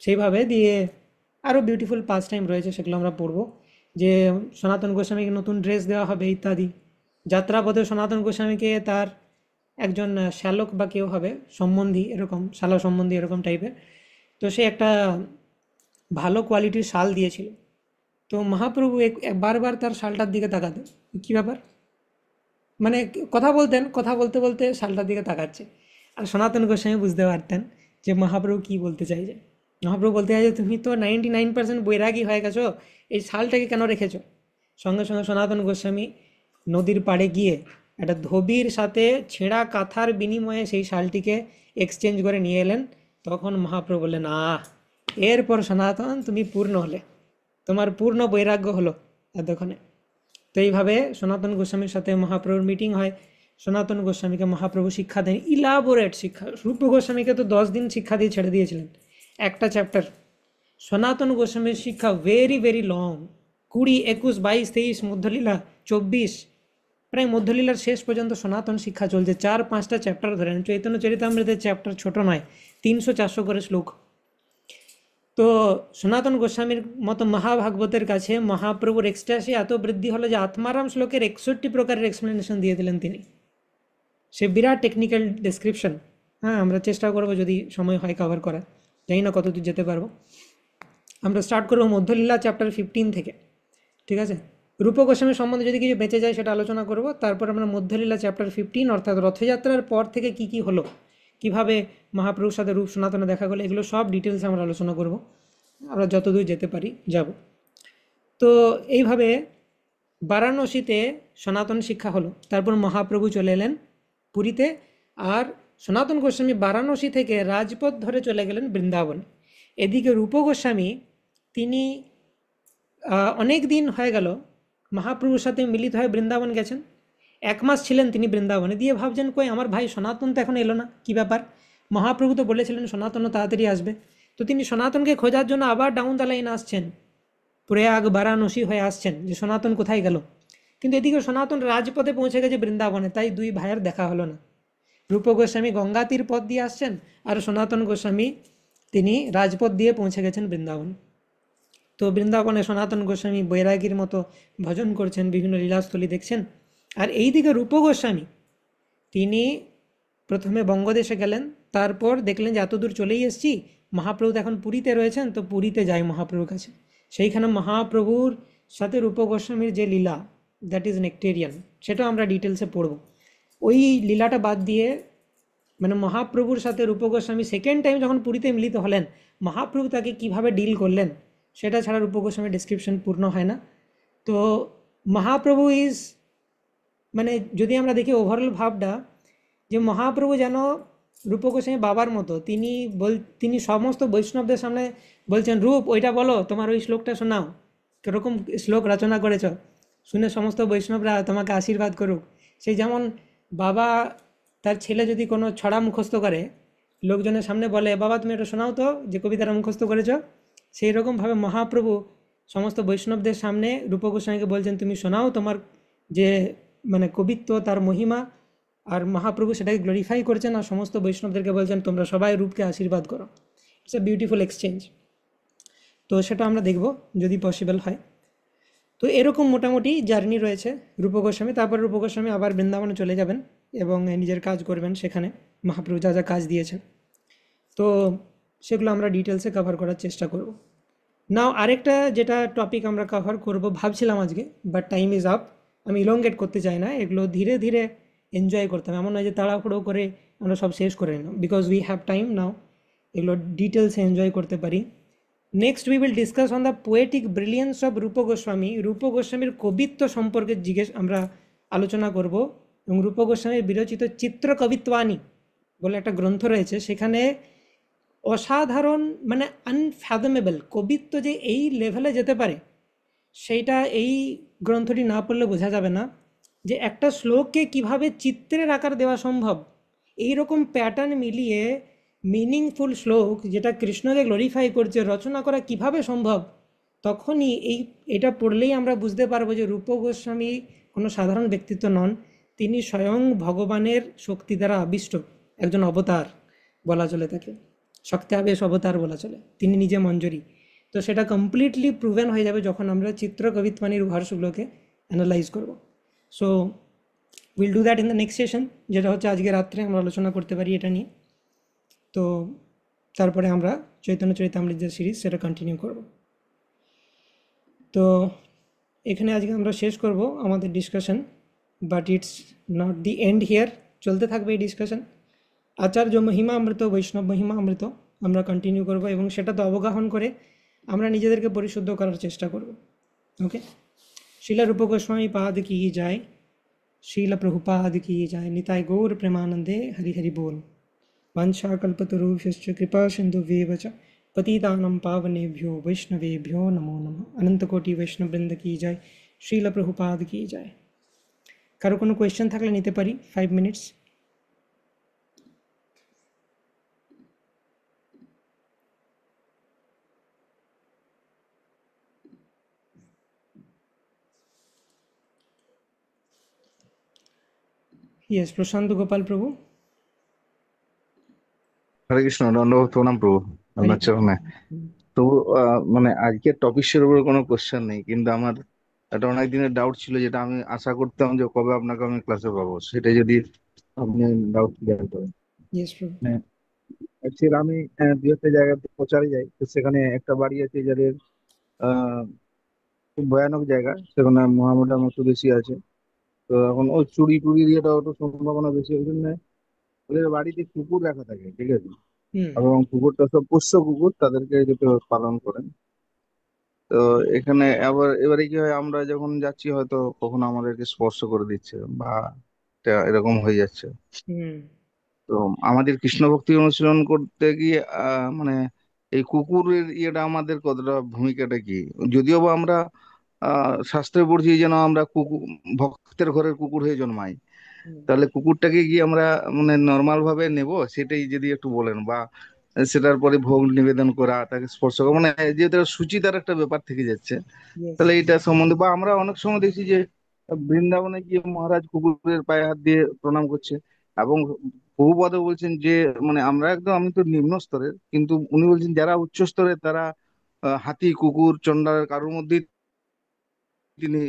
সেইভাবে দিয়ে আরও বিউটিফুল পাস টাইম রয়েছে, সেগুলো আমরা পড়বো। যে সনাতন গোস্বামীকে নতুন ড্রেস দেওয়া হবে ইত্যাদি। যাত্রাপথে সনাতন গোস্বামীকে তার একজন শ্যালক বা কেউ হবে সম্বন্ধী, এরকম শালা সম্বন্ধী এরকম টাইপের। তো সে একটা ভালো কোয়ালিটির শাল দিয়েছিল। তো মহাপ্রভু বারবার তার শালটার দিকে তাকাতেন, কী ব্যাপার, মানে কথা বলতে বলতে শালটার দিকে তাকাচ্ছে। আর সনাতন গোস্বামী বুঝতে পারতেন যে মহাপ্রভু কী বলতে চাইছে। মহাপ্রভু বলতে চাইছে তুমি তো 99% বৈরাগী হয়ে গেছো, এই শালটাকে কেন রেখেছো? সঙ্গে সঙ্গে সনাতন গোস্বামী নদীর পাড়ে গিয়ে একটা ধোবির সাথে ছেঁড়া কাঁথার বিনিময়ে সেই শালটিকে এক্সচেঞ্জ করে নিয়ে এলেন। তখন মহাপ্রভু বললেন এরপর সনাতন তুমি পূর্ণ হলে, তোমার পূর্ণ বৈরাগ্য হলো এতক্ষণে। তো এইভাবে সনাতন গোস্বামীর সাথে মহাপ্রভুর মিটিং হয়। সনাতন গোস্বামীকে মহাপ্রভু শিক্ষা দেন, ইলাবোরেট শিক্ষা। রূপ গোস্বামীকে তো 10 দিন শিক্ষা দিয়ে ছেড়ে দিয়েছিলেন, একটা চ্যাপ্টার। সনাতন গোস্বামীর শিক্ষা ভেরি ভেরি লং, 20, 21, 22, 23, মধ্যলীলা 24, প্রায় মধ্যলীলার শেষ পর্যন্ত সনাতন শিক্ষা চলছে। 4-5টা চ্যাপ্টার ধরেন। চৈতন্য চরিতামৃতের চ্যাপ্টার ছোট নয়, 300-400 করে শ্লোক। তো সনাতন গোস্বামীর মতো মহাভাগবতের কাছে মহাপ্রভুর এক্সট্যাসি এত বৃদ্ধি হলো যে আত্মারাম শ্লোকের 61 প্রকারের এক্সপ্লেনেশন দিয়ে দিলেন তিনি। সে বিরাট টেকনিক্যাল ডেসক্রিপশন। হ্যাঁ, আমরা চেষ্টা করবো যদি সময় হয় কভার করা, জানি না কতদূর যেতে পারবো। আমরা স্টার্ট করবো মধ্যলীলা চ্যাপ্টার 15 থেকে, ঠিক আছে? রূপ গোস্বামী সম্বন্ধে যদি কিছু বেঁচে যায় সেটা আলোচনা করব। তারপর আমরা মধ্যলীলা চ্যাপ্টার 15 অর্থাৎ রথযাত্রার পর থেকে কি কি হলো, কিভাবে মহাপ্রভুর সাথে রূপ সনাতনে দেখা গেলো, এগুলো সব ডিটেলস আমরা আলোচনা করব। আমরা যতদূর যেতে পারি যাব। তো এইভাবে বারাণসীতে সনাতন শিক্ষা হলো। তারপর মহাপ্রভু চলে এলেন পুরীতে, আর সনাতন গোস্বামী বারাণসী থেকে রাজপথ ধরে চলে গেলেন বৃন্দাবন। এদিকে রূপ গোস্বামী তিনি অনেক দিন হয়ে গেল মহাপ্রভুর সাথে মিলিত হয়ে বৃন্দাবন গেছেন। 1 মাস ছিলেন তিনি বৃন্দাবনে, দিয়ে ভাবছেন কই আমার ভাই সনাতন তো এখন এলো না, কী ব্যাপার? মহাপ্রভু তো বলেছিলেন সনাতনও তাড়াতাড়ি আসবে। তো তিনি সনাতনকে খোঁজার জন্য আবার ডাউন দ্য লাইন আসছেন, প্রয়াগ বারাণসী হয়ে আসছেন যে সনাতন কোথায় গেল। কিন্তু এদিকে সনাতন রাজপথে পৌঁছে গেছে বৃন্দাবনে, তাই দুই ভাইয়ের দেখা হলো না। রূপ গোস্বামী গঙ্গা তীর পথ দিয়ে আসছেন, আর সনাতন গোস্বামী তিনি রাজপথ দিয়ে পৌঁছে গেছেন বৃন্দাবন। তো বৃন্দাবনে সনাতন গোস্বামী বৈরাগীর মতো ভজন করছেন, বিভিন্ন লীলাস্থলী দেখছেন। আর এইদিকে রূপ গোস্বামী তিনি প্রথমে বঙ্গদেশে গেলেন, তারপর দেখলেন যে এতদূর চলেই এসেছি, মহাপ্রভু এখন পুরীতে রয়েছেন, তো পুরীতে যাই মহাপ্রভুর কাছে। সেইখানে মহাপ্রভুর সাথে রূপ গোস্বামীর যে লীলা, দ্যাট ইজ নেক্টেরিয়ান, সেটাও আমরা ডিটেলসে পড়ব। ওই লীলাটা বাদ দিয়ে মানে মহাপ্রভুর সাথে রূপ গোস্বামী সেকেন্ড টাইম যখন পুরীতে মিলিত হলেন, মহাপ্রভু তাকে কিভাবে ডিল করলেন সেটা ছাড়া রূপ গোস্বামীর ডিসক্রিপশন পূর্ণ হয় না। তো মহাপ্রভু ইজ, মানে যদি আমরা দেখি ওভারঅল ভাবটা, যে মহাপ্রভু যেন রূপ গোস্বামী বাবার মতো। তিনি সমস্ত বৈষ্ণবদের সামনে বলছেন রূপ ওইটা বলো, তোমার ওই শ্লোকটা শোনাও, কীরকম শ্লোক রচনা করেছ, শুনে সমস্ত বৈষ্ণবরা তোমাকে আশীর্বাদ করুক। সেই যেমন বাবা তার ছেলে যদি কোনো ছড়া মুখস্থ করে, লোকজনের সামনে বলে বাবা তুমি এটা শোনাও তো যে কবিতাটা মুখস্থ করেছ, সেই রকমভাবে মহাপ্রভু সমস্ত বৈষ্ণবদের সামনে রূপ গোস্বামীকে বলছেন তুমি শোনাও তোমার যে মানে কবিত্ব, তার মহিমা। আর মহাপ্রভু সেটাকে গ্লোরিফাই করছেন, আর সমস্ত বৈষ্ণবদেরকে বলছেন তোমরা সবাই রূপকে আশীর্বাদ করো। It's a beautiful exchange. তো সেটা আমরা দেখব যদি পসিবল হয়। তো এরকম মোটামুটি জার্নি রয়েছে রূপ গোস্বামী। তারপর রূপ গোস্বামী আবার বৃন্দাবনে চলে যাবেন। এবং নিজের কাজ করবেন সেখানে মহাপ্রভু যা যা কাজ দিয়েছেন। তো সেগুলো আমরা ডিটেলসে কভার করার চেষ্টা করব। নাও আরেকটা যেটা টপিক আমরা কভার করব ভাবছিলাম আজকে, বাট টাইম ইজ আপ। আমি ইলংগেট করতে চাই না, এগুলো ধীরে ধীরে এনজয় করতে হবে, এমন নয় যে তাড়াহুড়ো করে আমরা সব শেষ করে নিলাম, বিকজ উই হ্যাভ টাইম নাও, এগুলো ডিটেলসে এনজয় করতে পারি। Next we will discuss on the poetic brilliance of Rupa Goswami. রূপ গোস্বামীর কবিত্ব সম্পর্কে আমরা আলোচনা করব, এবং রূপ গোস্বামীর বিরচিত চিত্র কবিত্বানি বলে একটা গ্রন্থ রয়েছে, সেখানে অসাধারণ মানে আনফ্যাদমেবল কবিত্ব যে এই লেভেলে যেতে পারে সেইটা এই গ্রন্থটি না পড়লে বোঝা যাবে না, যে একটা শ্লোককে কিভাবে চিত্রের আকার দেওয়া সম্ভব। এই রকম প্যাটার্ন মিলিয়ে মিনিংফুল শ্লোক যেটা কৃষ্ণকে গ্লোরিফাই করছে রচনা করা কিভাবে সম্ভব, তখনই এটা পড়লেই আমরা বুঝতে পারবো যে রূপ গোস্বামী কোনো সাধারণ ব্যক্তিত্ব নন, তিনি স্বয়ং ভগবানের শক্তি দ্বারা আবিষ্ট একজন অবতার বলা চলে তাকে, শক্তাবেশ অবতার বলা চলে, তিনি নিজে মঞ্জরি। তো সেটা কমপ্লিটলি প্রুভেন হয়ে যাবে যখন আমরা চিত্র কবিত্বানির ভার্সগুলোকে অ্যানালাইজ করব। So will do that in the next session, যেটা হচ্ছে আজকে রাত্রে আমরা আলোচনা করতে পারি এটা নিয়ে। তো তারপরে আমরা চৈতন্য চরিতামৃত যে সিরিজ সেটা কন্টিনিউ করব। তো এখানে আজকে আমরা শেষ করব আমাদের discussion, but it's not the end here, চলতে থাকবে এই ডিসকাশন। আচার্য মহিমা অমৃত, বৈষ্ণব মহিমা অমৃত আমরা কন্টিনিউ করব, এবং সেটা তো অবগাহন করে আমরা নিজেদেরকে পরিশুদ্ধ করার চেষ্টা করব। ওকে, শিলা রূপ গোস্বামী পাদ কি যায়, শিলা প্রভুপাদ কি যায়, নিতাই গৌর প্রেমানন্দে হরি হরি बोल। वंशाकल्पतरुभ्यश्च कृपा सिन्धुभ्येव च पतितानां पावनेभ्यो वैष्णवेभ्यो नमो नमः। अनंतकोटि वैष्णववृंद की जय, श्रील प्रभुपाद की जय। কারো কোনো কোয়েশ্চেন থাকলে নিতে পারি, 5 মিনিটস। ইয়েস, প্রশান্ত গোপাল প্রভু। হরে কৃষ্ণ, দণ্ডবোধ প্রণাম প্রভু হরি আপনার চরণে। তো মানে আজকের টপিকের উপরে কোনো কোশ্চেন নেই, কিন্তু আমার একটা অনেক দিনের ডাউট ছিল, যেটা আমি আশা করতাম যে কবে আপনাকে আমি ক্লাসে পাবো, সেটা যদি আপনি ডাউট ক্লিয়ার করেন। ইয়েস প্রভু। অ্যাকচুয়ালি আমি দু একটা জায়গাতে প্রচারে যাই, তো সেখানে একটা বাড়ি আছে যাদের আহ খুব ভয়ানক জায়গা, সেখানে মহামেডান একটু বেশি আছে। তো এখন ওই চুরি টুরি দিয়েটা একটু সম্ভাবনা বেশি, ওই জন্য ওদের বাড়িতে কুকুর রাখা থাকে, ঠিক আছে। হুম এবং কুকুরটা সব পোষ্য কুকুর, তাদেরকে যেটা পালন করেন। তো এখানে এবারে কি হয়, আমরা যখন যাচ্ছি হয়তো কখনো আমাদেরকে স্পর্শ করে দিচ্ছে বা এরকম হয়ে যাচ্ছে। হুম তো আমাদের কৃষ্ণ ভক্তি অনুশীলন করতে গিয়ে মানে এই কুকুরের ইয়েটা আমাদের কতটা ভূমিকাটা কি? যদিও বা আমরা শাস্ত্রে পড়ছি যেন আমরা কুকুর, ভক্তের ঘরের কুকুর হয়ে জন্মাই, হুম। তাহলে কুকুরটাকে কি আমরা মানে নর্মাল ভাবে নেব, সেটাই যদি একটু বলেন। বা সেটার পরে ভোগ নিবেদন করা, তাকে স্পর্শ করা, মানে যেহেতু সুচিতার একটা ব্যাপার থেকে যাচ্ছে, ইয়েস। তাহলে এটা সম্বন্ধে। বা আমরা অনেক সময় দেখছি যে বৃন্দাবনে গিয়ে মহারাজ কুকুরের পায়ে হাত দিয়ে প্রণাম করছে। এবং প্রভুপাদও বলছেন যে মানে আমরা একদম, আমি তো নিম্ন স্তরের, কিন্তু উনি বলছেন যারা উচ্চ স্তরের তারা হাতি, কুকুর, চন্ডালের কারোর মধ্যেই তিনি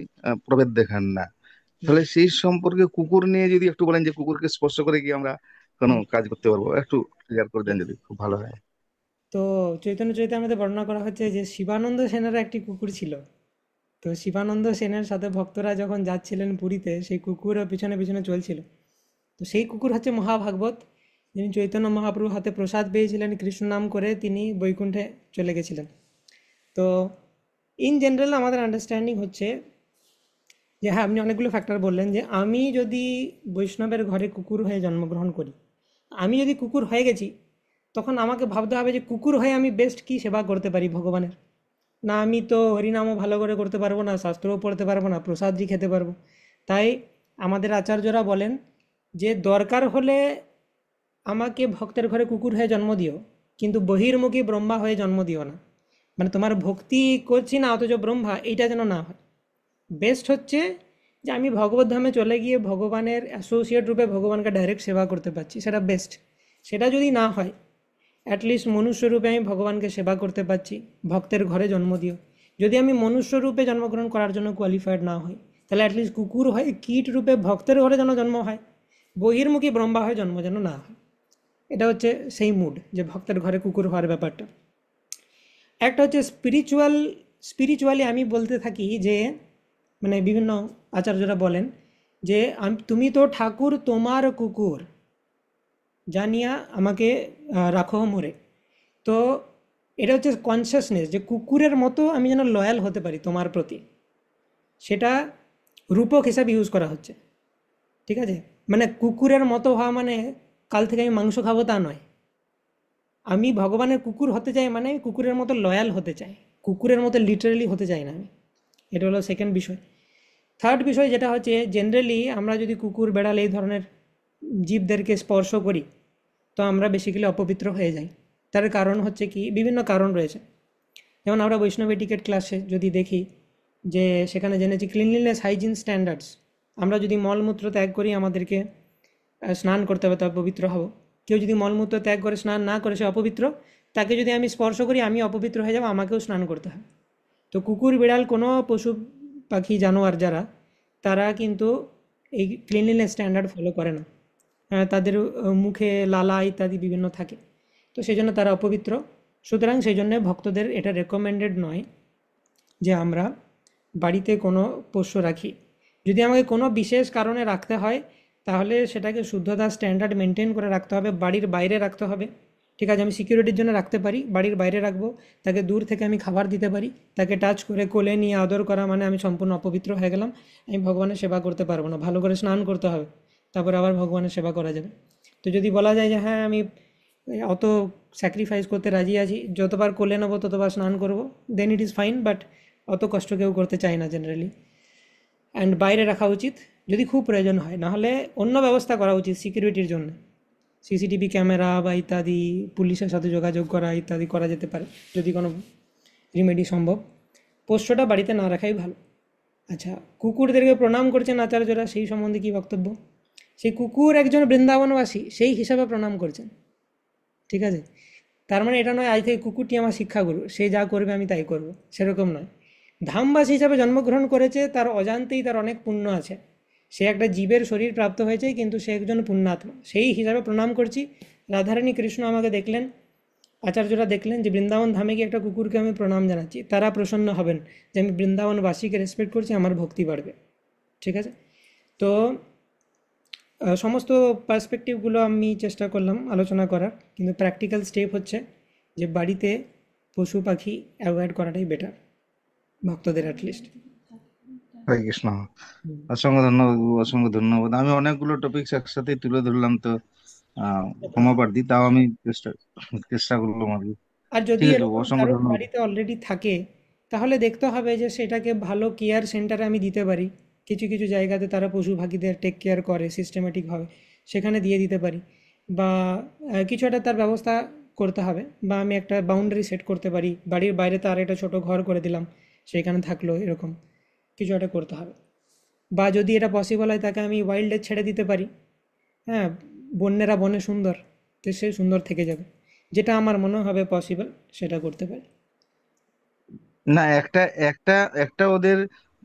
প্রভেদ দেখান না। হুম তাহলে সেই সম্পর্কে কুকুর নিয়ে যদি একটু বলেন, যে কুকুরকে স্পর্শ করে কি আমরা কোনো হুম। কাজ করতে পারবো, একটু ক্লিয়ার করে দেন যদি খুব ভালো হয়। তো চৈতন্য চরিতামৃতে বর্ণনা করা হচ্ছে যে শিবানন্দ সেনের একটি কুকুর ছিল। তো শিবানন্দ সেনের সাথে ভক্তরা যখন যাচ্ছিলেন পুরীতে, সেই কুকুরও পিছনে পিছনে চলছিল। তো সেই কুকুর হচ্ছে মহাভাগবত, যিনি চৈতন্য মহাপ্রভুর হাতে প্রসাদ পেয়েছিলেন কৃষ্ণ নাম করে, তিনি বৈকুণ্ঠে চলে গেছিলেন। তো ইন জেনারেল আমাদের আন্ডারস্ট্যান্ডিং হচ্ছে যে হ্যাঁ, আপনি অনেকগুলো ফ্যাক্টর বললেন, যে আমি যদি বৈষ্ণবের ঘরে কুকুর হয়ে জন্মগ্রহণ করি, আমি যদি কুকুর হয়ে গেছি, তখন আমাকে ভাবতে হবে যে কুকুর হয়ে আমি বেস্ট কী সেবা করতে পারি ভগবানের। না আমি তো হরিনামও ভালো করে করতে পারবো না, শাস্ত্রও পড়তে পারবো না, প্রসাদই খেতে পারবো। তাই আমাদের আচার্যরা বলেন যে দরকার হলে আমাকে ভক্তের ঘরে কুকুর হয়ে জন্ম দিও, কিন্তু বহির্মুখী ব্রহ্মা হয়ে জন্ম দিও না। মানে তোমার ভক্তি করছি না অথচ ব্রহ্মা, এইটা যেন না হয়। বেস্ট হচ্ছে যে আমি ভগবত ধামে চলে গিয়ে ভগবানের অ্যাসোসিয়েট রূপে ভগবানকে ডাইরেক্ট সেবা করতে পারছি, সেটা বেস্ট। সেটা যদি না হয়, অ্যাটলিস্ট মনুষ্যরূপে আমি ভগবানকে সেবা করতে পারছি, ভক্তের ঘরে জন্ম দিও। যদি আমি মনুষ্যরূপে জন্মগ্রহণ করার জন্য কোয়ালিফাইড না হই, তাহলে অ্যাটলিস্ট কুকুর হয়ে কীট রূপে ভক্তের ঘরে যেন জন্ম হয়, বহির্মুখী ব্রহ্মা হয়ে জন্ম যেন না হয়। এটা হচ্ছে সেই মুড, যে ভক্তের ঘরে কুকুর হওয়ার ব্যাপারটা। একটা হচ্ছে স্পিরিচুয়ালি আমি বলতে থাকি যে, মানে বিভিন্ন আচার্যরা বলেন যে তুমি তো ঠাকুর তোমার কুকুর, জানিয়া আমাকে রাখো মোরে। তো এটা হচ্ছে কনসিয়াসনেস, যে কুকুরের মতো আমি যেন লয়াল হতে পারি তোমার প্রতি, সেটা রূপক হিসাবে ইউজ করা হচ্ছে। ঠিক আছে, মানে কুকুরের মতো হওয়া মানে কাল থেকে আমি মাংস খাবো তা নয়। আমি ভগবানের কুকুর হতে চাই, মানে আমি কুকুরের মতো লয়াল হতে চাই, কুকুরের মতো লিটারেলি হতে চাই না আমি। এটা হলো সেকেন্ড বিষয়। থার্ড বিষয় যেটা হচ্ছে, জেনারেলি আমরা যদি কুকুর বেড়াল এই ধরনের জীবদেরকে স্পর্শ করি, তো আমরা বেসিক্যালি অপবিত্র হয়ে যাই। তার কারণ হচ্ছে কি, বিভিন্ন কারণ রয়েছে। যেমন আমরা বৈষ্ণব এটিকেট ক্লাসে যদি দেখি, যে সেখানে জেনেছি ক্লিনলিনেস হাইজিন স্ট্যান্ডার্ডস, আমরা যদি মলমূত্র ত্যাগ করি আমাদেরকে স্নান করতে হবে, তবে পবিত্র হব। কেউ যদি মলমূত্র ত্যাগ করে স্নান না করে সে অপবিত্র, তাকে যদি আমি স্পর্শ করি আমি অপবিত্র হয়ে যাব, আমাকেও স্নান করতে হবে। তো কুকুর বিড়াল কোনো পশু পাখি জানোয়ার যারা, তারা কিন্তু এই ক্লিনলিনেস স্ট্যান্ডার্ড ফলো করে না। তাদের মুখে লালা ইত্যাদি বিভিন্ন থাকে, তো সেই জন্য তারা অপবিত্র। সুতরাং সেই জন্য ভক্তদের এটা রেকমেন্ডেড নয় যে আমরা বাড়িতে কোনো পোষ্য রাখি। যদি আমাকে কোনো বিশেষ কারণে রাখতে হয়, তাহলে সেটাকে শুদ্ধতা স্ট্যান্ডার্ড মেনটেন করে রাখতে হবে, বাড়ির বাইরে রাখতে হবে। ঠিক আছে, আমি সিকিউরিটির জন্য রাখতে পারি, বাড়ির বাইরে রাখবো। তাকে দূর থেকে আমি খাবার দিতে পারি, তাকে টাচ করে কোলে নিয়ে আদর করা মানে আমি সম্পূর্ণ অপবিত্র হয়ে গেলাম, আমি ভগবানের সেবা করতে পারবো না। ভালো করে স্নান করতে হবে, তারপরে আবার ভগবানের সেবা করা যাবে। তো যদি বলা যায় যে হ্যাঁ আমি অত স্যাক্রিফাইস করতে রাজি আছি, যতবার কোলে নেবো ততবার স্নান করব, দেন ইট ইজ ফাইন, বাট অত কষ্ট কেউ করতে চায় না জেনারেলি। অ্যান্ড বাইরে রাখা উচিত যদি খুব প্রয়োজন হয়, নাহলে অন্য ব্যবস্থা করা উচিত সিকিউরিটির জন্য। সিসিটিভি ক্যামেরা বা ইত্যাদি, পুলিশের সাথে যোগাযোগ করা ইত্যাদি করা যেতে পারে যদি কোনো রিমেডি সম্ভব। পোষ্যটা বাড়িতে না রাখাই ভালো। আচ্ছা, কুকুরদেরকে প্রণাম করছেন আচার্যরা, সেই সম্বন্ধে কী বক্তব্য? সেই কুকুর একজন বৃন্দাবনবাসী সেই হিসাবে প্রণাম করছেন। ঠিক আছে, তার মানে এটা নয় আজ থেকে কুকুরটি আমার শিক্ষাগুরু, সে যা করবে আমি তাই করব, সেরকম নয়। ধামবাসী হিসাবে জন্মগ্রহণ করেছে, তার অজান্তেই তার অনেক পুণ্য আছে। সে একটা জীবের শরীর প্রাপ্ত হয়েছে, কিন্তু সে একজন পুণ্যাত্মা, সেই হিসাবে প্রণাম করছি। রাধারানী কৃষ্ণ আমাকে দেখলেন, আচার্যরা দেখলেন যে বৃন্দাবন ধামে গিয়ে একটা কুকুরকে আমি প্রণাম জানাচ্ছি, তারা প্রসন্ন হবেন যে আমি বৃন্দাবনবাসীকে রেসপেক্ট করছি, আমার ভক্তি বাড়বে। ঠিক আছে, তো সমস্ত পার্সপেক্টিভগুলো আমি চেষ্টা করলাম আলোচনা করার, কিন্তু প্র্যাকটিক্যাল স্টেপ হচ্ছে যে বাড়িতে পশু পাখি অ্যাভয়েড করাটাই বেটার, ভক্তদের অ্যাটলিস্ট। হরে কৃষ্ণ। অসংখ্য ধন্যবাদ বাবু, অসংখ্য ধন্যবাদ। আমি অনেকগুলো টপিকস একসাথে তুলে ধরলাম, তো ক্ষমা প্রার্থী, তাও আমি চেষ্টা চেষ্টা করলাম আর কি। আর যদি ঠিক আছে বাবু, এরকম অসংখ্য কারোর ধন্যবাদ। বাড়িতে অলরেডি থাকে, তাহলে দেখতে হবে যে সেটাকে ভালো কেয়ার সেন্টারে আমি দিতে পারি। কিছু কিছু জায়গাতে তারা পশু পাখিদের টেক কেয়ার করে সিস্টেমেটিকভাবে, সেখানে দিয়ে দিতে পারি। বা কিছু একটা তার ব্যবস্থা করতে হবে, বা আমি একটা বাউন্ডারি সেট করতে পারি, বাড়ির বাইরে তার একটা ছোট ঘর করে দিলাম, সেখানে থাকলো, এরকম কিছু একটা করতে হবে। বা যদি এটা পসিবল হয় তাকে আমি ওয়াইল্ডে ছেড়ে দিতে পারি। হ্যাঁ, বন্যেরা বনে সুন্দর, তো সে সুন্দর থেকে যাবে। যেটা আমার মনে হবে পসিবল, সেটা করতে পারি। না, একটা একটা একটা ওদের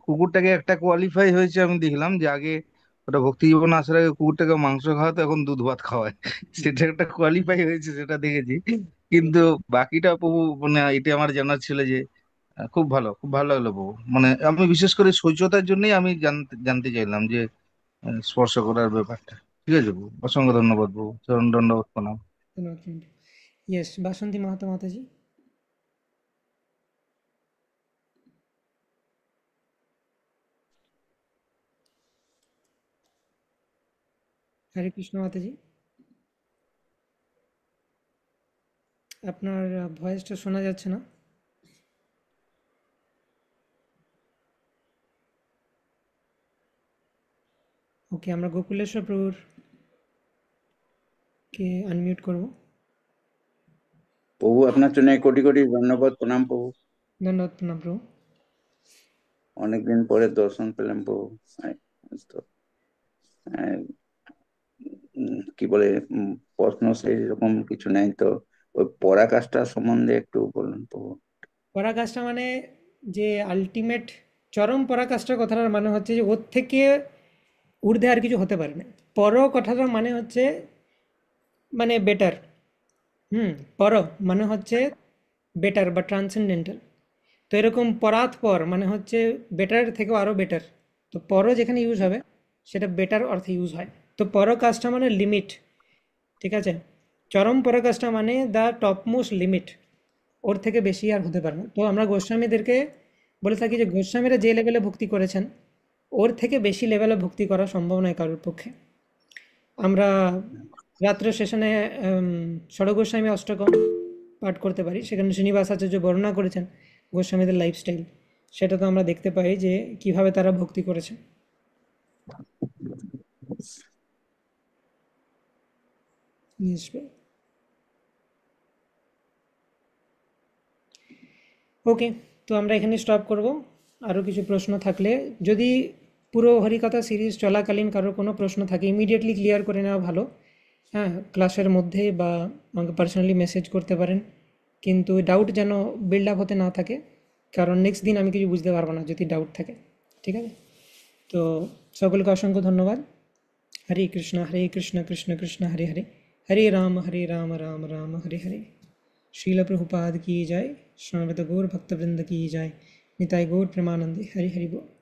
কুকুরটাকে একটা কোয়ালিফাই হয়েছে, আমি দেখলাম যে আগে ওটা ভক্তি জীবনে আসার আগে কুকুরটাকে মাংস খাওয়াতো, এখন দুধ ভাত খাওয়ায়। সেটা একটা কোয়ালিফাই হয়েছে, সেটা দেখেছি। কিন্তু বাকিটা প্রভু, মানে এটা আমার জানার ছিল যে খুব ভালো, খুব ভালো লাগলো প্রভু। মানে আমি বিশেষ করে শৌচতার জন্যই আমি জানতে জানতে চাইলাম যে স্পর্শ করার ব্যাপারটা। ঠিক আছে প্রভু, অসংখ্য ধন্যবাদ প্রভু, চরণ দণ্ডবত প্রণাম। ধন্যবাদ। ইয়েস, বাসন্তী মাহাতো মাতাজি। হরে কৃষ্ণ মাতাজি। আপনার ভয়েসটা শোনা যাচ্ছে না। ওকে, আমরা গোকুলেশ্বর প্রভুর কে আনমিউট করব। প্রভু আপনার জন্য কোটি কোটি ধন্যবাদ, প্রণাম প্রভু। ধন্যবাদ, প্রণাম প্রভু। অনেকদিন পরে দর্শন পেলাম প্রভু। তো আহ, কি বলে, প্রশ্ন সেই রকম কিছু নেই তো। ওই পরাকাষ্ঠা সম্বন্ধে একটু বলুন প্রভু। পরাকাষ্ঠা মানে যে আলটিমেট চরম পরাকাষ্ঠা, কথাটার মানে হচ্ছে যে ওর থেকে ঊর্ধ্বে আর কিছু হতে পারে না। পর কথাটার মানে হচ্ছে মানে বেটার। পর মানে হচ্ছে বেটার বা ট্রান্সেন্ডেন্টাল। তো এরকম পরাৎপর মানে হচ্ছে বেটার থেকেও আরও বেটার। তো পর যেখানে ইউজ হবে সেটা বেটার অর্থে ইউজ হয়। তো পরাকাষ্ঠা মানে লিমিট, ঠিক আছে। চরম পরাকাষ্ঠা মানে দ্য টপমোস্ট লিমিট, ওর থেকে বেশি আর হতে পারে না। তো আমরা গোস্বামীদেরকে বলে থাকি যে গোস্বামীরা যে লেভেলে ভক্তি করেছেন ওর থেকে বেশি লেভেলে ভক্তি করা সম্ভব নয় কারোর পক্ষে। আমরা রাত্র সেশনে ষড়গোস্বামী অষ্টকম পাঠ করতে পারি, সেখানে শ্রীনিবাস আচার্য বর্ণনা করেছেন গোস্বামীদের লাইফস্টাইল। সেটা তো আমরা দেখতে পাই যে কিভাবে তারা ভক্তি করেছে। ওকে, তো আমরা এখানে স্টপ করব। আরও কিছু প্রশ্ন থাকলে, যদি পুরো হরিকথা সিরিজ চলাকালীন কারোর কোনো প্রশ্ন থাকে ইমিডিয়েটলি ক্লিয়ার করে নেওয়া ভালো। হ্যাঁ, ক্লাসের মধ্যে বা আমাকে পার্সোনালি মেসেজ করতে পারেন, কিন্তু ডাউট যেন বিল্ড আপ হতে না থাকে, কারণ নেক্সট দিন আমি কিছু বুঝতে পারবো না যদি ডাউট থাকে। ঠিক আছে, তো সকলকে অসংখ্য ধন্যবাদ। হরে কৃষ্ণ কৃষ্ণ কৃষ্ণ হরে হরে, হরে রাম রাম রাম हरे हरे। श्रील प्रभुपाद की जय। श्रीमद् गौर भक्तवृंद की जय। निताय गौर प्रेमानंदे। हरि हरि बोल।